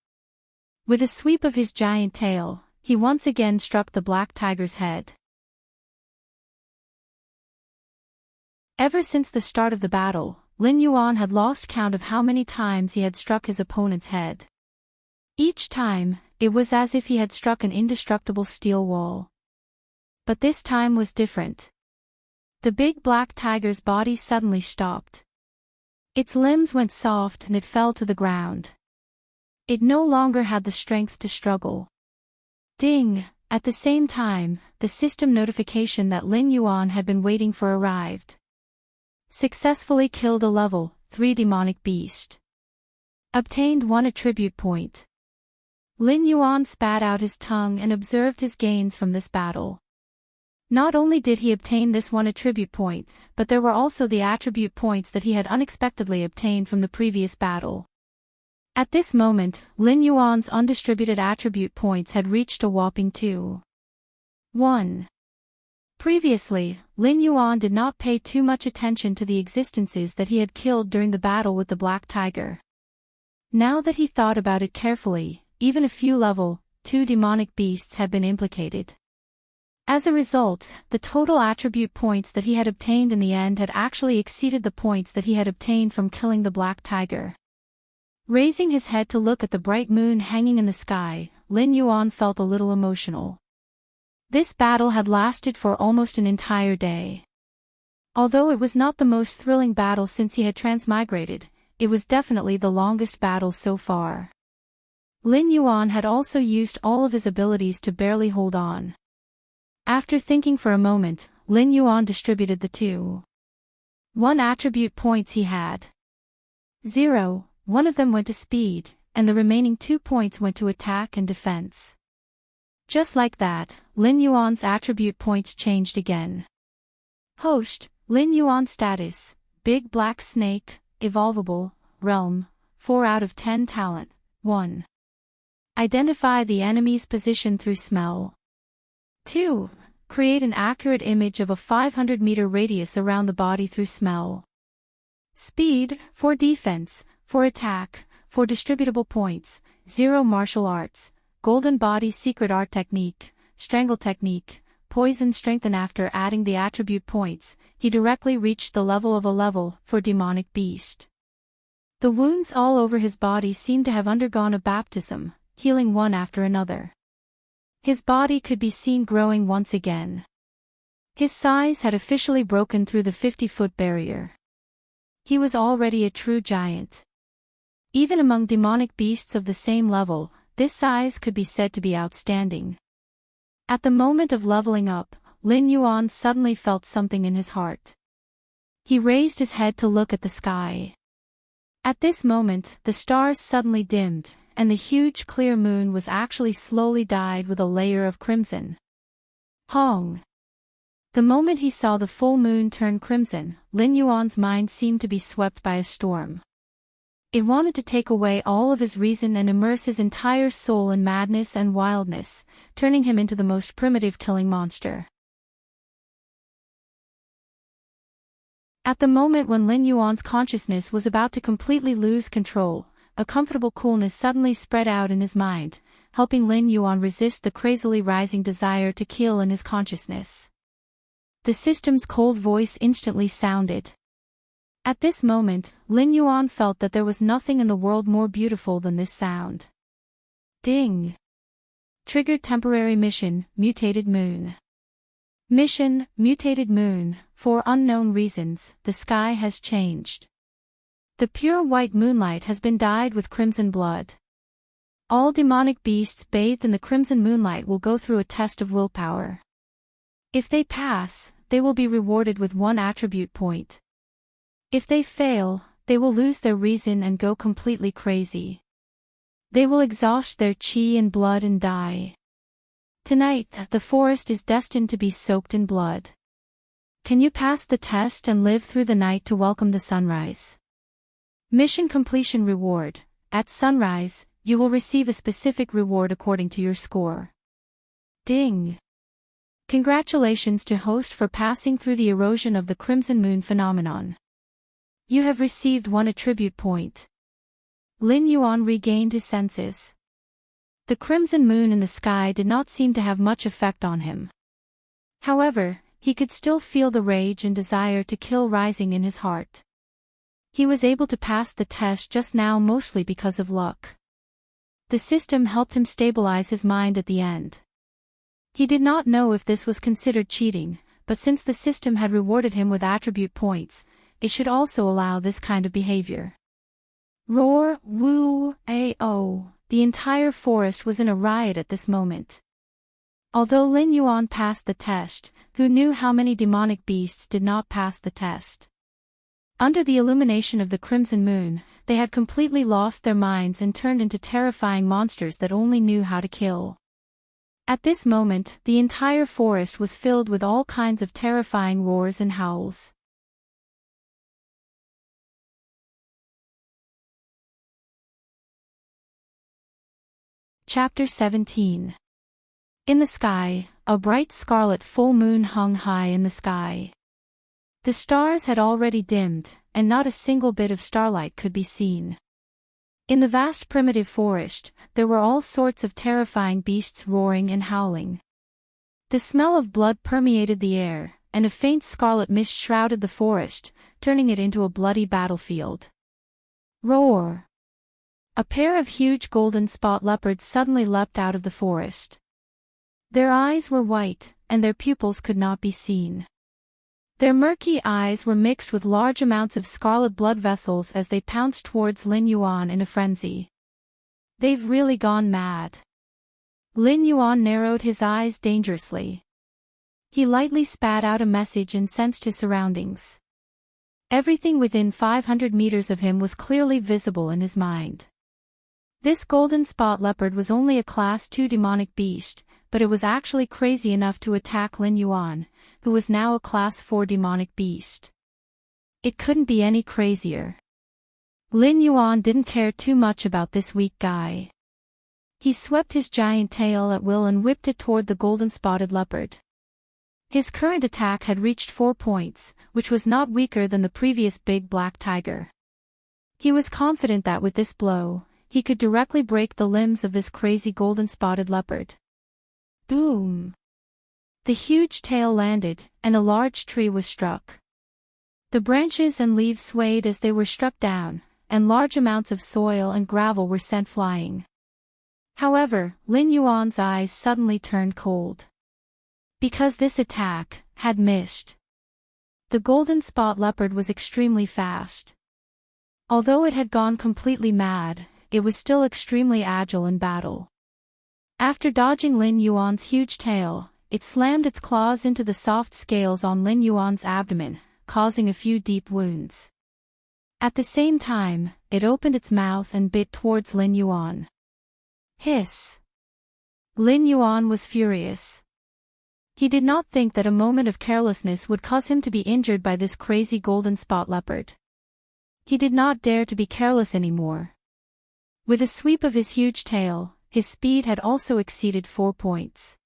With a sweep of his giant tail, he once again struck the black tiger's head. Ever since the start of the battle, Lin Yuan had lost count of how many times he had struck his opponent's head. Each time, it was as if he had struck an indestructible steel wall. But this time was different. The big black tiger's body suddenly stopped. Its limbs went soft and it fell to the ground. It no longer had the strength to struggle. Ding! At the same time, the system notification that Lin Yuan had been waiting for arrived. Successfully killed a level 3 demonic beast. Obtained 1 attribute point. Lin Yuan spat out his tongue and observed his gains from this battle. Not only did he obtain this 1 attribute point, but there were also the attribute points that he had unexpectedly obtained from the previous battle. At this moment, Lin Yuan's undistributed attribute points had reached a whopping 2. 1. Previously, Lin Yuan did not pay too much attention to the existences that he had killed during the battle with the Black Tiger. Now that he thought about it carefully, even a few level 2 demonic beasts had been implicated. As a result, the total attribute points that he had obtained in the end had actually exceeded the points that he had obtained from killing the Black Tiger. Raising his head to look at the bright moon hanging in the sky, Lin Yuan felt a little emotional. This battle had lasted for almost an entire day. Although it was not the most thrilling battle since he had transmigrated, it was definitely the longest battle so far. Lin Yuan had also used all of his abilities to barely hold on. After thinking for a moment, Lin Yuan distributed the 2. 1 attribute points he had. 0. One of them went to speed, and the remaining 2 points went to attack and defense. Just like that, Lin Yuan's attribute points changed again. Host, Lin Yuan status, Big Black Snake, Evolvable, Realm, 4 out of 10 talent, 1. Identify the enemy's position through smell. 2. Create an accurate image of a 500-meter radius around the body through smell. Speed, for defense, for attack, for distributable points, 0 martial arts, golden body secret art technique, strangle technique, poison strengthen. After adding the attribute points, he directly reached the level of a level for demonic beast. The wounds all over his body seemed to have undergone a baptism, healing one after another. His body could be seen growing once again. His size had officially broken through the 50-foot barrier. He was already a true giant. Even among demonic beasts of the same level, this size could be said to be outstanding. At the moment of leveling up, Lin Yuan suddenly felt something in his heart. He raised his head to look at the sky. At this moment, the stars suddenly dimmed, and the huge clear moon was actually slowly dyed with a layer of crimson. Hong! The moment he saw the full moon turn crimson, Lin Yuan's mind seemed to be swept by a storm. It wanted to take away all of his reason and immerse his entire soul in madness and wildness, turning him into the most primitive killing monster. At the moment when Lin Yuan's consciousness was about to completely lose control, a comfortable coolness suddenly spread out in his mind, helping Lin Yuan resist the crazily rising desire to kill in his consciousness. The system's cold voice instantly sounded. At this moment, Lin Yuan felt that there was nothing in the world more beautiful than this sound. Ding! Triggered temporary mission, Mutated Moon. Mission, Mutated Moon. For unknown reasons, the sky has changed. The pure white moonlight has been dyed with crimson blood. All demonic beasts bathed in the crimson moonlight will go through a test of willpower. If they pass, they will be rewarded with 1 attribute point. If they fail, they will lose their reason and go completely crazy. They will exhaust their chi and blood and die. Tonight, the forest is destined to be soaked in blood. Can you pass the test and live through the night to welcome the sunrise? Mission completion reward. At sunrise, you will receive a specific reward according to your score. Ding! Congratulations to host for passing through the erosion of the Crimson Moon phenomenon. You have received 1 attribute point. Lin Yuan regained his senses. The crimson moon in the sky did not seem to have much effect on him. However, he he could still feel the rage and desire to kill rising in his heart. He was able to pass the test just now mostly because of luck. The system helped him stabilize his mind at the end. He did not know if this was considered cheating, but since the system had rewarded him with attribute points, it should also allow this kind of behavior. Roar, woo, ao. The entire forest was in a riot at this moment. Although Lin Yuan passed the test, who knew how many demonic beasts did not pass the test? Under the illumination of the crimson moon, they had completely lost their minds and turned into terrifying monsters that only knew how to kill. At this moment, the entire forest was filled with all kinds of terrifying roars and howls. Chapter 17. In the sky, a bright scarlet full moon hung high in the sky. The stars had already dimmed, and not a single bit of starlight could be seen. In the vast primitive forest, there were all sorts of terrifying beasts roaring and howling. The smell of blood permeated the air, and a faint scarlet mist shrouded the forest, turning it into a bloody battlefield. Roar! A pair of huge golden spot leopards suddenly leapt out of the forest. Their eyes were white, and their pupils could not be seen. Their murky eyes were mixed with large amounts of scarlet blood vessels as they pounced towards Lin Yuan in a frenzy. They've really gone mad. Lin Yuan narrowed his eyes dangerously. He lightly spat out a message and sensed his surroundings. Everything within 500 meters of him was clearly visible in his mind. This golden spot leopard was only a class 2 demonic beast, but it was actually crazy enough to attack Lin Yuan, who was now a class 4 demonic beast. It couldn't be any crazier. Lin Yuan didn't care too much about this weak guy. He swept his giant tail at will and whipped it toward the golden spotted leopard. His current attack had reached 4 points, which was not weaker than the previous big black tiger. He was confident that with this blow, he could directly break the limbs of this crazy golden spotted leopard. Boom! The huge tail landed, and a large tree was struck. The branches and leaves swayed as they were struck down, and large amounts of soil and gravel were sent flying. However, Lin Yuan's eyes suddenly turned cold. Because this attack had missed. The golden spot leopard was extremely fast. Although it had gone completely mad, it was still extremely agile in battle. After dodging Lin Yuan's huge tail, it slammed its claws into the soft scales on Lin Yuan's abdomen, causing a few deep wounds. At the same time, it opened its mouth and bit towards Lin Yuan. Hiss! Lin Yuan was furious. He did not think that a moment of carelessness would cause him to be injured by this crazy golden spot leopard. He did not dare to be careless anymore. With a sweep of his huge tail, his speed had also exceeded 4 points.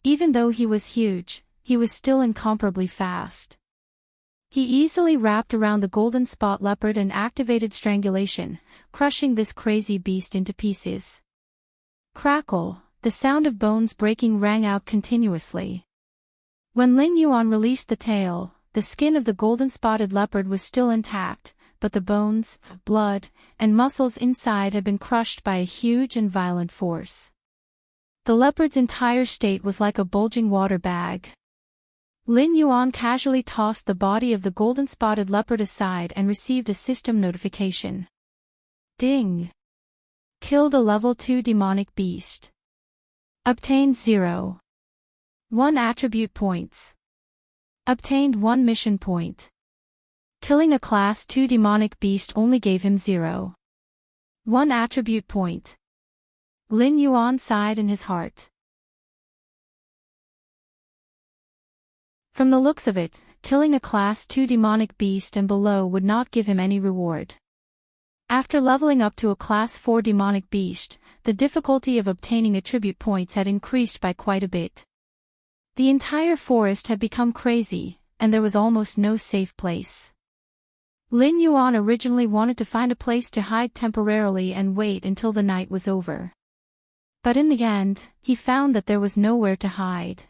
Even though he was huge, he was still incomparably fast. He easily wrapped around the golden spot leopard and activated strangulation, crushing this crazy beast into pieces. Crackle, the sound of bones breaking rang out continuously. When Lin Yuan released the tail, the skin of the golden spotted leopard was still intact, but the bones, blood, and muscles inside had been crushed by a huge and violent force. The leopard's entire state was like a bulging water bag. Lin Yuan casually tossed the body of the golden spotted leopard aside and received a system notification. Ding! Killed a level 2 demonic beast. Obtained 0. 1 attribute points. Obtained 1 mission point. Killing a class 2 demonic beast only gave him 0. 1 attribute point. Lin Yuan sighed in his heart. From the looks of it, killing a class 2 demonic beast and below would not give him any reward. After leveling up to a class 4 demonic beast, the difficulty of obtaining attribute points had increased by quite a bit. The entire forest had become crazy, and there was almost no safe place. Lin Yuan originally wanted to find a place to hide temporarily and wait until the night was over. But in the end, he found that there was nowhere to hide.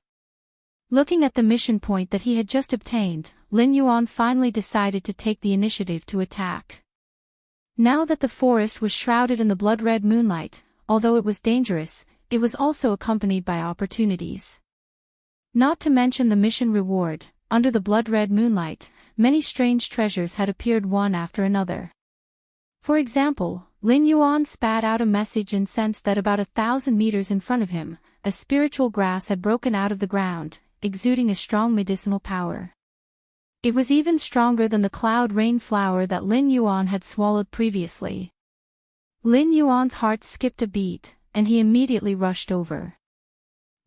Looking at the mission point that he had just obtained, Lin Yuan finally decided to take the initiative to attack. Now that the forest was shrouded in the blood-red moonlight, although it was dangerous, it was also accompanied by opportunities. Not to mention the mission reward, under the blood-red moonlight, many strange treasures had appeared one after another. For example, Lin Yuan spat out a message and sensed that about 1,000 meters in front of him, a spiritual grass had broken out of the ground, exuding a strong medicinal power. It was even stronger than the cloud rain flower that Lin Yuan had swallowed previously. Lin Yuan's heart skipped a beat, and he immediately rushed over.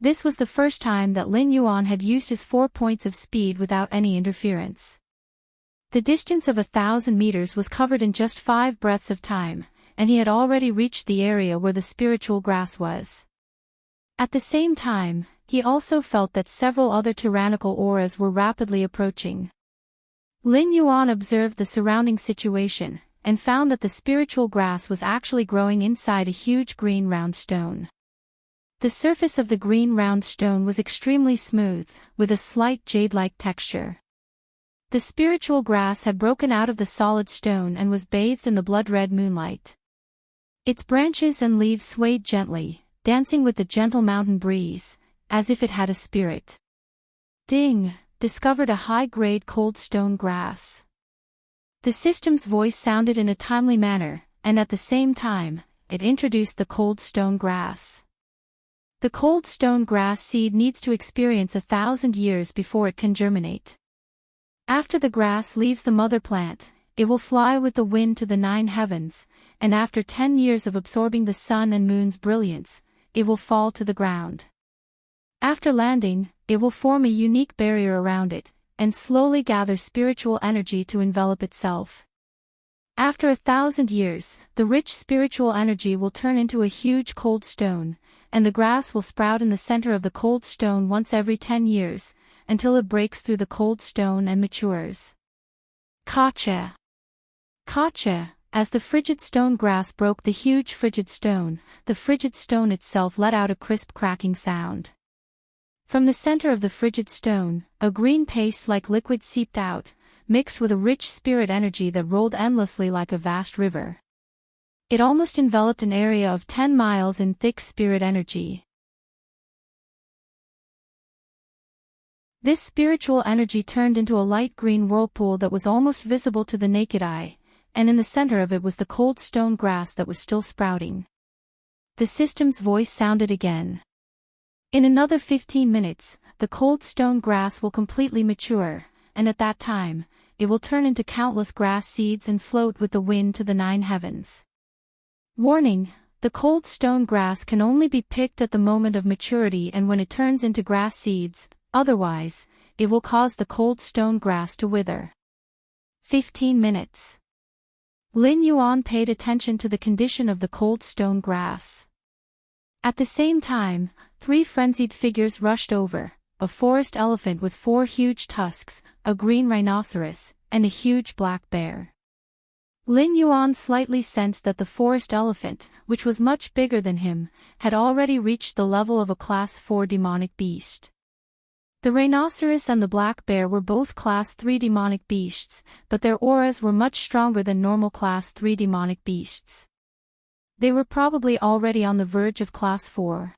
This was the first time that Lin Yuan had used his 4 points of speed without any interference. The distance of 1,000 meters was covered in just 5 breaths of time, and he had already reached the area where the spiritual grass was. At the same time, he also felt that several other tyrannical auras were rapidly approaching. Lin Yuan observed the surrounding situation, and found that the spiritual grass was actually growing inside a huge green round stone. The surface of the green round stone was extremely smooth, with a slight jade-like texture. The spiritual grass had broken out of the solid stone and was bathed in the blood-red moonlight. Its branches and leaves swayed gently, dancing with the gentle mountain breeze, as if it had a spirit. Ding! Discovered a high-grade cold stone grass. The system's voice sounded in a timely manner, and at the same time, it introduced the cold stone grass. The cold stone grass seed needs to experience 1,000 years before it can germinate. After the grass leaves the mother plant, it will fly with the wind to the 9 heavens, and after 10 years of absorbing the sun and moon's brilliance, it will fall to the ground. After landing, it will form a unique barrier around it, and slowly gather spiritual energy to envelop itself. After 1,000 years, the rich spiritual energy will turn into a huge cold stone, and the grass will sprout in the center of the cold stone once every 10 years, until it breaks through the cold stone and matures. Kacha! Kacha! As the frigid stone grass broke the huge frigid stone, the frigid stone itself let out a crisp cracking sound. From the center of the frigid stone, a green paste-like liquid seeped out, mixed with a rich spirit energy that rolled endlessly like a vast river. It almost enveloped an area of 10 miles in thick spirit energy. This spiritual energy turned into a light green whirlpool that was almost visible to the naked eye, and in the center of it was the cold stone grass that was still sprouting. The system's voice sounded again. In another 15 minutes, the cold stone grass will completely mature, and at that time, it will turn into countless grass seeds and float with the wind to the 9 heavens. Warning: the cold stone grass can only be picked at the moment of maturity and when it turns into grass seeds, otherwise, it will cause the cold stone grass to wither. 15 minutes. Lin Yuan paid attention to the condition of the cold stone grass. At the same time, 3 frenzied figures rushed over, a forest elephant with 4 huge tusks, a green rhinoceros, and a huge black bear. Lin Yuan slightly sensed that the forest elephant, which was much bigger than him, had already reached the level of a Class 4 demonic beast. The rhinoceros and the black bear were both Class 3 demonic beasts, but their auras were much stronger than normal Class 3 demonic beasts. They were probably already on the verge of Class 4.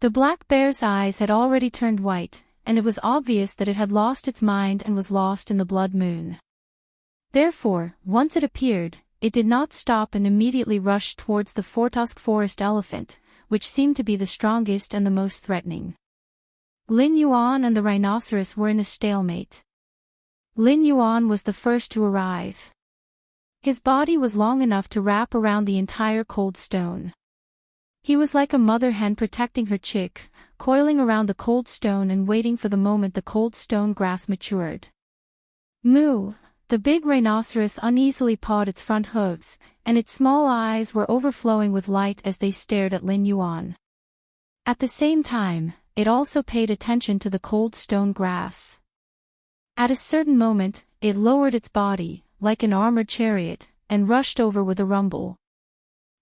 The black bear's eyes had already turned white, and it was obvious that it had lost its mind and was lost in the blood moon. Therefore, once it appeared, it did not stop and immediately rushed towards the four-tusked forest elephant, which seemed to be the strongest and the most threatening. Lin Yuan and the rhinoceros were in a stalemate. Lin Yuan was the first to arrive. His body was long enough to wrap around the entire cold stone. He was like a mother hen protecting her chick, coiling around the cold stone and waiting for the moment the cold stone grass matured. Moo! The big rhinoceros uneasily pawed its front hooves, and its small eyes were overflowing with light as they stared at Lin Yuan. At the same time, it also paid attention to the cold stone grass. At a certain moment, it lowered its body, like an armored chariot, and rushed over with a rumble.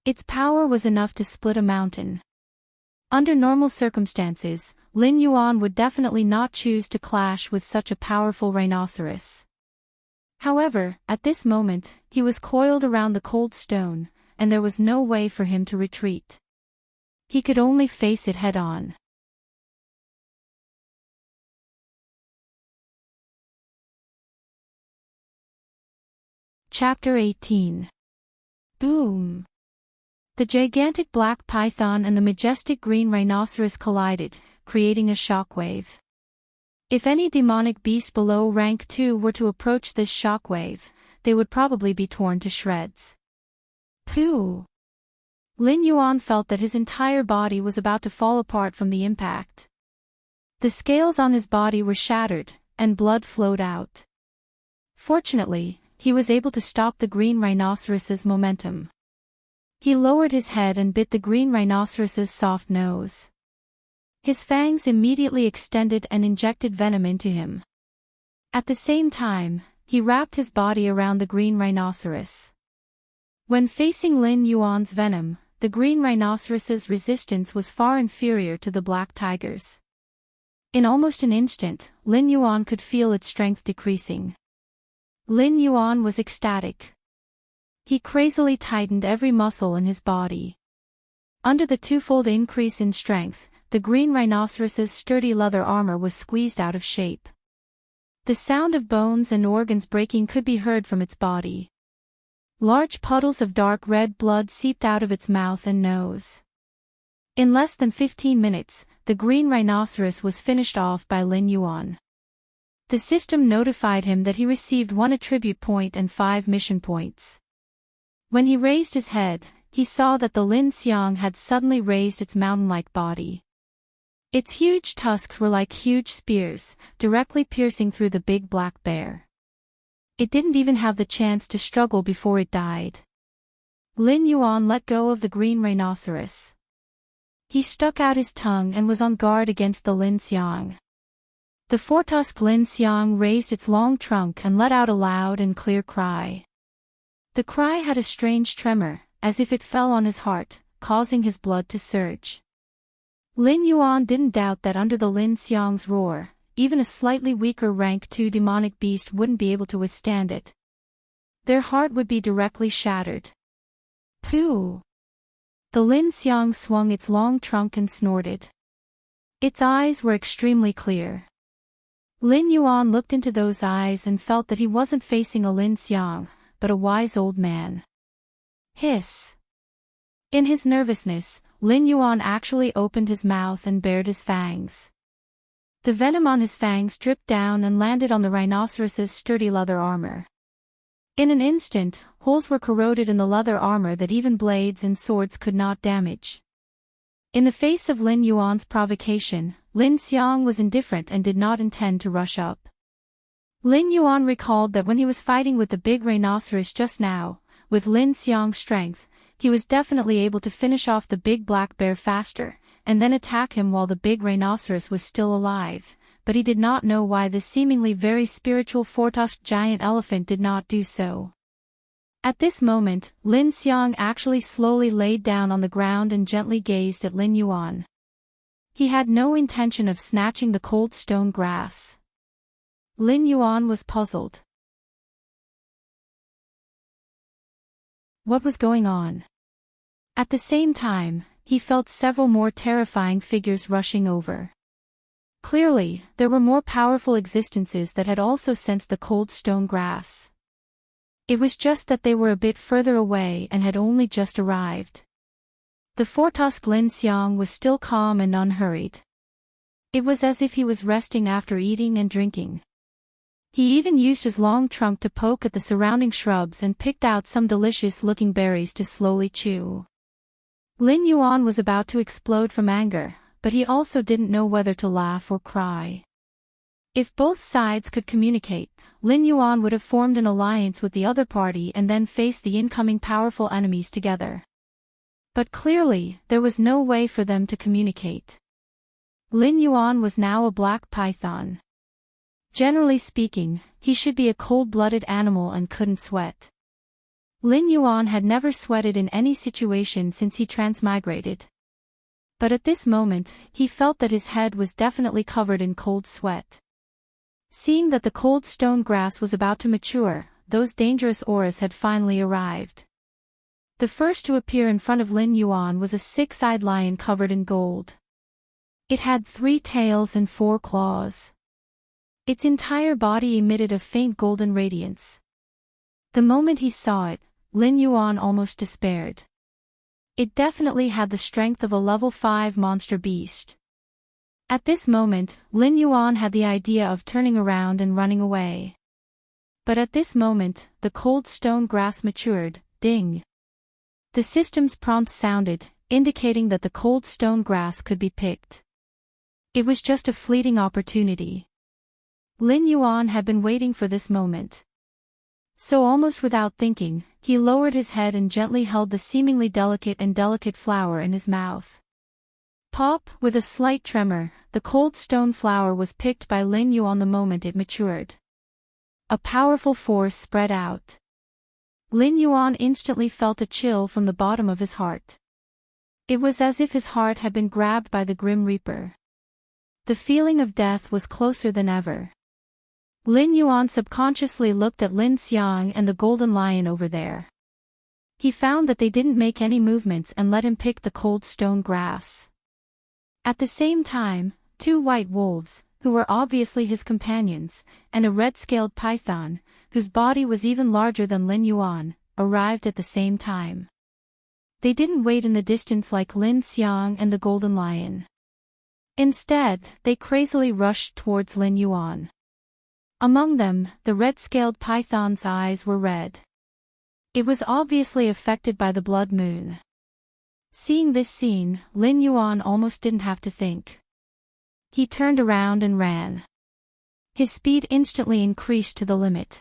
Its power was enough to split a mountain. Under normal circumstances, Lin Yuan would definitely not choose to clash with such a powerful rhinoceros. However, at this moment, he was coiled around the cold stone, and there was no way for him to retreat. He could only face it head-on. Chapter 18. Boom! The gigantic black python and the majestic green rhinoceros collided, creating a shockwave. If any demonic beast below rank 2 were to approach this shockwave, they would probably be torn to shreds. Pooh! Lin Yuan felt that his entire body was about to fall apart from the impact. The scales on his body were shattered, and blood flowed out. Fortunately, he was able to stop the green rhinoceros's momentum. He lowered his head and bit the green rhinoceros's soft nose. His fangs immediately extended and injected venom into him. At the same time, he wrapped his body around the green rhinoceros. When facing Lin Yuan's venom, the green rhinoceros's resistance was far inferior to the black tiger's. In almost an instant, Lin Yuan could feel its strength decreasing. Lin Yuan was ecstatic. He crazily tightened every muscle in his body. Under the twofold increase in strength, the green rhinoceros's sturdy leather armor was squeezed out of shape. The sound of bones and organs breaking could be heard from its body. Large puddles of dark red blood seeped out of its mouth and nose. In less than 15 minutes, the green rhinoceros was finished off by Lin Yuan. The system notified him that he received 1 attribute point and 5 mission points. When he raised his head, he saw that the Lin Xiang had suddenly raised its mountain-like body. Its huge tusks were like huge spears, directly piercing through the big black bear. It didn't even have the chance to struggle before it died. Lin Yuan let go of the green rhinoceros. He stuck out his tongue and was on guard against the Lin Xiang. The four-tusked Lin Xiang raised its long trunk and let out a loud and clear cry. The cry had a strange tremor, as if it fell on his heart, causing his blood to surge. Lin Yuan didn't doubt that under the Lin Xiang's roar, even a slightly weaker rank 2 demonic beast wouldn't be able to withstand it. Their heart would be directly shattered. Pooh! The Lin Xiang swung its long trunk and snorted. Its eyes were extremely clear. Lin Yuan looked into those eyes and felt that he wasn't facing a Lin Xiang, but a wise old man. Hiss! In his nervousness, Lin Yuan actually opened his mouth and bared his fangs. The venom on his fangs dripped down and landed on the rhinoceros's sturdy leather armor. In an instant, holes were corroded in the leather armor that even blades and swords could not damage. In the face of Lin Yuan's provocation, Lin Xiang was indifferent and did not intend to rush up. Lin Yuan recalled that when he was fighting with the big rhinoceros just now, with Lin Xiang's strength, he was definitely able to finish off the big black bear faster, and then attack him while the big rhinoceros was still alive, but he did not know why the seemingly very spiritual four-tusked giant elephant did not do so. At this moment, Lin Xiang actually slowly laid down on the ground and gently gazed at Lin Yuan. He had no intention of snatching the cold stone grass. Lin Yuan was puzzled. What was going on? At the same time, he felt several more terrifying figures rushing over. Clearly, there were more powerful existences that had also sensed the cold stone grass. It was just that they were a bit further away and had only just arrived. The four-tusked Lin Xiang was still calm and unhurried. It was as if he was resting after eating and drinking. He even used his long trunk to poke at the surrounding shrubs and picked out some delicious-looking berries to slowly chew. Lin Yuan was about to explode from anger, but he also didn't know whether to laugh or cry. If both sides could communicate, Lin Yuan would have formed an alliance with the other party and then faced the incoming powerful enemies together. But clearly, there was no way for them to communicate. Lin Yuan was now a black python. Generally speaking, he should be a cold-blooded animal and couldn't sweat. Lin Yuan had never sweated in any situation since he transmigrated. But at this moment, he felt that his head was definitely covered in cold sweat. Seeing that the cold stone grass was about to mature, those dangerous auras had finally arrived. The first to appear in front of Lin Yuan was a six-eyed lion covered in gold. It had 3 tails and 4 claws. Its entire body emitted a faint golden radiance. The moment he saw it, Lin Yuan almost despaired. It definitely had the strength of a level 5 monster beast. At this moment, Lin Yuan had the idea of turning around and running away. But at this moment, the cold stone grass matured. Ding! The system's prompt sounded, indicating that the cold stone grass could be picked. It was just a fleeting opportunity. Lin Yuan had been waiting for this moment. So almost without thinking, he lowered his head and gently held the seemingly delicate flower in his mouth. Pop! With a slight tremor, the cold stone flower was picked by Lin Yuan the moment it matured. A powerful force spread out. Lin Yuan instantly felt a chill from the bottom of his heart. It was as if his heart had been grabbed by the Grim Reaper. The feeling of death was closer than ever. Lin Yuan subconsciously looked at Lin Xiang and the golden lion over there. He found that they didn't make any movements and let him pick the cold stone grass. At the same time, 2 white wolves, who were obviously his companions, and a red-scaled python, whose body was even larger than Lin Yuan, arrived at the same time. They didn't wait in the distance like Lin Xiang and the golden lion. Instead, they crazily rushed towards Lin Yuan. Among them, the red-scaled python's eyes were red. It was obviously affected by the blood moon. Seeing this scene, Lin Yuan almost didn't have to think. He turned around and ran. His speed instantly increased to the limit.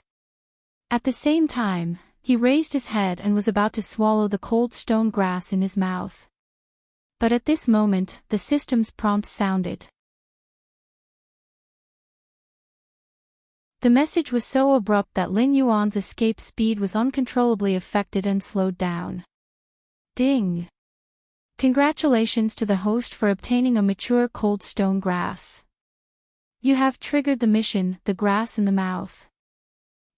At the same time, he raised his head and was about to swallow the cold stone grass in his mouth. But at this moment, the system's prompt sounded. The message was so abrupt that Lin Yuan's escape speed was uncontrollably affected and slowed down. Ding! Congratulations to the host for obtaining a mature cold stone grass. You have triggered the mission, the grass in the mouth.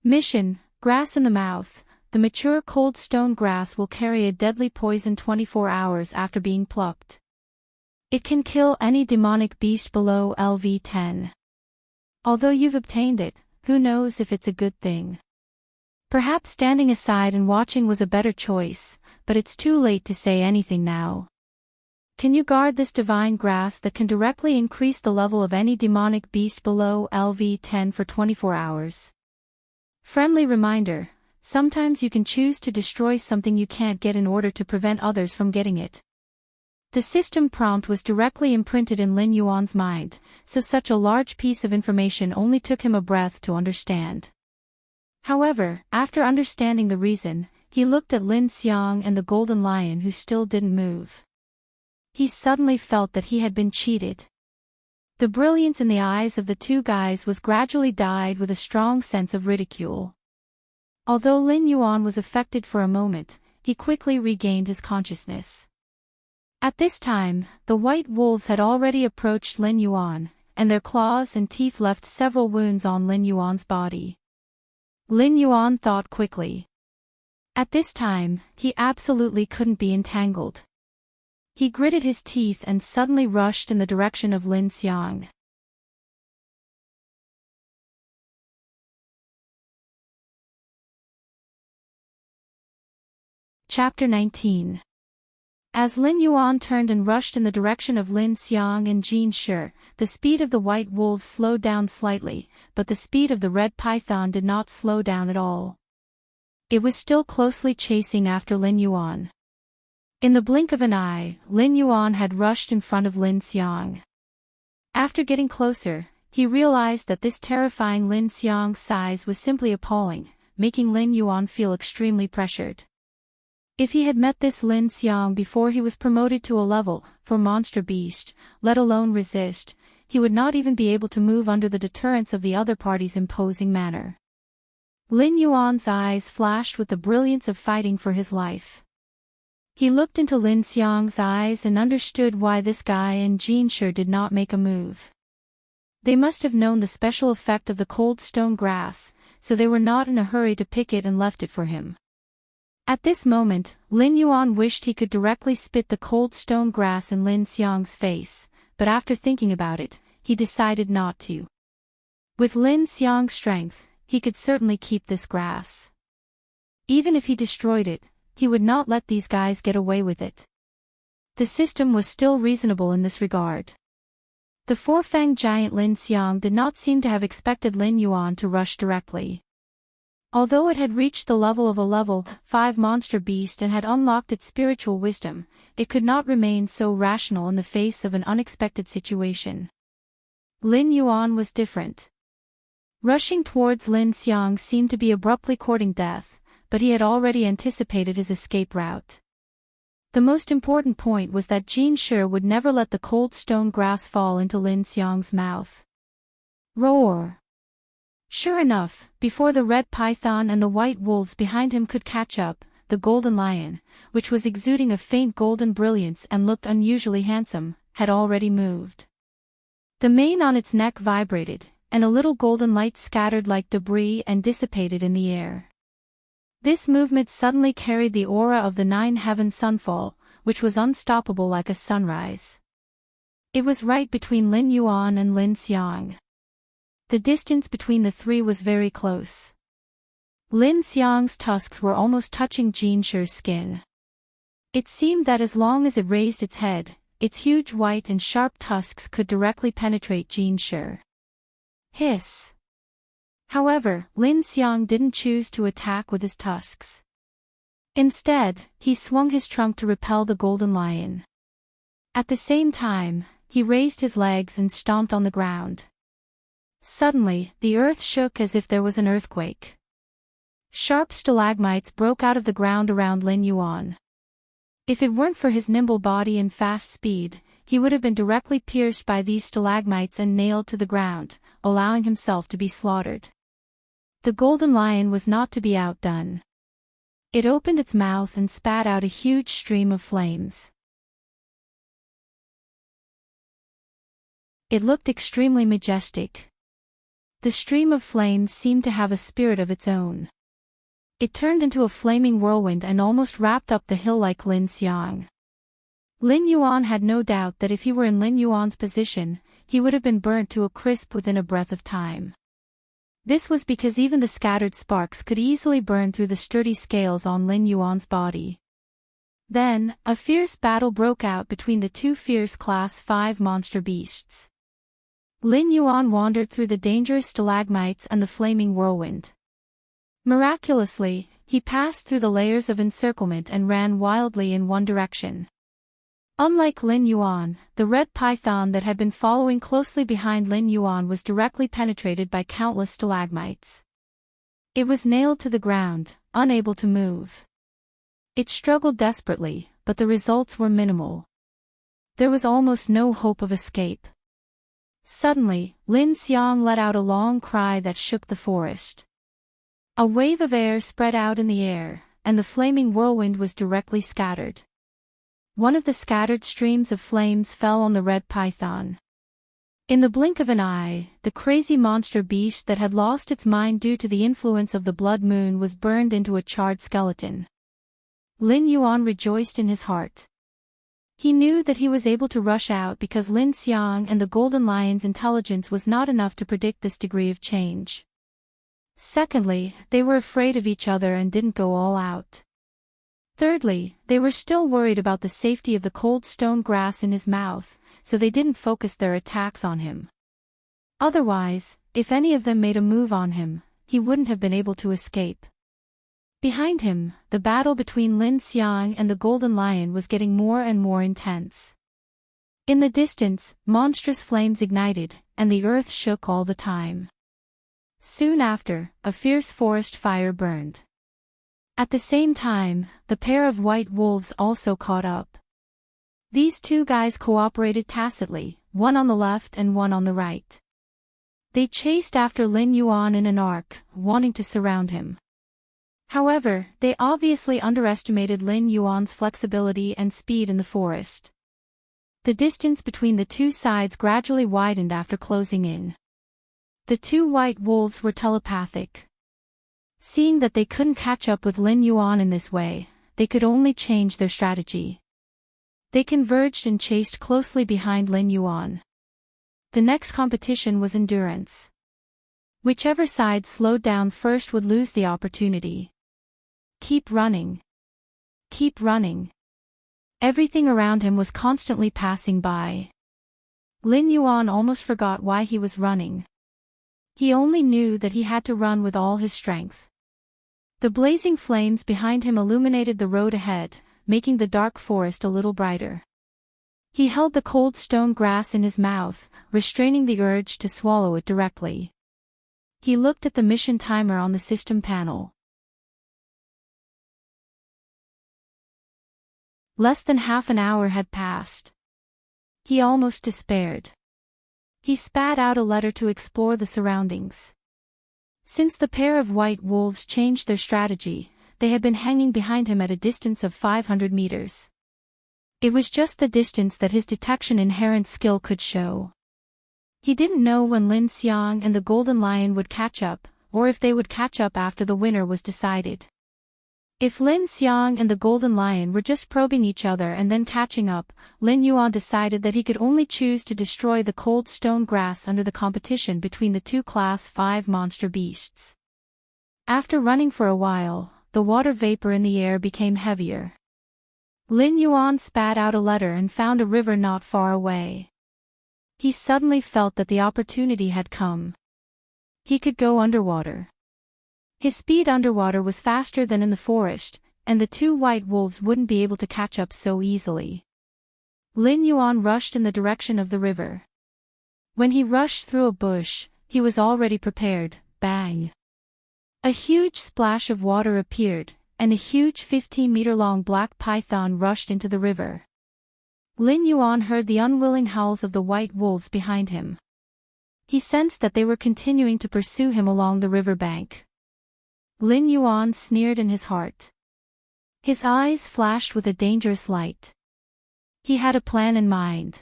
Mission, grass in the mouth. The mature cold stone grass will carry a deadly poison 24 hours after being plucked. It can kill any demonic beast below LV 10. Although you've obtained it, who knows if it's a good thing. Perhaps standing aside and watching was a better choice, but it's too late to say anything now. Can you guard this divine grass that can directly increase the level of any demonic beast below LV 10 for 24 hours? Friendly reminder, sometimes you can choose to destroy something you can't get in order to prevent others from getting it. The system prompt was directly imprinted in Lin Yuan's mind, so such a large piece of information only took him a breath to understand. However, after understanding the reason, he looked at Lin Xiang and the golden lion who still didn't move. He suddenly felt that he had been cheated. The brilliance in the eyes of the 2 guys was gradually dyed with a strong sense of ridicule. Although Lin Yuan was affected for a moment, he quickly regained his consciousness. At this time, the white wolves had already approached Lin Yuan, and their claws and teeth left several wounds on Lin Yuan's body. Lin Yuan thought quickly. At this time, he absolutely couldn't be entangled. He gritted his teeth and suddenly rushed in the direction of Lin Xiang. Chapter 19. As Lin Yuan turned and rushed in the direction of Lin Xiang and Jin Shi, the speed of the white wolves slowed down slightly, but the speed of the red python did not slow down at all. It was still closely chasing after Lin Yuan. In the blink of an eye, Lin Yuan had rushed in front of Lin Xiang. After getting closer, he realized that this terrifying Lin Xiang's size was simply appalling, making Lin Yuan feel extremely pressured. If he had met this Lin Xiang before he was promoted to a level 4 monster beast, let alone resist, he would not even be able to move under the deterrence of the other party's imposing manner. Lin Yuan's eyes flashed with the brilliance of fighting for his life. He looked into Lin Xiang's eyes and understood why this guy and Jin Shi did not make a move. They must have known the special effect of the cold stone grass, so they were not in a hurry to pick it and left it for him. At this moment, Lin Yuan wished he could directly spit the cold stone grass in Lin Xiang's face, but after thinking about it, he decided not to. With Lin Xiang's strength, he could certainly keep this grass. Even if he destroyed it, he would not let these guys get away with it. The system was still reasonable in this regard. The four-fanged giant Lin Xiang did not seem to have expected Lin Yuan to rush directly. Although it had reached the level of a level 5 monster beast and had unlocked its spiritual wisdom, it could not remain so rational in the face of an unexpected situation. Lin Yuan was different. Rushing towards Lin Xiang seemed to be abruptly courting death, but he had already anticipated his escape route. The most important point was that Jin Shi would never let the cold stone grass fall into Lin Xiang's mouth. Roar! Sure enough, before the red python and the white wolves behind him could catch up, the golden lion, which was exuding a faint golden brilliance and looked unusually handsome, had already moved. The mane on its neck vibrated, and a little golden light scattered like debris and dissipated in the air. This movement suddenly carried the aura of the 9-heaven sunfall, which was unstoppable like a sunrise. It was right between Lin Yuan and Lin Xiang. The distance between the three was very close. Lin Xiang's tusks were almost touching Jin Shi's skin. It seemed that as long as it raised its head, its huge white and sharp tusks could directly penetrate Jin Shi. Hiss! However, Lin Xiang didn't choose to attack with his tusks. Instead, he swung his trunk to repel the golden lion. At the same time, he raised his legs and stomped on the ground. Suddenly, the earth shook as if there was an earthquake. Sharp stalagmites broke out of the ground around Lin Yuan. If it weren't for his nimble body and fast speed, he would have been directly pierced by these stalagmites and nailed to the ground, allowing himself to be slaughtered. The golden lion was not to be outdone. It opened its mouth and spat out a huge stream of flames. It looked extremely majestic. The stream of flames seemed to have a spirit of its own. It turned into a flaming whirlwind and almost wrapped up the hill like Lin Xiang. Lin Yuan had no doubt that if he were in Lin Yuan's position, he would have been burnt to a crisp within a breath of time. This was because even the scattered sparks could easily burn through the sturdy scales on Lin Yuan's body. Then, a fierce battle broke out between the two fierce Class 5 monster beasts. Lin Yuan wandered through the dangerous stalagmites and the flaming whirlwind. Miraculously, he passed through the layers of encirclement and ran wildly in one direction. Unlike Lin Yuan, the red python that had been following closely behind Lin Yuan was directly penetrated by countless stalagmites. It was nailed to the ground, unable to move. It struggled desperately, but the results were minimal. There was almost no hope of escape. Suddenly, Lin Xiang let out a long cry that shook the forest. A wave of air spread out in the air, and the flaming whirlwind was directly scattered. One of the scattered streams of flames fell on the red python. In the blink of an eye, the crazy monster beast that had lost its mind due to the influence of the blood moon was burned into a charred skeleton. Lin Yuan rejoiced in his heart. He knew that he was able to rush out because Lin Xiang and the Golden Lion's intelligence was not enough to predict this degree of change. Secondly, they were afraid of each other and didn't go all out. Thirdly, they were still worried about the safety of the cold stone grass in his mouth, so they didn't focus their attacks on him. Otherwise, if any of them made a move on him, he wouldn't have been able to escape. Behind him, the battle between Lin Xiang and the Golden Lion was getting more and more intense. In the distance, monstrous flames ignited, and the earth shook all the time. Soon after, a fierce forest fire burned. At the same time, the pair of white wolves also caught up. These two guys cooperated tacitly, one on the left and one on the right. They chased after Lin Yuan in an arc, wanting to surround him. However, they obviously underestimated Lin Yuan's flexibility and speed in the forest. The distance between the two sides gradually widened after closing in. The two white wolves were telepathic. Seeing that they couldn't catch up with Lin Yuan in this way, they could only change their strategy. They converged and chased closely behind Lin Yuan. The next competition was endurance. Whichever side slowed down first would lose the opportunity. Keep running. Keep running. Everything around him was constantly passing by. Lin Yuan almost forgot why he was running. He only knew that he had to run with all his strength. The blazing flames behind him illuminated the road ahead, making the dark forest a little brighter. He held the cold stone grass in his mouth, restraining the urge to swallow it directly. He looked at the mission timer on the system panel. Less than half an hour had passed. He almost despaired. He spat out a letter to explore the surroundings. Since the pair of white wolves changed their strategy, they had been hanging behind him at a distance of 500 meters. It was just the distance that his detection inherent skill could show. He didn't know when Lin Xiang and the Golden Lion would catch up, or if they would catch up after the winner was decided. If Lin Xiang and the Golden Lion were just probing each other and then catching up, Lin Yuan decided that he could only choose to destroy the cold stone grass under the competition between the two Class 5 monster beasts. After running for a while, the water vapor in the air became heavier. Lin Yuan spat out a letter and found a river not far away. He suddenly felt that the opportunity had come. He could go underwater. His speed underwater was faster than in the forest, and the two white wolves wouldn't be able to catch up so easily. Lin Yuan rushed in the direction of the river. When he rushed through a bush, he was already prepared. Bang! A huge splash of water appeared, and a huge 15-meter-long black python rushed into the river. Lin Yuan heard the unwilling howls of the white wolves behind him. He sensed that they were continuing to pursue him along the riverbank. Lin Yuan sneered in his heart. His eyes flashed with a dangerous light. He had a plan in mind.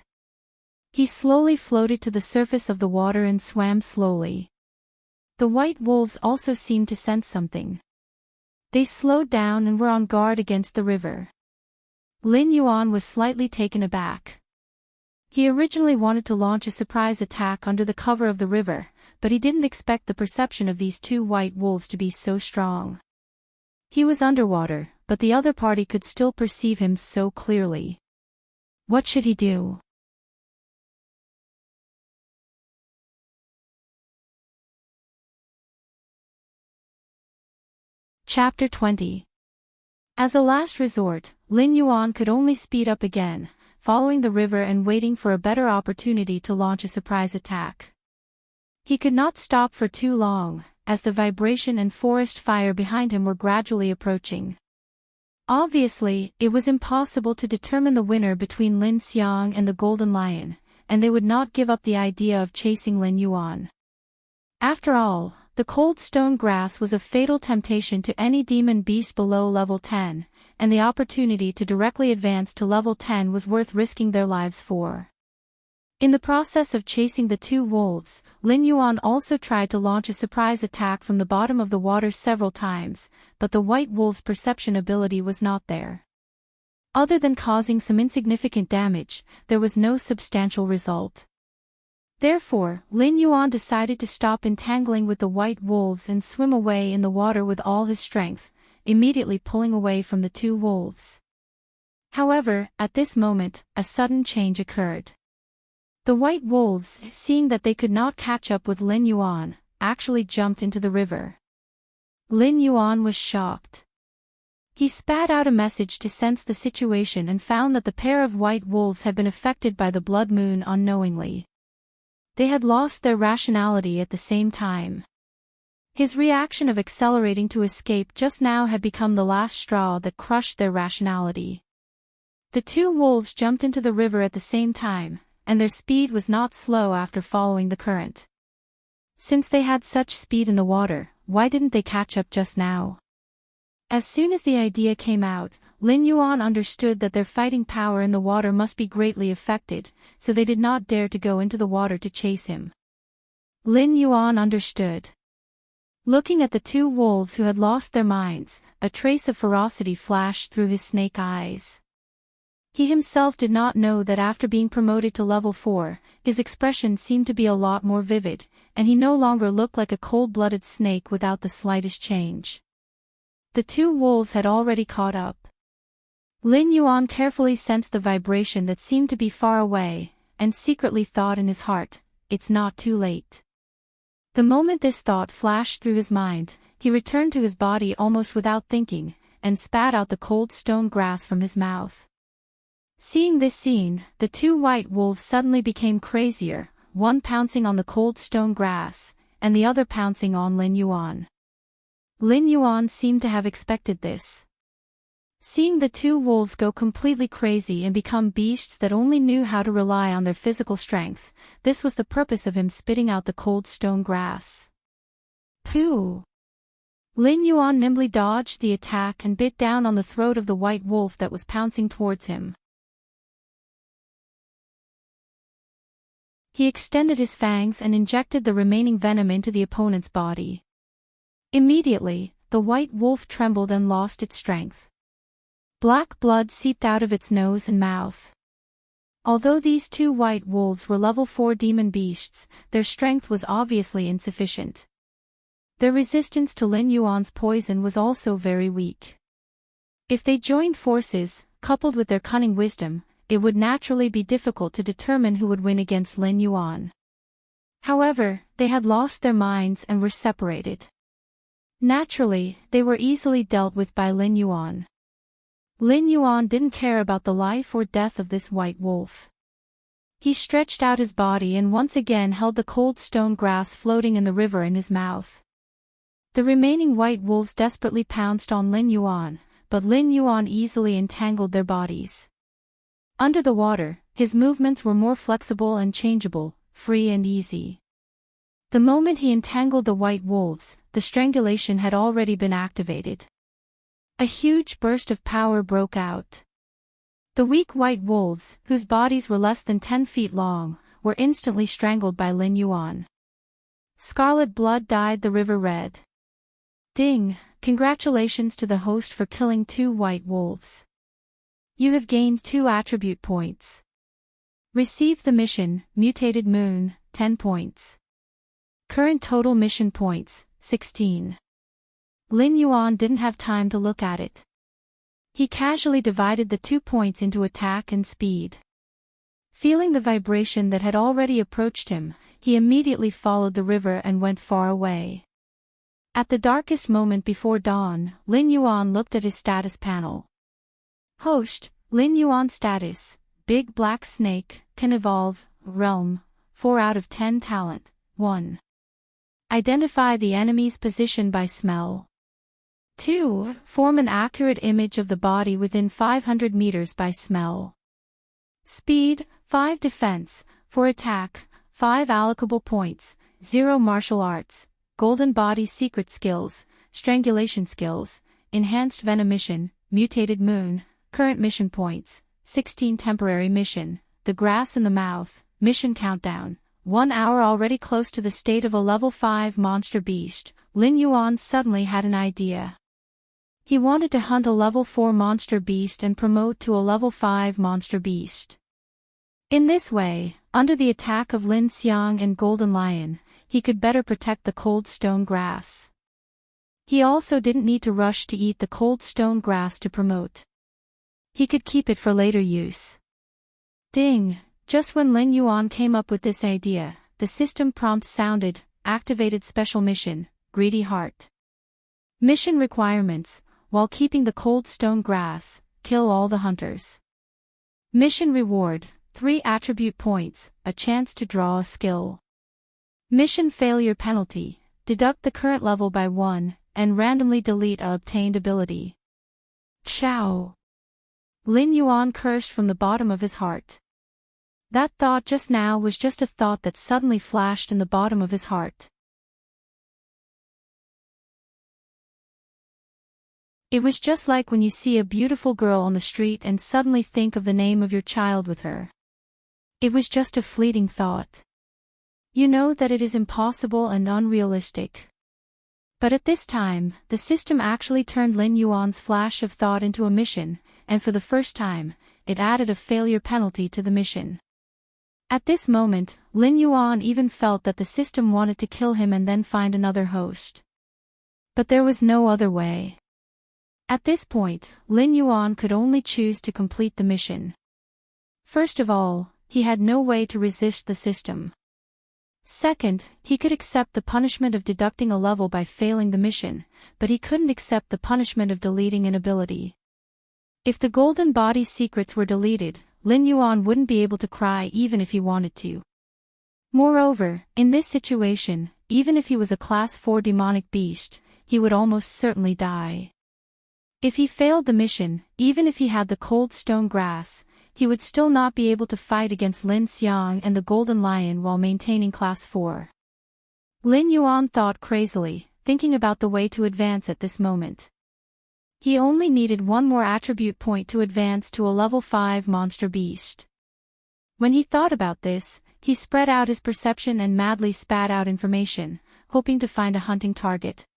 He slowly floated to the surface of the water and swam slowly. The white wolves also seemed to sense something. They slowed down and were on guard against the river. Lin Yuan was slightly taken aback. He originally wanted to launch a surprise attack under the cover of the river, but he didn't expect the perception of these two white wolves to be so strong. He was underwater, but the other party could still perceive him so clearly. What should he do? Chapter 20. As a last resort, Lin Yuan could only speed up again, following the river and waiting for a better opportunity to launch a surprise attack. He could not stop for too long, as the vibration and forest fire behind him were gradually approaching. Obviously, it was impossible to determine the winner between Lin Xiang and the Golden Lion, and they would not give up the idea of chasing Lin Yuan. After all, the cold stone grass was a fatal temptation to any demon beast below level 10, and the opportunity to directly advance to level 10 was worth risking their lives for. In the process of chasing the two wolves, Lin Yuan also tried to launch a surprise attack from the bottom of the water several times, but the white wolves' perception ability was not there. Other than causing some insignificant damage, there was no substantial result. Therefore, Lin Yuan decided to stop entangling with the white wolves and swim away in the water with all his strength, immediately pulling away from the two wolves. However, at this moment, a sudden change occurred. The white wolves, seeing that they could not catch up with Lin Yuan, actually jumped into the river. Lin Yuan was shocked. He spat out a message to sense the situation and found that the pair of white wolves had been affected by the blood moon unknowingly. They had lost their rationality at the same time. His reaction of accelerating to escape just now had become the last straw that crushed their rationality. The two wolves jumped into the river at the same time, and their speed was not slow after following the current. Since they had such speed in the water, why didn't they catch up just now? As soon as the idea came out, Lin Yuan understood that their fighting power in the water must be greatly affected, so they did not dare to go into the water to chase him. Lin Yuan understood. Looking at the two wolves who had lost their minds, a trace of ferocity flashed through his snake eyes. He himself did not know that after being promoted to level 4, his expression seemed to be a lot more vivid, and he no longer looked like a cold-blooded snake without the slightest change. The two wolves had already caught up. Lin Yuan carefully sensed the vibration that seemed to be far away, and secretly thought in his heart, "It's not too late." The moment this thought flashed through his mind, he returned to his body almost without thinking, and spat out the cold stone grass from his mouth. Seeing this scene, the two white wolves suddenly became crazier, one pouncing on the cold stone grass, and the other pouncing on Lin Yuan. Lin Yuan seemed to have expected this. Seeing the two wolves go completely crazy and become beasts that only knew how to rely on their physical strength, this was the purpose of him spitting out the cold stone grass. Pooh! Lin Yuan nimbly dodged the attack and bit down on the throat of the white wolf that was pouncing towards him. He extended his fangs and injected the remaining venom into the opponent's body. Immediately, the white wolf trembled and lost its strength. Black blood seeped out of its nose and mouth. Although these two white wolves were level 4 demon beasts, their strength was obviously insufficient. Their resistance to Lin Yuan's poison was also very weak. If they joined forces, coupled with their cunning wisdom, it would naturally be difficult to determine who would win against Lin Yuan. However, they had lost their minds and were separated. Naturally, they were easily dealt with by Lin Yuan. Lin Yuan didn't care about the life or death of this white wolf. He stretched out his body and once again held the cold stone grass floating in the river in his mouth. The remaining white wolves desperately pounced on Lin Yuan, but Lin Yuan easily entangled their bodies. Under the water, his movements were more flexible and changeable, free and easy. The moment he entangled the white wolves, the strangulation had already been activated. A huge burst of power broke out. The weak white wolves, whose bodies were less than 10 feet long, were instantly strangled by Lin Yuan. Scarlet blood dyed the river red. Ding! Congratulations to the host for killing 2 white wolves. You have gained 2 attribute points. Receive the mission, Mutated Moon, 10 points. Current total mission points, 16. Lin Yuan didn't have time to look at it. He casually divided the 2 points into attack and speed. Feeling the vibration that had already approached him, he immediately followed the river and went far away. At the darkest moment before dawn, Lin Yuan looked at his status panel. Host, Lin Yuan status, Big Black Snake, can evolve, Realm, 4 out of 10 talent, 1. Identify the enemy's position by smell. 2. Form an accurate image of the body within 500 meters by smell. Speed, 5 defense, for attack, 5 allocable points, 0 martial arts, golden body secret skills, strangulation skills, enhanced venomition, mutated moon, current mission points, 16 temporary mission, the grass in the mouth, mission countdown, 1 hour already close to the state of a level 5 monster beast. Lin Yuan suddenly had an idea. He wanted to hunt a level 4 monster beast and promote to a level 5 monster beast. In this way, under the attack of Lin Xiang and Golden Lion, he could better protect the cold stone grass. He also didn't need to rush to eat the cold stone grass to promote. He could keep it for later use. Ding! Just when Lin Yuan came up with this idea, the system prompt sounded, activated special mission, Greedy Heart. Mission requirements, while keeping the cold stone grass, kill all the hunters. Mission reward, 3 attribute points, a chance to draw a skill. Mission failure penalty, deduct the current level by 1, and randomly delete a obtained ability. Chow! Lin Yuan cursed from the bottom of his heart. That thought just now was just a thought that suddenly flashed in the bottom of his heart. It was just like when you see a beautiful girl on the street and suddenly think of the name of your child with her. It was just a fleeting thought. You know that it is impossible and unrealistic. But at this time, the system actually turned Lin Yuan's flash of thought into a mission, and for the first time, it added a failure penalty to the mission. At this moment, Lin Yuan even felt that the system wanted to kill him and then find another host. But there was no other way. At this point, Lin Yuan could only choose to complete the mission. First of all, he had no way to resist the system. Second, he could accept the punishment of deducting a level by failing the mission, but he couldn't accept the punishment of deleting an ability. If the golden body secrets were deleted, Lin Yuan wouldn't be able to cry even if he wanted to. Moreover, in this situation, even if he was a class 4 demonic beast, he would almost certainly die. If he failed the mission, even if he had the cold stone grass, he would still not be able to fight against Lin Xiang and the Golden Lion while maintaining class 4. Lin Yuan thought crazily, thinking about the way to advance at this moment. He only needed one more attribute point to advance to a level 5 monster beast. When he thought about this, he spread out his perception and madly spat out information, hoping to find a hunting target.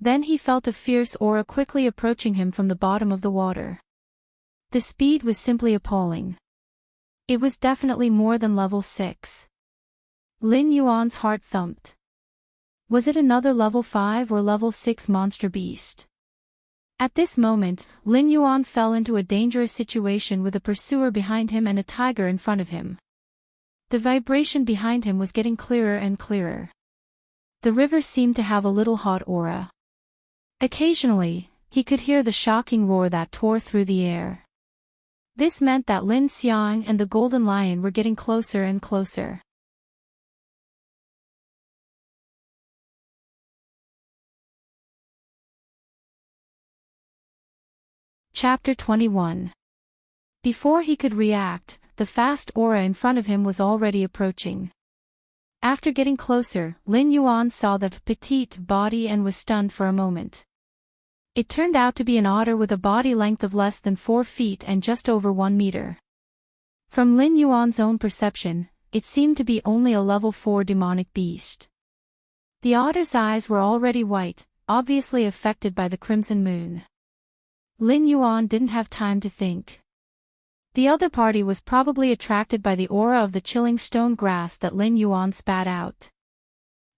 Then he felt a fierce aura quickly approaching him from the bottom of the water. The speed was simply appalling. It was definitely more than level 6. Lin Yuan's heart thumped. Was it another level 5 or level 6 monster beast? At this moment, Lin Yuan fell into a dangerous situation with a pursuer behind him and a tiger in front of him. The vibration behind him was getting clearer and clearer. The river seemed to have a little hot aura. Occasionally, he could hear the shocking roar that tore through the air. This meant that Lin Xiang and the Golden Lion were getting closer and closer. Chapter 21. Before he could react, the fast aura in front of him was already approaching. After getting closer, Lin Yuan saw the petite body and was stunned for a moment. It turned out to be an otter with a body length of less than 4 feet and just over 1 meter. From Lin Yuan's own perception, it seemed to be only a level 4 demonic beast. The otter's eyes were already white, obviously affected by the crimson moon. Lin Yuan didn't have time to think. The other party was probably attracted by the aura of the chilling stone grass that Lin Yuan spat out.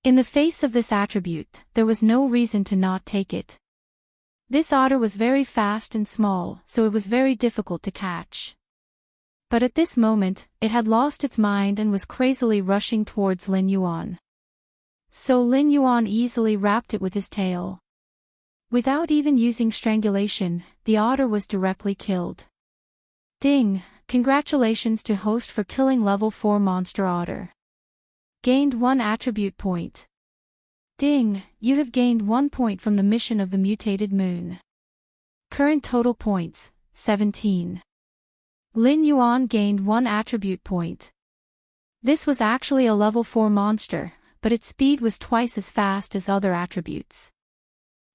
In the face of this attribute, there was no reason to not take it. This otter was very fast and small, so it was very difficult to catch. But at this moment, it had lost its mind and was crazily rushing towards Lin Yuan. So Lin Yuan easily wrapped it with his tail. Without even using strangulation, the otter was directly killed. Ding! Congratulations to host for killing level 4 monster otter. Gained 1 attribute point. Ding! You have gained 1 point from the mission of the mutated moon. Current total points, 17. Lin Yuan gained 1 attribute point. This was actually a level 4 monster, but its speed was twice as fast as other attributes.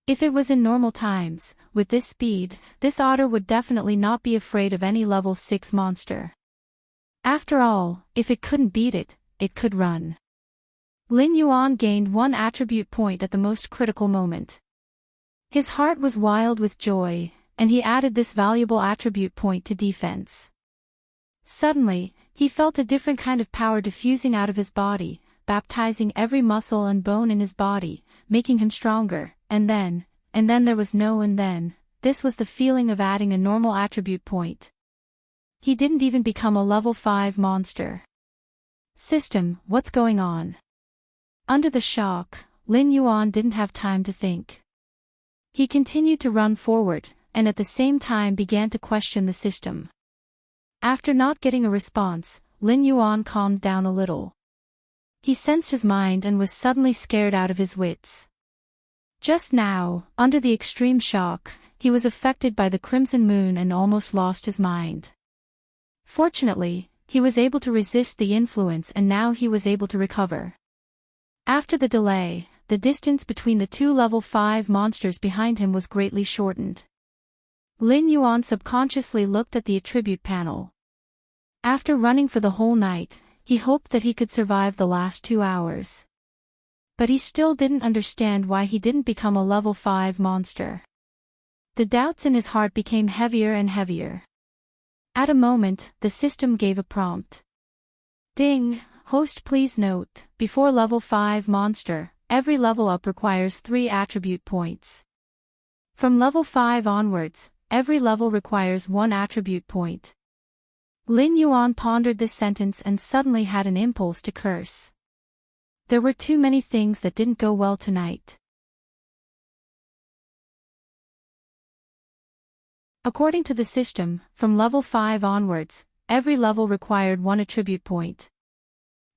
If it was in normal times, with this speed, this otter would definitely not be afraid of any level 6 monster. After all, if it couldn't beat it, it could run. Lin Yuan gained 1 attribute point at the most critical moment. His heart was wild with joy, and he added this valuable attribute point to defense. Suddenly, he felt a different kind of power diffusing out of his body, baptizing every muscle and bone in his body, making him stronger, and then there was no and then. This was the feeling of adding a normal attribute point. He didn't even become a level 5 monster. System, what's going on? Under the shock, Lin Yuan didn't have time to think. He continued to run forward, and at the same time began to question the system. After not getting a response, Lin Yuan calmed down a little. He sensed his mind and was suddenly scared out of his wits. Just now, under the extreme shock, he was affected by the crimson moon and almost lost his mind. Fortunately, he was able to resist the influence and now he was able to recover. After the delay, the distance between the two level 5 monsters behind him was greatly shortened. Lin Yuan subconsciously looked at the attribute panel. After running for the whole night, he hoped that he could survive the last 2 hours. But he still didn't understand why he didn't become a level 5 monster. The doubts in his heart became heavier and heavier. At a moment, the system gave a prompt. Ding, host, please note, before level 5 monster, every level up requires 3 attribute points. From level 5 onwards, every level requires 1 attribute point. Lin Yuan pondered this sentence and suddenly had an impulse to curse. There were too many things that didn't go well tonight. According to the system, from level 5 onwards, every level required 1 attribute point.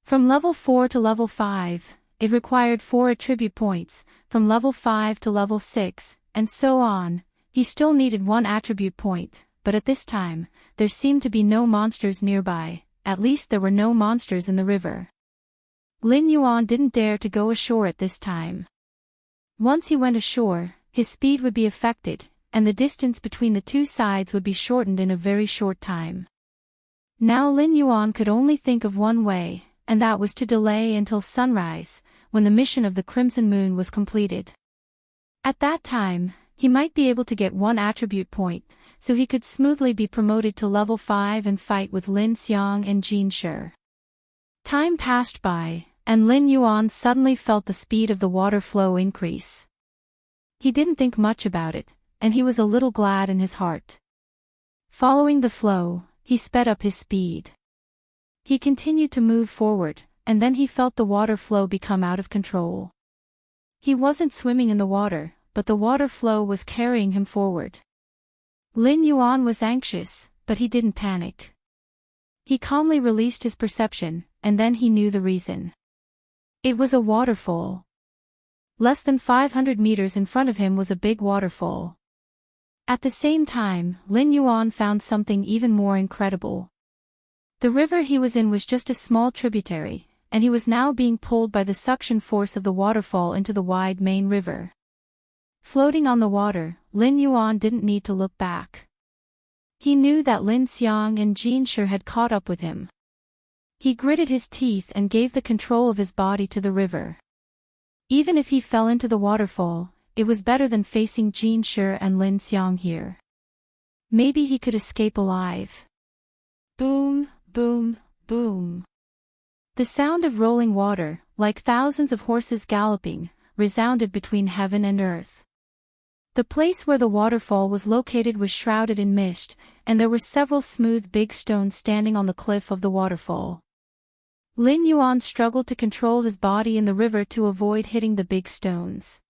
From level 4 to level 5, it required 4 attribute points, from level 5 to level 6, and so on. He still needed 1 attribute point, but at this time, there seemed to be no monsters nearby, at least there were no monsters in the river. Lin Yuan didn't dare to go ashore at this time. Once he went ashore, his speed would be affected, and the distance between the two sides would be shortened in a very short time. Now Lin Yuan could only think of one way, and that was to delay until sunrise, when the mission of the Crimson Moon was completed. At that time, he might be able to get 1 attribute point, so he could smoothly be promoted to level 5 and fight with Lin Xiang and Jin Shi. Time passed by, and Lin Yuan suddenly felt the speed of the water flow increase. He didn't think much about it, and he was a little glad in his heart. Following the flow, he sped up his speed. He continued to move forward, and then he felt the water flow become out of control. He wasn't swimming in the water, but the water flow was carrying him forward. Lin Yuan was anxious, but he didn't panic. He calmly released his perception, and then he knew the reason. It was a waterfall. Less than 500 meters in front of him was a big waterfall. At the same time, Lin Yuan found something even more incredible. The river he was in was just a small tributary, and he was now being pulled by the suction force of the waterfall into the wide main river. Floating on the water, Lin Yuan didn't need to look back. He knew that Lin Xiang and Jin Shi had caught up with him. He gritted his teeth and gave the control of his body to the river. Even if he fell into the waterfall, it was better than facing Jin Shi and Lin Xiang here. Maybe he could escape alive. Boom, boom, boom. The sound of rolling water, like thousands of horses galloping, resounded between heaven and earth. The place where the waterfall was located was shrouded in mist, and there were several smooth big stones standing on the cliff of the waterfall. Lin Yuan struggled to control his body in the river to avoid hitting the big stones.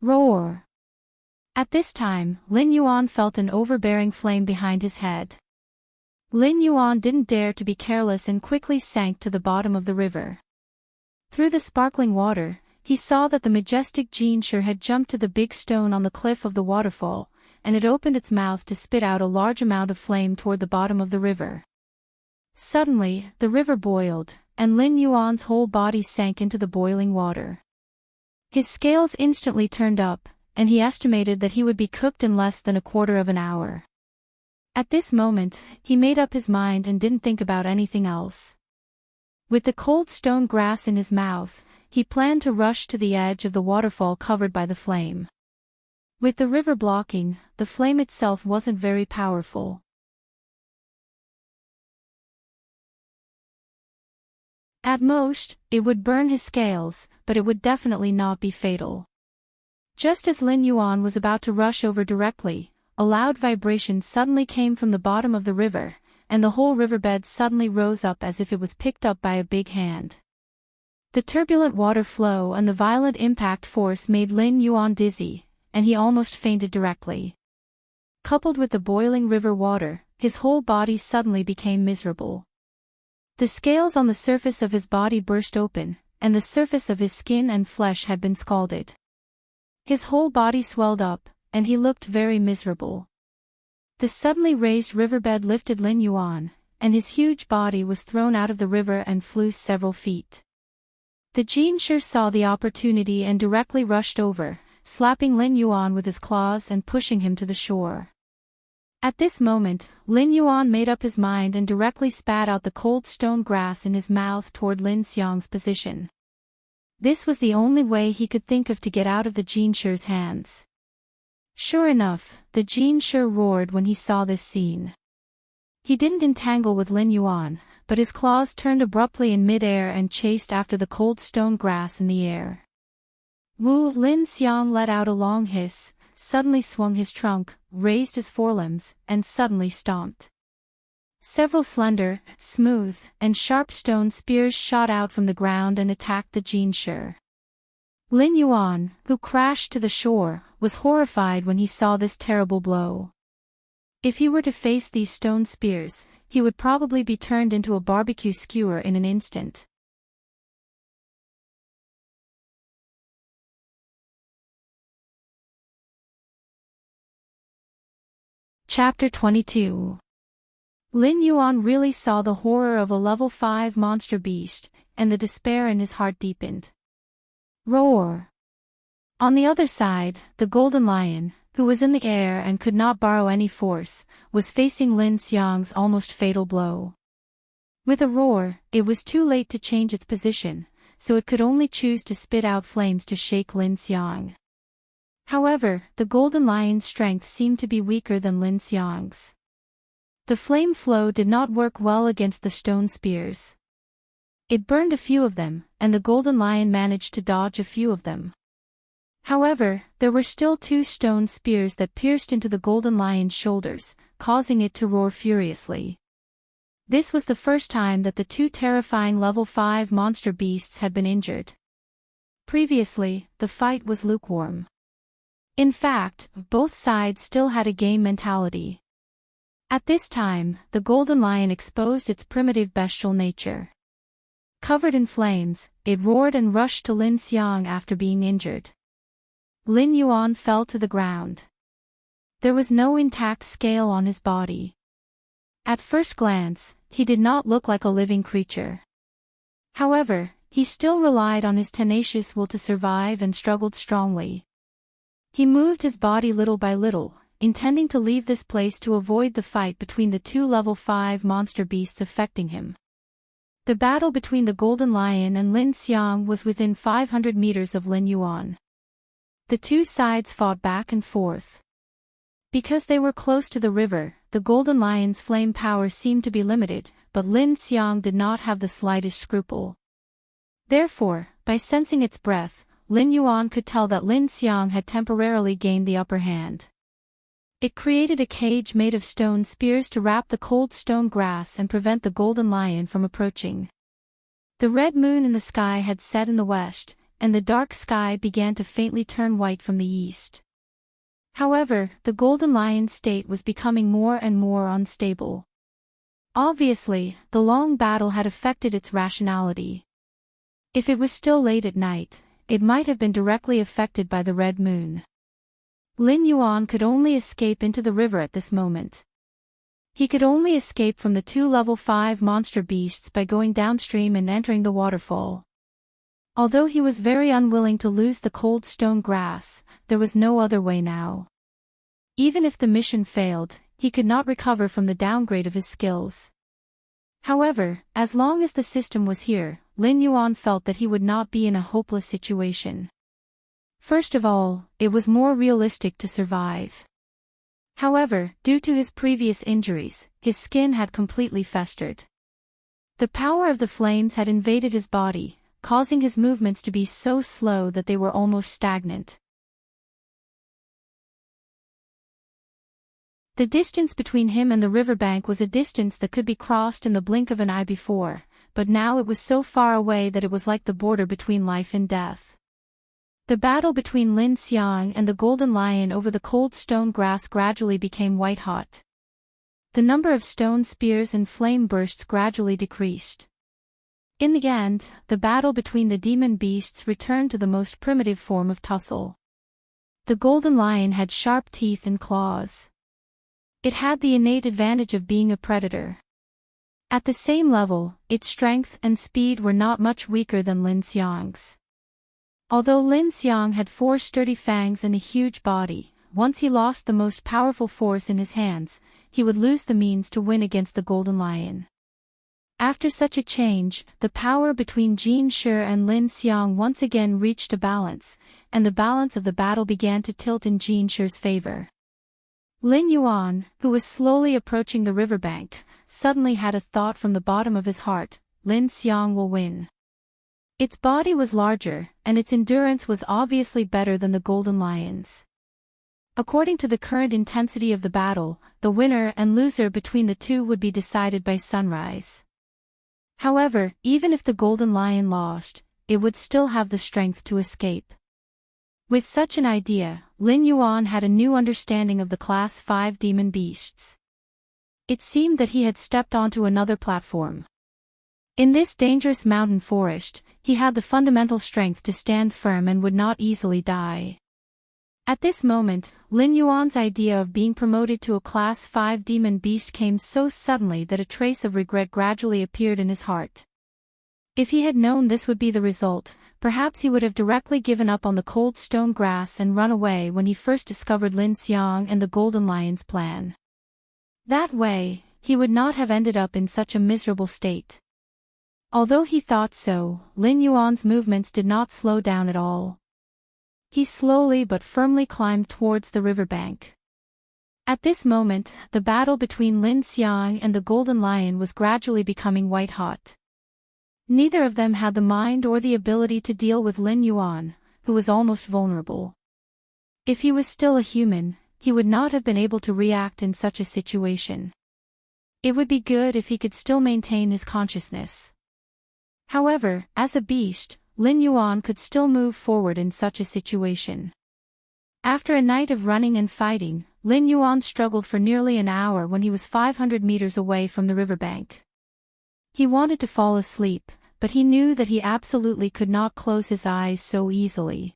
Roar! At this time, Lin Yuan felt an overbearing flame behind his head. Lin Yuan didn't dare to be careless and quickly sank to the bottom of the river. Through the sparkling water, he saw that the majestic Jin Shi had jumped to the big stone on the cliff of the waterfall, and it opened its mouth to spit out a large amount of flame toward the bottom of the river. Suddenly, the river boiled, and Lin Yuan's whole body sank into the boiling water. His scales instantly turned up, and he estimated that he would be cooked in less than a quarter of an hour. At this moment, he made up his mind and didn't think about anything else. With the cold stone grass in his mouth, he planned to rush to the edge of the waterfall covered by the flame. With the river blocking, the flame itself wasn't very powerful. At most, it would burn his scales, but it would definitely not be fatal. Just as Lin Yuan was about to rush over directly, a loud vibration suddenly came from the bottom of the river, and the whole riverbed suddenly rose up as if it was picked up by a big hand. The turbulent water flow and the violent impact force made Lin Yuan dizzy, and he almost fainted directly. Coupled with the boiling river water, his whole body suddenly became miserable. The scales on the surface of his body burst open, and the surface of his skin and flesh had been scalded. His whole body swelled up, and he looked very miserable. The suddenly raised riverbed lifted Lin Yuan, and his huge body was thrown out of the river and flew several feet. The Jinshi saw the opportunity and directly rushed over, slapping Lin Yuan with his claws and pushing him to the shore. At this moment, Lin Yuan made up his mind and directly spat out the cold stone grass in his mouth toward Lin Xiang's position. This was the only way he could think of to get out of the Jinshi's hands. Sure enough, the Jinshi roared when he saw this scene. He didn't entangle with Lin Yuan, but his claws turned abruptly in mid-air and chased after the cold stone grass in the air. Lin Xiang let out a long hiss, suddenly swung his trunk, raised his forelimbs, and suddenly stomped. Several slender, smooth, and sharp stone spears shot out from the ground and attacked the Jinshi. Lin Yuan, who crashed to the shore, was horrified when he saw this terrible blow. If he were to face these stone spears, he would probably be turned into a barbecue skewer in an instant. Chapter 22. Lin Yuan really saw the horror of a level 5 monster beast, and the despair in his heart deepened. Roar! On the other side, the golden lion, who was in the air and could not borrow any force, was facing Lin Xiang's almost fatal blow. With a roar, it was too late to change its position, so it could only choose to spit out flames to shake Lin Xiang. However, the golden lion's strength seemed to be weaker than Lin Xiang's. The flame flow did not work well against the stone spears. It burned a few of them, and the golden lion managed to dodge a few of them. However, there were still 2 stone spears that pierced into the golden lion's shoulders, causing it to roar furiously. This was the first time that the 2 terrifying level 5 monster beasts had been injured. Previously, the fight was lukewarm. In fact, both sides still had a game mentality. At this time, the golden lion exposed its primitive bestial nature. Covered in flames, it roared and rushed to Lin Xiang after being injured. Lin Yuan fell to the ground. There was no intact scale on his body. At first glance, he did not look like a living creature. However, he still relied on his tenacious will to survive and struggled strongly. He moved his body little by little, intending to leave this place to avoid the fight between the 2 level 5 monster beasts affecting him. The battle between the golden lion and Lin Xiang was within 500 meters of Lin Yuan. The 2 sides fought back and forth. Because they were close to the river, the golden lion's flame power seemed to be limited, but Lin Xiang did not have the slightest scruple. Therefore, by sensing its breath, Lin Yuan could tell that Lin Xiang had temporarily gained the upper hand. It created a cage made of stone spears to wrap the cold stone grass and prevent the golden lion from approaching. The red moon in the sky had set in the west, and the dark sky began to faintly turn white from the east. However, the golden lion's state was becoming more and more unstable. Obviously, the long battle had affected its rationality. If it was still late at night, it might have been directly affected by the red moon. Lin Yuan could only escape into the river at this moment. He could only escape from the 2 level 5 monster beasts by going downstream and entering the waterfall. Although he was very unwilling to lose the cold stone grass, there was no other way now. Even if the mission failed, he could not recover from the downgrade of his skills. However, as long as the system was here, Lin Yuan felt that he would not be in a hopeless situation. First of all, it was more realistic to survive. However, due to his previous injuries, his skin had completely festered. The power of the flames had invaded his body, causing his movements to be so slow that they were almost stagnant. The distance between him and the riverbank was a distance that could be crossed in the blink of an eye before, but now it was so far away that it was like the border between life and death. The battle between Lin Xiang and the golden lion over the cold stone grass gradually became white-hot. The number of stone spears and flame bursts gradually decreased. In the end, the battle between the demon beasts returned to the most primitive form of tussle. The golden lion had sharp teeth and claws. It had the innate advantage of being a predator. At the same level, its strength and speed were not much weaker than Lin Xiang's. Although Lin Xiang had 4 sturdy fangs and a huge body, once he lost the most powerful force in his hands, he would lose the means to win against the Golden Lion. After such a change, the power between Jin Shi and Lin Xiang once again reached a balance, and the balance of the battle began to tilt in Jin Shi's favor. Lin Yuan, who was slowly approaching the riverbank, suddenly had a thought from the bottom of his heart: Lin Xiang will win. Its body was larger, and its endurance was obviously better than the Golden Lion's. According to the current intensity of the battle, the winner and loser between the two would be decided by sunrise. However, even if the Golden Lion lost, it would still have the strength to escape. With such an idea, Lin Yuan had a new understanding of the Class 5 demon beasts. It seemed that he had stepped onto another platform. In this dangerous mountain forest, he had the fundamental strength to stand firm and would not easily die. At this moment, Lin Yuan's idea of being promoted to a Class 5 demon beast came so suddenly that a trace of regret gradually appeared in his heart. If he had known this would be the result, perhaps he would have directly given up on the cold stone grass and run away when he first discovered Lin Xiang and the Golden Lion's plan. That way, he would not have ended up in such a miserable state. Although he thought so, Lin Yuan's movements did not slow down at all. He slowly but firmly climbed towards the riverbank. At this moment, the battle between Lin Xiang and the Golden Lion was gradually becoming white-hot. Neither of them had the mind or the ability to deal with Lin Yuan, who was almost vulnerable. If he was still a human, he would not have been able to react in such a situation. It would be good if he could still maintain his consciousness. However, as a beast, Lin Yuan could still move forward in such a situation. After a night of running and fighting, Lin Yuan struggled for nearly an hour when he was 500 meters away from the riverbank. He wanted to fall asleep, but he knew that he absolutely could not close his eyes so easily.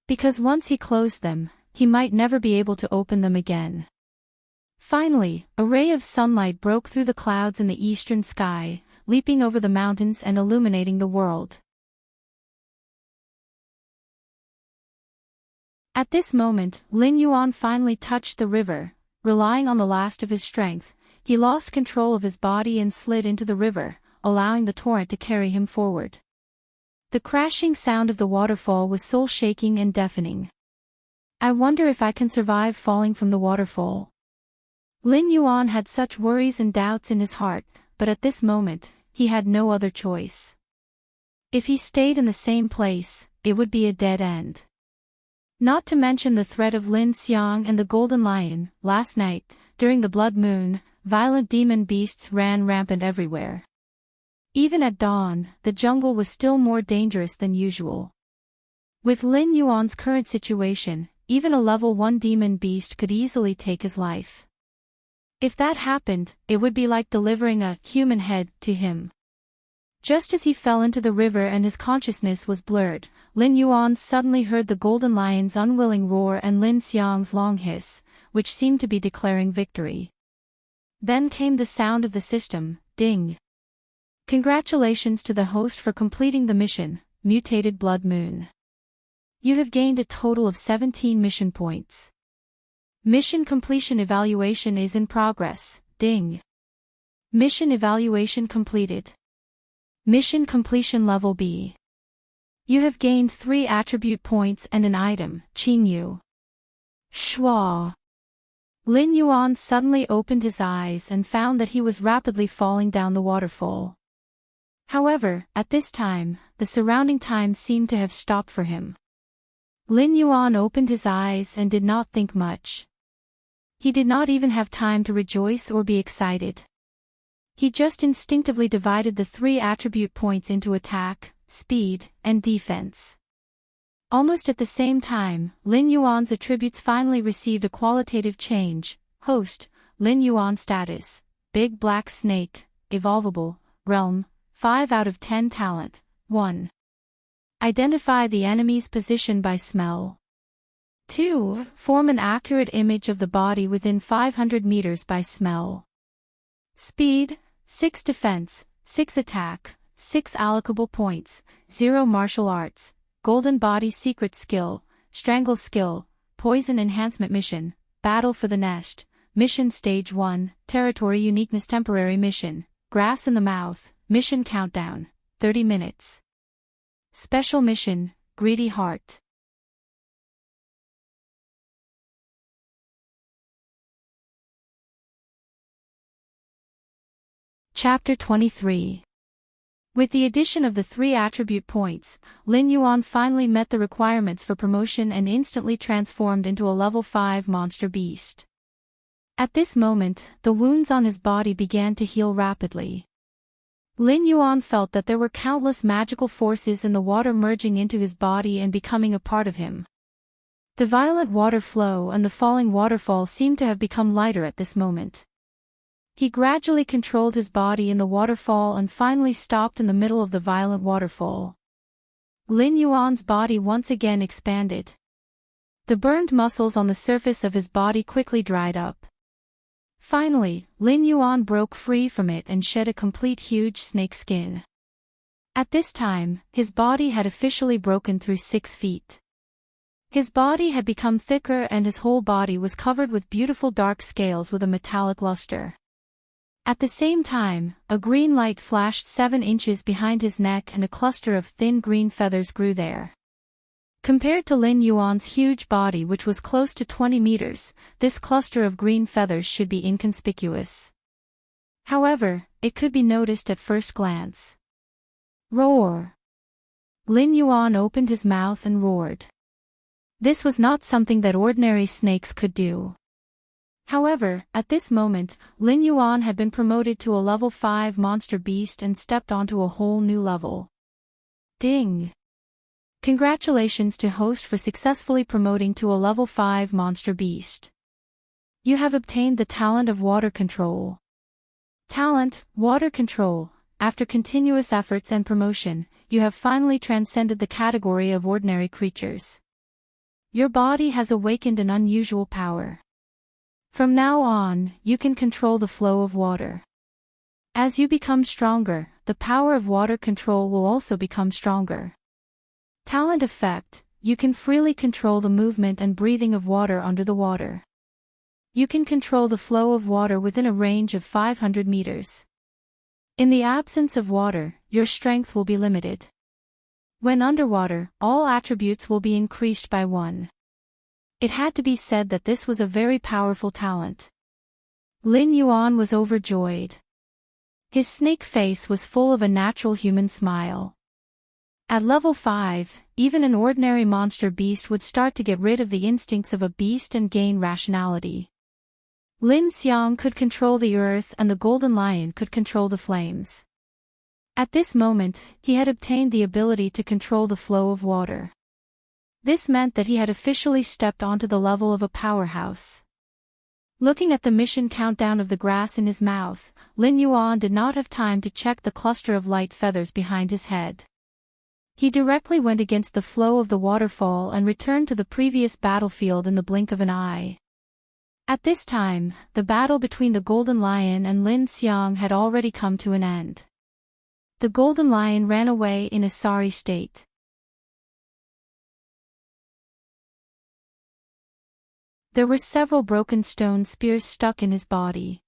Because once he closed them, he might never be able to open them again. Finally, a ray of sunlight broke through the clouds in the eastern sky, leaping over the mountains and illuminating the world. At this moment, Lin Yuan finally touched the river. Relying on the last of his strength, he lost control of his body and slid into the river, allowing the torrent to carry him forward. The crashing sound of the waterfall was soul-shaking and deafening. I wonder if I can survive falling from the waterfall. Lin Yuan had such worries and doubts in his heart, but at this moment, he had no other choice. If he stayed in the same place, it would be a dead end. Not to mention the threat of Lin Xiang and the Golden Lion. Last night, during the blood moon, violent demon beasts ran rampant everywhere. Even at dawn, the jungle was still more dangerous than usual. With Lin Yuan's current situation, even a level 1 demon beast could easily take his life. If that happened, it would be like delivering a human head to him. Just as he fell into the river and his consciousness was blurred, Lin Yuan suddenly heard the Golden Lion's unwilling roar and Lin Xiang's long hiss, which seemed to be declaring victory. Then came the sound of the system, ding. Congratulations to the host for completing the mission, Mutated Blood Moon. You have gained a total of 17 mission points. Mission completion evaluation is in progress, ding. Mission evaluation completed. Mission completion level B. You have gained 3 attribute points and an item, Qingyu. Schwa. Lin Yuan suddenly opened his eyes and found that he was rapidly falling down the waterfall. However, at this time, the surrounding time seemed to have stopped for him. Lin Yuan opened his eyes and did not think much. He did not even have time to rejoice or be excited. He just instinctively divided the 3 attribute points into attack, speed, and defense. Almost at the same time, Lin Yuan's attributes finally received a qualitative change. Host, Lin Yuan status, Big Black Snake, Evolvable, Realm, 5 out of 10 talent, 1. Identify the enemy's position by smell. 2. Form an accurate image of the body within 500 meters by smell. Speed, 6 defense, 6 attack, 6 allocable points, 0 martial arts, golden body secret skill, strangle skill, poison enhancement mission, battle for the nest, mission stage 1, territory uniqueness temporary mission, grass in the mouth, mission countdown, 30 minutes. Special mission, greedy heart. Chapter 23. With the addition of the 3 attribute points, Lin Yuan finally met the requirements for promotion and instantly transformed into a level 5 monster beast. At this moment, the wounds on his body began to heal rapidly. Lin Yuan felt that there were countless magical forces in the water merging into his body and becoming a part of him. The violent water flow and the falling waterfall seemed to have become lighter at this moment. He gradually controlled his body in the waterfall and finally stopped in the middle of the violent waterfall. Lin Yuan's body once again expanded. The burned muscles on the surface of his body quickly dried up. Finally, Lin Yuan broke free from it and shed a complete huge snake skin. At this time, his body had officially broken through 6 feet. His body had become thicker and his whole body was covered with beautiful dark scales with a metallic luster. At the same time, a green light flashed 7 inches behind his neck and a cluster of thin green feathers grew there. Compared to Lin Yuan's huge body which was close to 20 meters, this cluster of green feathers should be inconspicuous. However, it could be noticed at first glance. Roar! Lin Yuan opened his mouth and roared. This was not something that ordinary snakes could do. However, at this moment, Lin Yuan had been promoted to a level 5 monster beast and stepped onto a whole new level. Ding! Congratulations to host for successfully promoting to a level 5 monster beast. You have obtained the talent of water control. Talent, water control. After continuous efforts and promotion, you have finally transcended the category of ordinary creatures. Your body has awakened an unusual power. From now on, you can control the flow of water. As you become stronger, the power of water control will also become stronger. Talent effect, you can freely control the movement and breathing of water under the water. You can control the flow of water within a range of 500 meters. In the absence of water, your strength will be limited. When underwater, all attributes will be increased by 1. It had to be said that this was a very powerful talent. Lin Yuan was overjoyed. His snake face was full of a natural human smile. At level 5, even an ordinary monster beast would start to get rid of the instincts of a beast and gain rationality. Lin Xiang could control the earth and the golden lion could control the flames. At this moment, he had obtained the ability to control the flow of water. This meant that he had officially stepped onto the level of a powerhouse. Looking at the mission countdown of the grass in his mouth, Lin Yuan did not have time to check the cluster of light feathers behind his head. He directly went against the flow of the waterfall and returned to the previous battlefield in the blink of an eye. At this time, the battle between the Golden Lion and Lin Xiang had already come to an end. The Golden Lion ran away in a sorry state. There were several broken stone spears stuck in his body.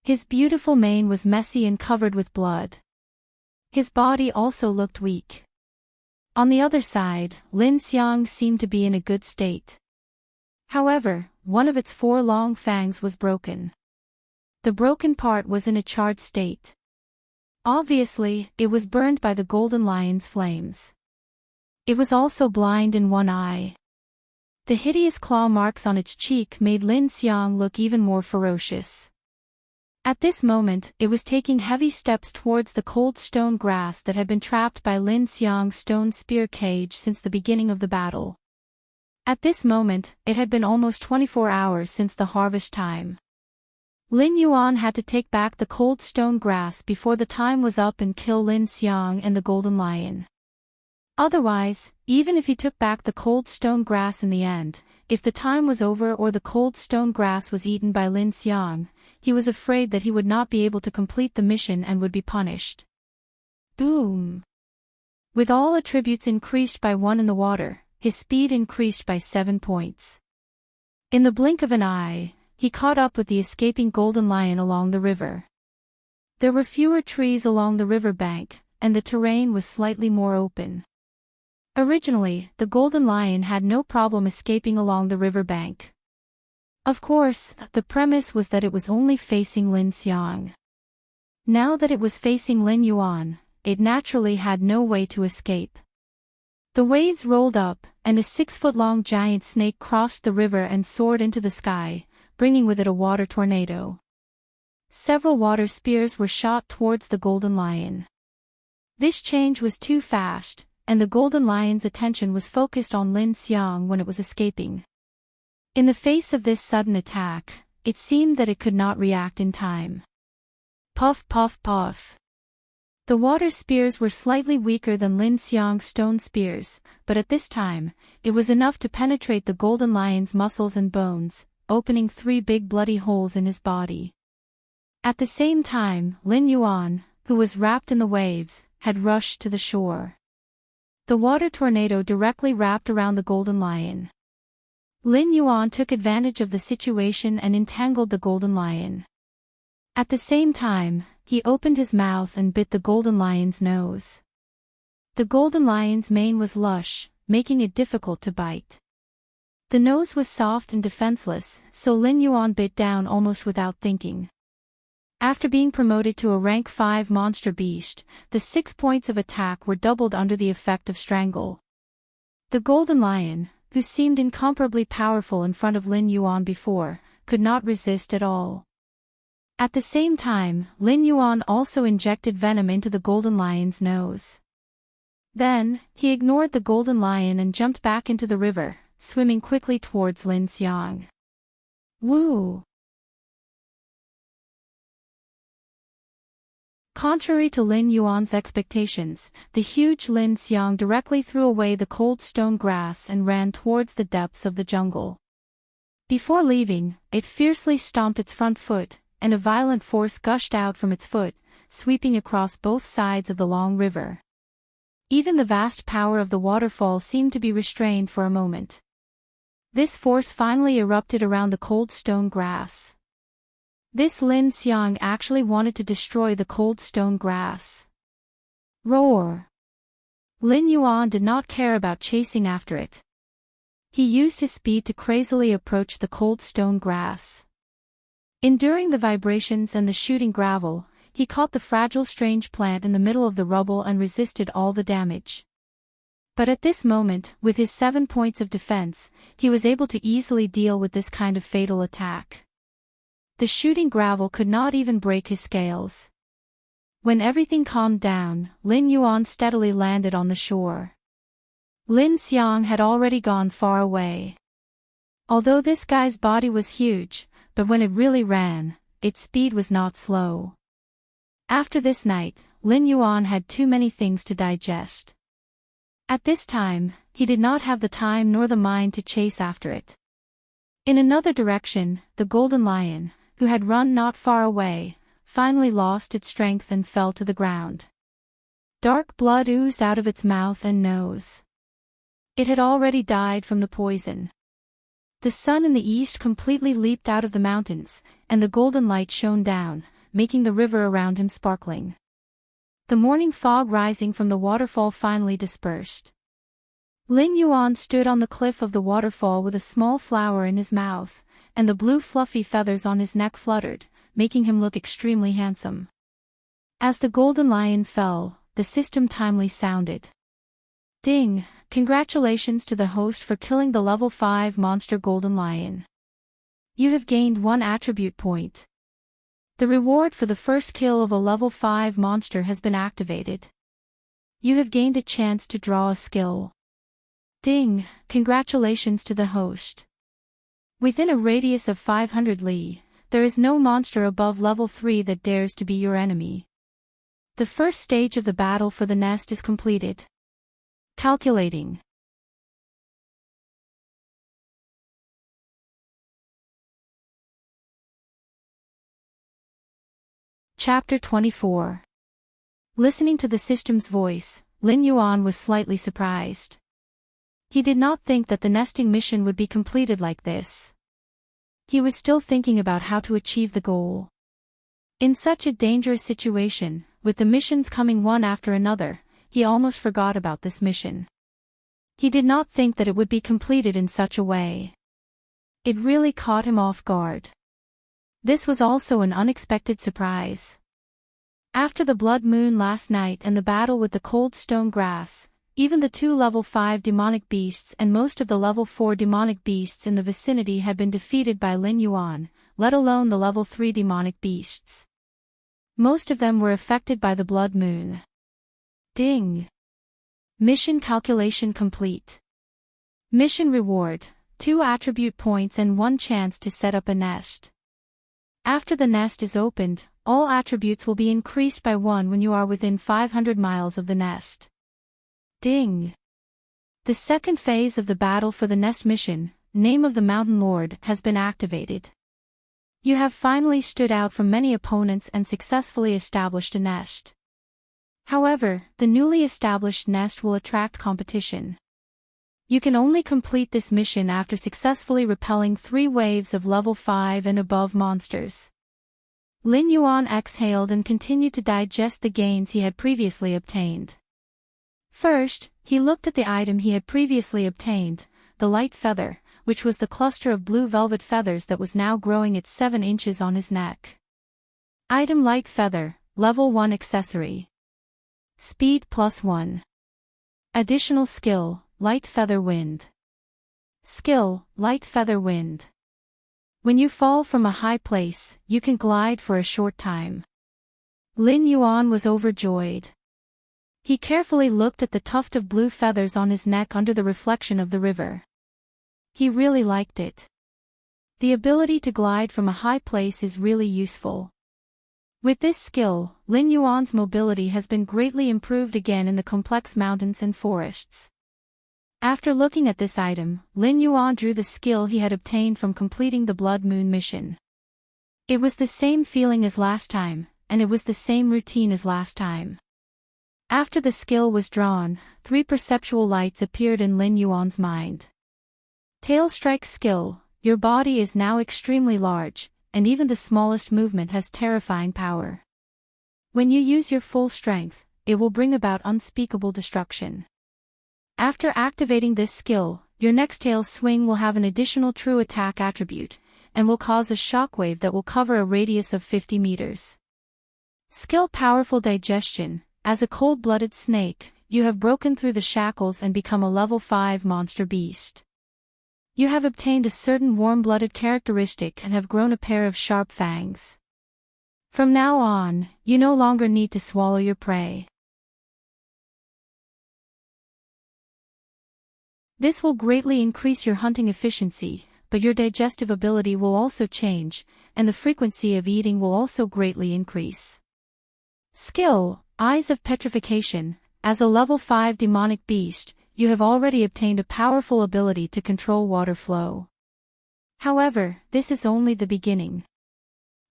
His beautiful mane was messy and covered with blood. His body also looked weak. On the other side, Lin Xiang seemed to be in a good state. However, one of its 4 long fangs was broken. The broken part was in a charred state. Obviously, it was burned by the Golden Lion's flames. It was also blind in one eye. The hideous claw marks on its cheek made Lin Xiang look even more ferocious. At this moment, it was taking heavy steps towards the cold stone grass that had been trapped by Lin Xiang's stone spear cage since the beginning of the battle. At this moment, it had been almost 24 hours since the harvest time. Lin Yuan had to take back the cold stone grass before the time was up and kill Lin Xiang and the Golden Lion. Otherwise, even if he took back the cold stone grass in the end, if the time was over or the cold stone grass was eaten by Lin Xiang, he was afraid that he would not be able to complete the mission and would be punished. Boom! With all attributes increased by 1 in the water, his speed increased by 7 points. In the blink of an eye, he caught up with the escaping golden lion along the river. There were fewer trees along the river bank, and the terrain was slightly more open. Originally, the golden lion had no problem escaping along the river bank. Of course, the premise was that it was only facing Lin Xiang. Now that it was facing Lin Yuan, it naturally had no way to escape. The waves rolled up, and a 6-foot-long giant snake crossed the river and soared into the sky, bringing with it a water tornado. Several water spears were shot towards the golden lion. This change was too fast, and the golden lion's attention was focused on Lin Xiang when it was escaping. In the face of this sudden attack, it seemed that it could not react in time. Puff puff puff. The water spears were slightly weaker than Lin Xiang's stone spears, but at this time, it was enough to penetrate the golden lion's muscles and bones, opening 3 big bloody holes in his body. At the same time, Lin Yuan, who was wrapped in the waves, had rushed to the shore. The water tornado directly wrapped around the golden lion. Lin Yuan took advantage of the situation and entangled the golden lion. At the same time, he opened his mouth and bit the golden lion's nose. The golden lion's mane was lush, making it difficult to bite. The nose was soft and defenseless, so Lin Yuan bit down almost without thinking. After being promoted to a rank 5 monster beast, the 6 points of attack were doubled under the effect of strangle. The golden lion, who seemed incomparably powerful in front of Lin Yuan before, could not resist at all. At the same time, Lin Yuan also injected venom into the golden lion's nose. Then, he ignored the golden lion and jumped back into the river, swimming quickly towards Lin Xiang. Woo! Contrary to Lin Yuan's expectations, the huge Lin Xiang directly threw away the cold stone grass and ran towards the depths of the jungle. Before leaving, it fiercely stomped its front foot, and a violent force gushed out from its foot, sweeping across both sides of the long river. Even the vast power of the waterfall seemed to be restrained for a moment. This force finally erupted around the cold stone grass. This Lin Xiang actually wanted to destroy the cold stone grass. Roar! Lin Yuan did not care about chasing after it. He used his speed to crazily approach the cold stone grass. Enduring the vibrations and the shooting gravel, he caught the fragile strange plant in the middle of the rubble and resisted all the damage. But at this moment, with his 7 points of defense, he was able to easily deal with this kind of fatal attack. The shooting gravel could not even break his scales. When everything calmed down, Lin Yuan steadily landed on the shore. Lin Xiang had already gone far away. Although this guy's body was huge, but when it really ran, its speed was not slow. After this night, Lin Yuan had too many things to digest. At this time, he did not have the time nor the mind to chase after it. In another direction, the golden lion, who had run not far away, finally lost its strength and fell to the ground. Dark blood oozed out of its mouth and nose. It had already died from the poison. The sun in the east completely leaped out of the mountains, and the golden light shone down, making the river around him sparkling. The morning fog rising from the waterfall finally dispersed. Lin Yuan stood on the cliff of the waterfall with a small flower in his mouth, and the blue fluffy feathers on his neck fluttered, making him look extremely handsome. As the golden lion fell, the system timely sounded. Ding! Congratulations to the host for killing the level 5 monster golden lion. You have gained 1 attribute point. The reward for the first kill of a level 5 monster has been activated. You have gained a chance to draw a skill. Ding! Congratulations to the host. Within a radius of 500 li, there is no monster above level 3 that dares to be your enemy. The first stage of the battle for the nest is completed. Calculating. Chapter 24. Listening to the system's voice, Lin Yuan was slightly surprised. He did not think that the nesting mission would be completed like this. He was still thinking about how to achieve the goal. In such a dangerous situation, with the missions coming one after another, he almost forgot about this mission. He did not think that it would be completed in such a way. It really caught him off guard. This was also an unexpected surprise. After the blood moon last night and the battle with the cold stone grass, even the 2 level 5 demonic beasts and most of the level 4 demonic beasts in the vicinity had been defeated by Lin Yuan, let alone the level 3 demonic beasts. Most of them were affected by the blood moon. Ding! Mission calculation complete. Mission reward, 2 attribute points and 1 chance to set up a nest. After the nest is opened, all attributes will be increased by 1 when you are within 500 miles of the nest. Ding! The second phase of the battle for the nest mission, Name of the Mountain Lord, has been activated. You have finally stood out from many opponents and successfully established a nest. However, the newly established nest will attract competition. You can only complete this mission after successfully repelling 3 waves of level 5 and above monsters. Lin Yuan exhaled and continued to digest the gains he had previously obtained. First, he looked at the item he had previously obtained, the light feather, which was the cluster of blue velvet feathers that was now growing at 7 inches on his neck. Item light feather, level 1 accessory. Speed +1. Additional skill, light feather wind. Skill, light feather wind. When you fall from a high place, you can glide for a short time. Lin Yuan was overjoyed. He carefully looked at the tuft of blue feathers on his neck under the reflection of the river. He really liked it. The ability to glide from a high place is really useful. With this skill, Lin Yuan's mobility has been greatly improved again in the complex mountains and forests. After looking at this item, Lin Yuan drew the skill he had obtained from completing the Blood Moon mission. It was the same feeling as last time, and it was the same routine as last time. After the skill was drawn, 3 perceptual lights appeared in Lin Yuan's mind. Tail Strike skill, your body is now extremely large, and even the smallest movement has terrifying power. When you use your full strength, it will bring about unspeakable destruction. After activating this skill, your next tail swing will have an additional true attack attribute, and will cause a shockwave that will cover a radius of 50 meters. Skill Powerful Digestion, as a cold-blooded snake, you have broken through the shackles and become a level 5 monster beast. You have obtained a certain warm-blooded characteristic and have grown a pair of sharp fangs. From now on, you no longer need to swallow your prey. This will greatly increase your hunting efficiency, but your digestive ability will also change, and the frequency of eating will also greatly increase. Skill, Eyes of Petrification, as a level 5 demonic beast, you have already obtained a powerful ability to control water flow. However, this is only the beginning.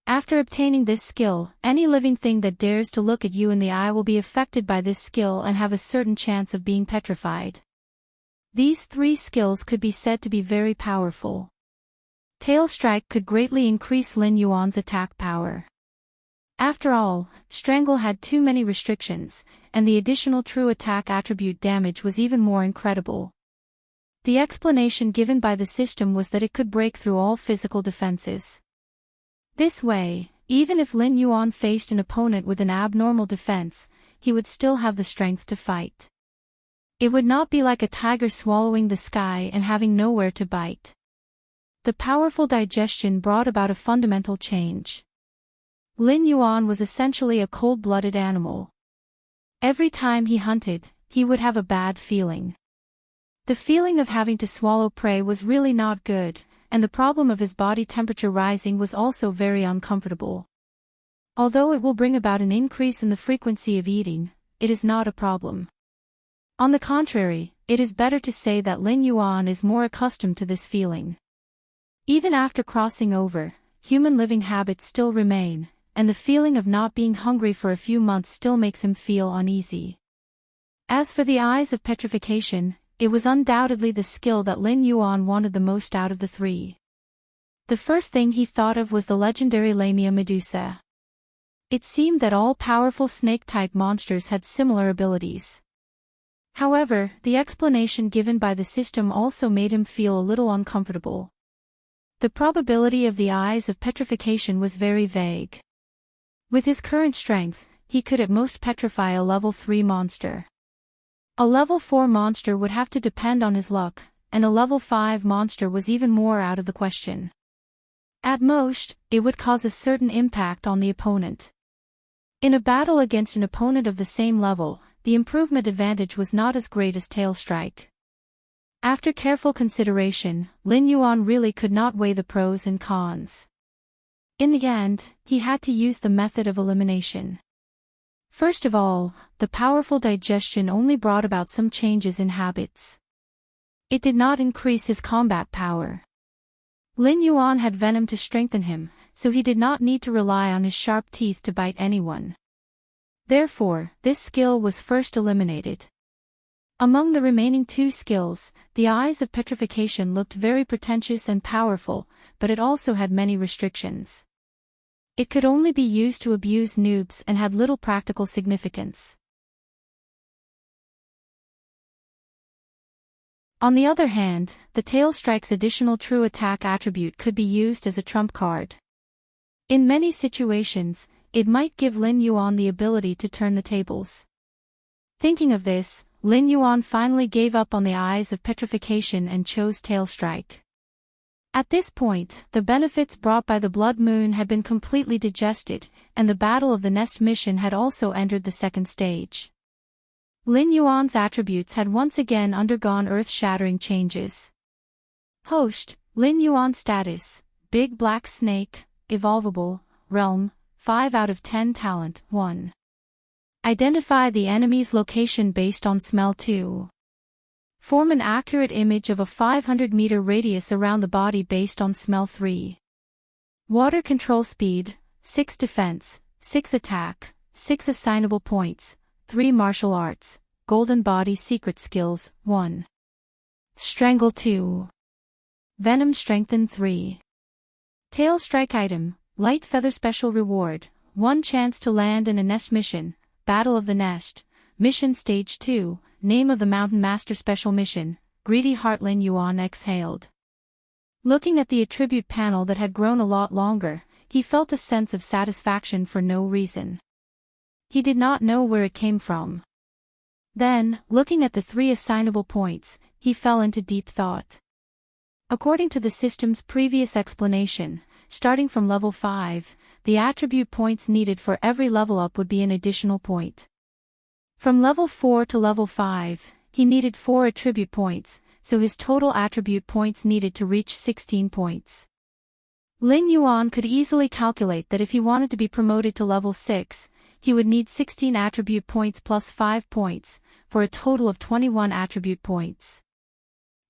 After obtaining this skill, any living thing that dares to look at you in the eye will be affected by this skill and have a certain chance of being petrified. These 3 skills could be said to be very powerful. Tail Strike could greatly increase Lin Yuan's attack power. After all, Strangle had too many restrictions, and the additional true attack attribute damage was even more incredible. The explanation given by the system was that it could break through all physical defenses. This way, even if Lin Yuan faced an opponent with an abnormal defense, he would still have the strength to fight. It would not be like a tiger swallowing the sky and having nowhere to bite. The powerful digestion brought about a fundamental change. Lin Yuan was essentially a cold-blooded animal. Every time he hunted, he would have a bad feeling. The feeling of having to swallow prey was really not good, and the problem of his body temperature rising was also very uncomfortable. Although it will bring about an increase in the frequency of eating, it is not a problem. On the contrary, it is better to say that Lin Yuan is more accustomed to this feeling. Even after crossing over, human living habits still remain, and the feeling of not being hungry for a few months still makes him feel uneasy. As for the eyes of petrification, it was undoubtedly the skill that Lin Yuan wanted the most out of the three. The first thing he thought of was the legendary Lamia Medusa. It seemed that all powerful snake-type monsters had similar abilities. However, the explanation given by the system also made him feel a little uncomfortable. The probability of the eyes of petrification was very vague. With his current strength, he could at most petrify a level 3 monster. A level 4 monster would have to depend on his luck, and a level 5 monster was even more out of the question. At most, it would cause a certain impact on the opponent. In a battle against an opponent of the same level, the improvement advantage was not as great as Tail Strike. After careful consideration, Lin Yuan really could not weigh the pros and cons. In the end, he had to use the method of elimination. First of all, the powerful digestion only brought about some changes in habits. It did not increase his combat power. Lin Yuan had venom to strengthen him, so he did not need to rely on his sharp teeth to bite anyone. Therefore, this skill was first eliminated. Among the remaining 2 skills, the eyes of petrification looked very pretentious and powerful, but it also had many restrictions. It could only be used to abuse noobs and had little practical significance. On the other hand, the Tail Strike's additional true attack attribute could be used as a trump card. In many situations, it might give Lin Yuan the ability to turn the tables. Thinking of this, Lin Yuan finally gave up on the eyes of petrification and chose Tail Strike. At this point, the benefits brought by the Blood Moon had been completely digested, and the Battle of the Nest mission had also entered the second stage. Lin Yuan's attributes had once again undergone earth-shattering changes. Host, Lin Yuan status, Big Black Snake, Evolvable, Realm, 5 out of 10 Talent, 1. Identify the enemy's location based on smell 2. Form an accurate image of a 500-meter radius around the body based on smell 3. Water control speed, 6 defense, 6 attack, 6 assignable points, 3 martial arts, golden body secret skills, 1. Strangle 2. Venom strengthen 3. Tail Strike item, light feather special reward, 1 chance to land in a nest mission, Battle of the Nest, mission stage 2, name of the Mountain Master special mission, Greedy Heart. Lin Yuan exhaled. Looking at the attribute panel that had grown a lot longer, he felt a sense of satisfaction for no reason. He did not know where it came from. Then, looking at the 3 assignable points, he fell into deep thought. According to the system's previous explanation, starting from level 5, the attribute points needed for every level up would be an additional point. From level 4 to level 5, he needed 4 attribute points, so his total attribute points needed to reach 16 points. Lin Yuan could easily calculate that if he wanted to be promoted to level 6, he would need 16 attribute points plus 5 points, for a total of 21 attribute points.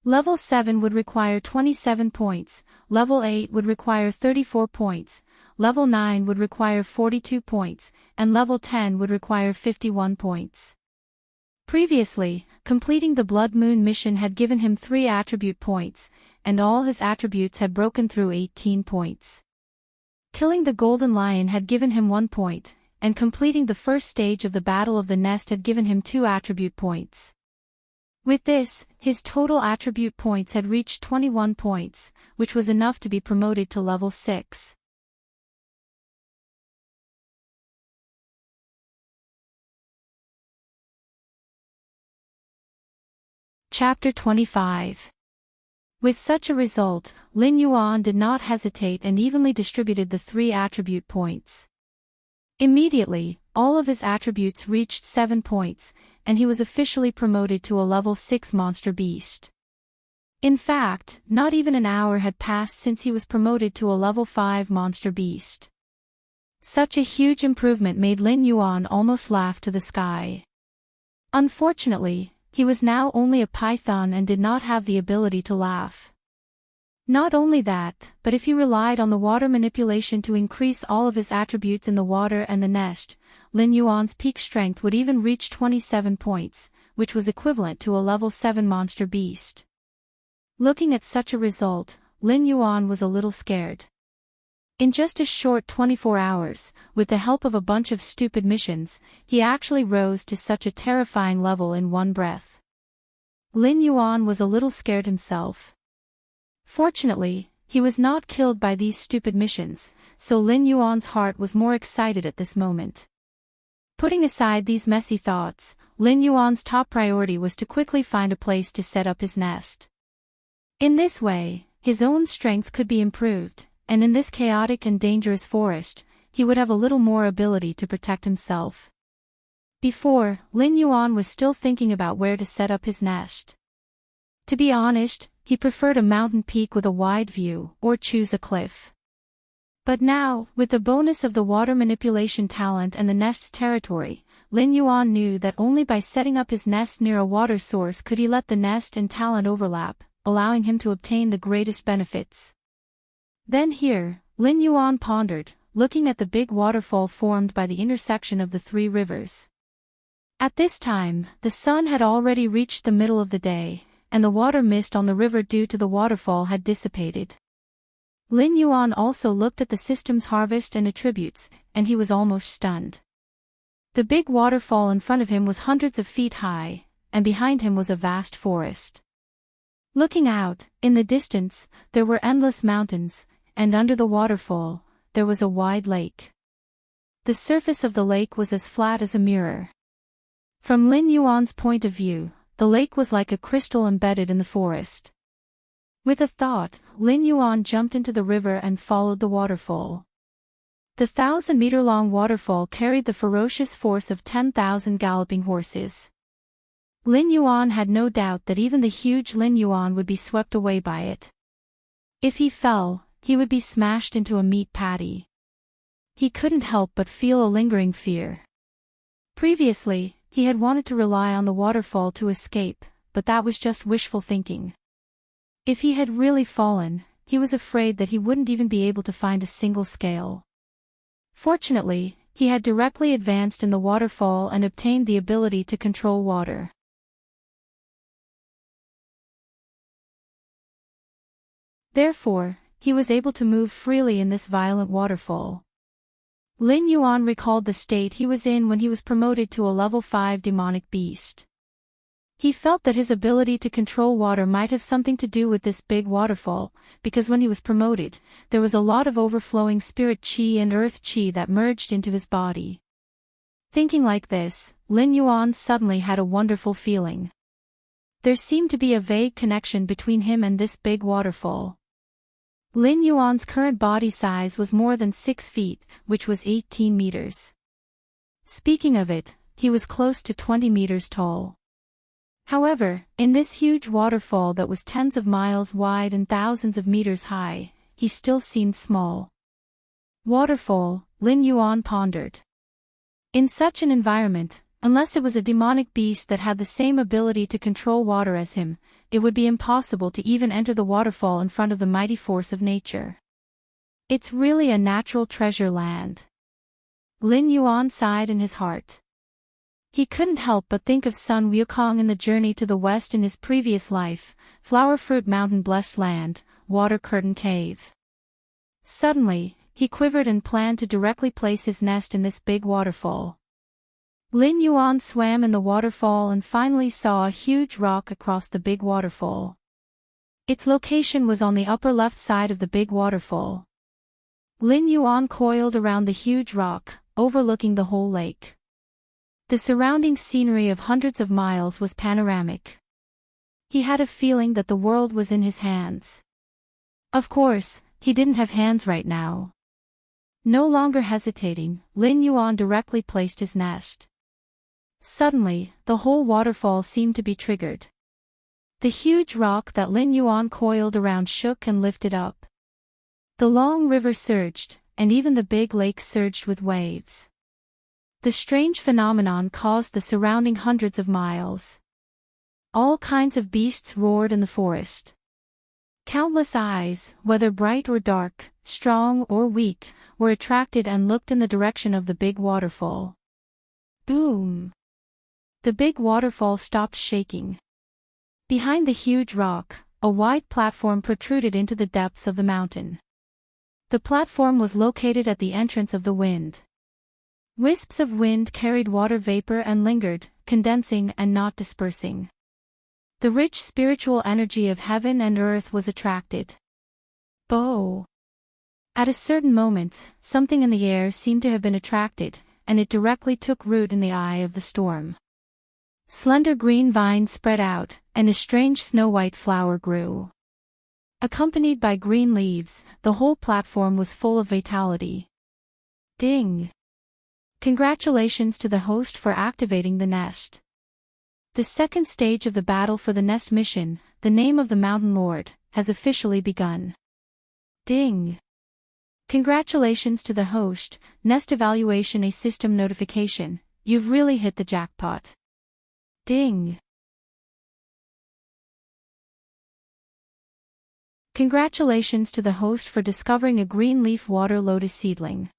Level 7 would require 27 points, level 8 would require 34 points, level 9 would require 42 points, and level 10 would require 51 points. Previously, completing the Blood Moon mission had given him 3 attribute points, and all his attributes had broken through 18 points. Killing the Golden Lion had given him 1 point, and completing the first stage of the Battle of the Nest had given him 2 attribute points. With this, his total attribute points had reached 21 points, which was enough to be promoted to level 6. Chapter 25. With such a result, Lin Yuan did not hesitate and evenly distributed the 3 attribute points. Immediately, all of his attributes reached 7 points, and he was officially promoted to a level 6 monster beast. In fact, not even an hour had passed since he was promoted to a level 5 monster beast. Such a huge improvement made Lin Yuan almost laugh to the sky. Unfortunately, he was now only a python and did not have the ability to laugh. Not only that, but if he relied on the water manipulation to increase all of his attributes in the water and the nest, Lin Yuan's peak strength would even reach 27 points, which was equivalent to a level 7 monster beast. Looking at such a result, Lin Yuan was a little scared. In just a short 24 hours, with the help of a bunch of stupid missions, he actually rose to such a terrifying level in one breath. Lin Yuan was a little scared himself. Fortunately, he was not killed by these stupid missions, so Lin Yuan's heart was more excited at this moment. Putting aside these messy thoughts, Lin Yuan's top priority was to quickly find a place to set up his nest. In this way, his own strength could be improved, and in this chaotic and dangerous forest, he would have a little more ability to protect himself. Before, Lin Yuan was still thinking about where to set up his nest. To be honest, he preferred a mountain peak with a wide view, or choose a cliff. But now, with the bonus of the water manipulation talent and the nest's territory, Lin Yuan knew that only by setting up his nest near a water source could he let the nest and talent overlap, allowing him to obtain the greatest benefits. Then here, Lin Yuan pondered, looking at the big waterfall formed by the intersection of the three rivers. At this time, the sun had already reached the middle of the day, and the water mist on the river due to the waterfall had dissipated. Lin Yuan also looked at the system's harvest and attributes, and he was almost stunned. The big waterfall in front of him was hundreds of feet high, and behind him was a vast forest. Looking out, in the distance, there were endless mountains, and under the waterfall, there was a wide lake. The surface of the lake was as flat as a mirror. From Lin Yuan's point of view, the lake was like a crystal embedded in the forest. With a thought, Lin Yuan jumped into the river and followed the waterfall. The 1,000-meter-long waterfall carried the ferocious force of 10,000 galloping horses. Lin Yuan had no doubt that even the huge Lin Yuan would be swept away by it. If he fell, he would be smashed into a meat patty. He couldn't help but feel a lingering fear. Previously, he had wanted to rely on the waterfall to escape, but that was just wishful thinking. If he had really fallen, he was afraid that he wouldn't even be able to find a single scale. Fortunately, he had directly advanced in the waterfall and obtained the ability to control water. Therefore, he was able to move freely in this violent waterfall. Lin Yuan recalled the state he was in when he was promoted to a level 5 demonic beast. He felt that his ability to control water might have something to do with this big waterfall, because when he was promoted, there was a lot of overflowing spirit chi and earth chi that merged into his body. Thinking like this, Lin Yuan suddenly had a wonderful feeling. There seemed to be a vague connection between him and this big waterfall. Lin Yuan's current body size was more than 6 feet, which was 18 meters. Speaking of it, he was close to 20 meters tall. However, in this huge waterfall that was tens of miles wide and thousands of meters high, he still seemed small. Waterfall, Lin Yuan pondered. In such an environment, unless it was a demonic beast that had the same ability to control water as him, it would be impossible to even enter the waterfall in front of the mighty force of nature. It's really a natural treasure land. Lin Yuan sighed in his heart. He couldn't help but think of Sun Wukong in the journey to the west in his previous life, Flower Fruit Mountain Blessed Land, Water Curtain Cave. Suddenly, he quivered and planned to directly place his nest in this big waterfall. Lin Yuan swam in the waterfall and finally saw a huge rock across the big waterfall. Its location was on the upper left side of the big waterfall. Lin Yuan coiled around the huge rock, overlooking the whole lake. The surrounding scenery of hundreds of miles was panoramic. He had a feeling that the world was in his hands. Of course, he didn't have hands right now. No longer hesitating, Lin Yuan directly placed his nest. Suddenly, the whole waterfall seemed to be triggered. The huge rock that Lin Yuan coiled around shook and lifted up. The long river surged, and even the big lake surged with waves. The strange phenomenon caused the surrounding hundreds of miles. All kinds of beasts roared in the forest. Countless eyes, whether bright or dark, strong or weak, were attracted and looked in the direction of the big waterfall. Boom! The big waterfall stopped shaking. Behind the huge rock, a wide platform protruded into the depths of the mountain. The platform was located at the entrance of the wind. Wisps of wind carried water vapor and lingered, condensing and not dispersing. The rich spiritual energy of heaven and earth was attracted. Bow! At a certain moment, something in the air seemed to have been attracted, and it directly took root in the eye of the storm. Slender green vines spread out, and a strange snow-white flower grew. Accompanied by green leaves, the whole platform was full of vitality. Ding! Congratulations to the host for activating the nest. The second stage of the battle for the nest mission, the name of the Mountain Lord, has officially begun. Ding! Congratulations to the host, nest evaluation a system notification, you've really hit the jackpot. Ding! Congratulations to the host for discovering a green leaf water lotus seedling.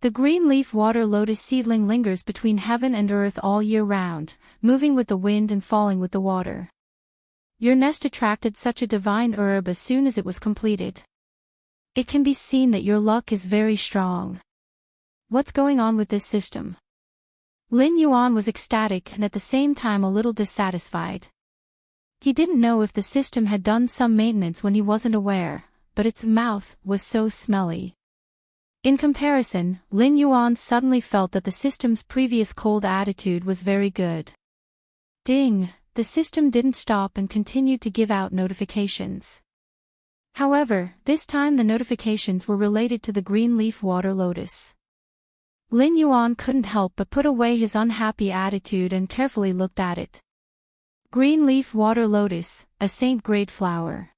The green leaf water lotus seedling lingers between heaven and earth all year round, moving with the wind and falling with the water. Your nest attracted such a divine herb as soon as it was completed. It can be seen that your luck is very strong. What's going on with this system? Lin Yuan was ecstatic and at the same time a little dissatisfied. He didn't know if the system had done some maintenance when he wasn't aware, but its mouth was so smelly. In comparison, Lin Yuan suddenly felt that the system's previous cold attitude was very good. Ding! The system didn't stop and continued to give out notifications. However, this time the notifications were related to the green leaf water lotus. Lin Yuan couldn't help but put away his unhappy attitude and carefully looked at it. Green leaf water lotus, a saint-grade flower.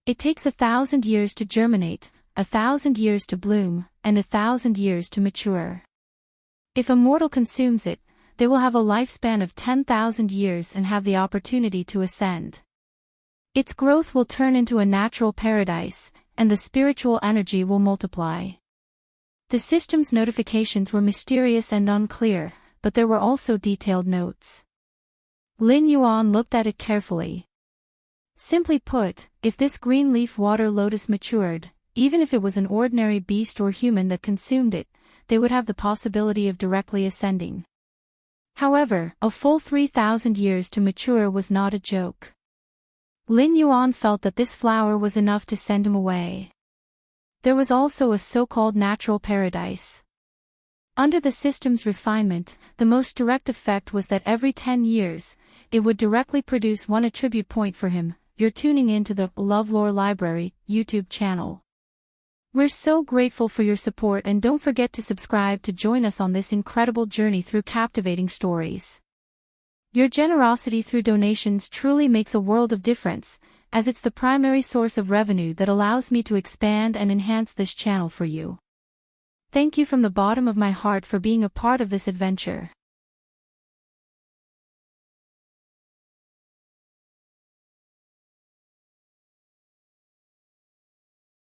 It takes 1,000 years to germinate, 1,000 years to bloom, and 1,000 years to mature. If a mortal consumes it, they will have a lifespan of 10,000 years and have the opportunity to ascend. Its growth will turn into a natural paradise, and the spiritual energy will multiply. The system's notifications were mysterious and unclear, but there were also detailed notes. Lin Yuan looked at it carefully. Simply put, if this green leaf water lotus matured, even if it was an ordinary beast or human that consumed it, they would have the possibility of directly ascending. However, a full 3,000 years to mature was not a joke. Lin Yuan felt that this flower was enough to send him away. There was also a so-called natural paradise. Under the system's refinement, the most direct effect was that every 10 years, it would directly produce one attribute point for him. You're tuning in to the LoveLore Library YouTube channel. We're so grateful for your support and don't forget to subscribe to join us on this incredible journey through captivating stories. Your generosity through donations truly makes a world of difference, as it's the primary source of revenue that allows me to expand and enhance this channel for you. Thank you from the bottom of my heart for being a part of this adventure.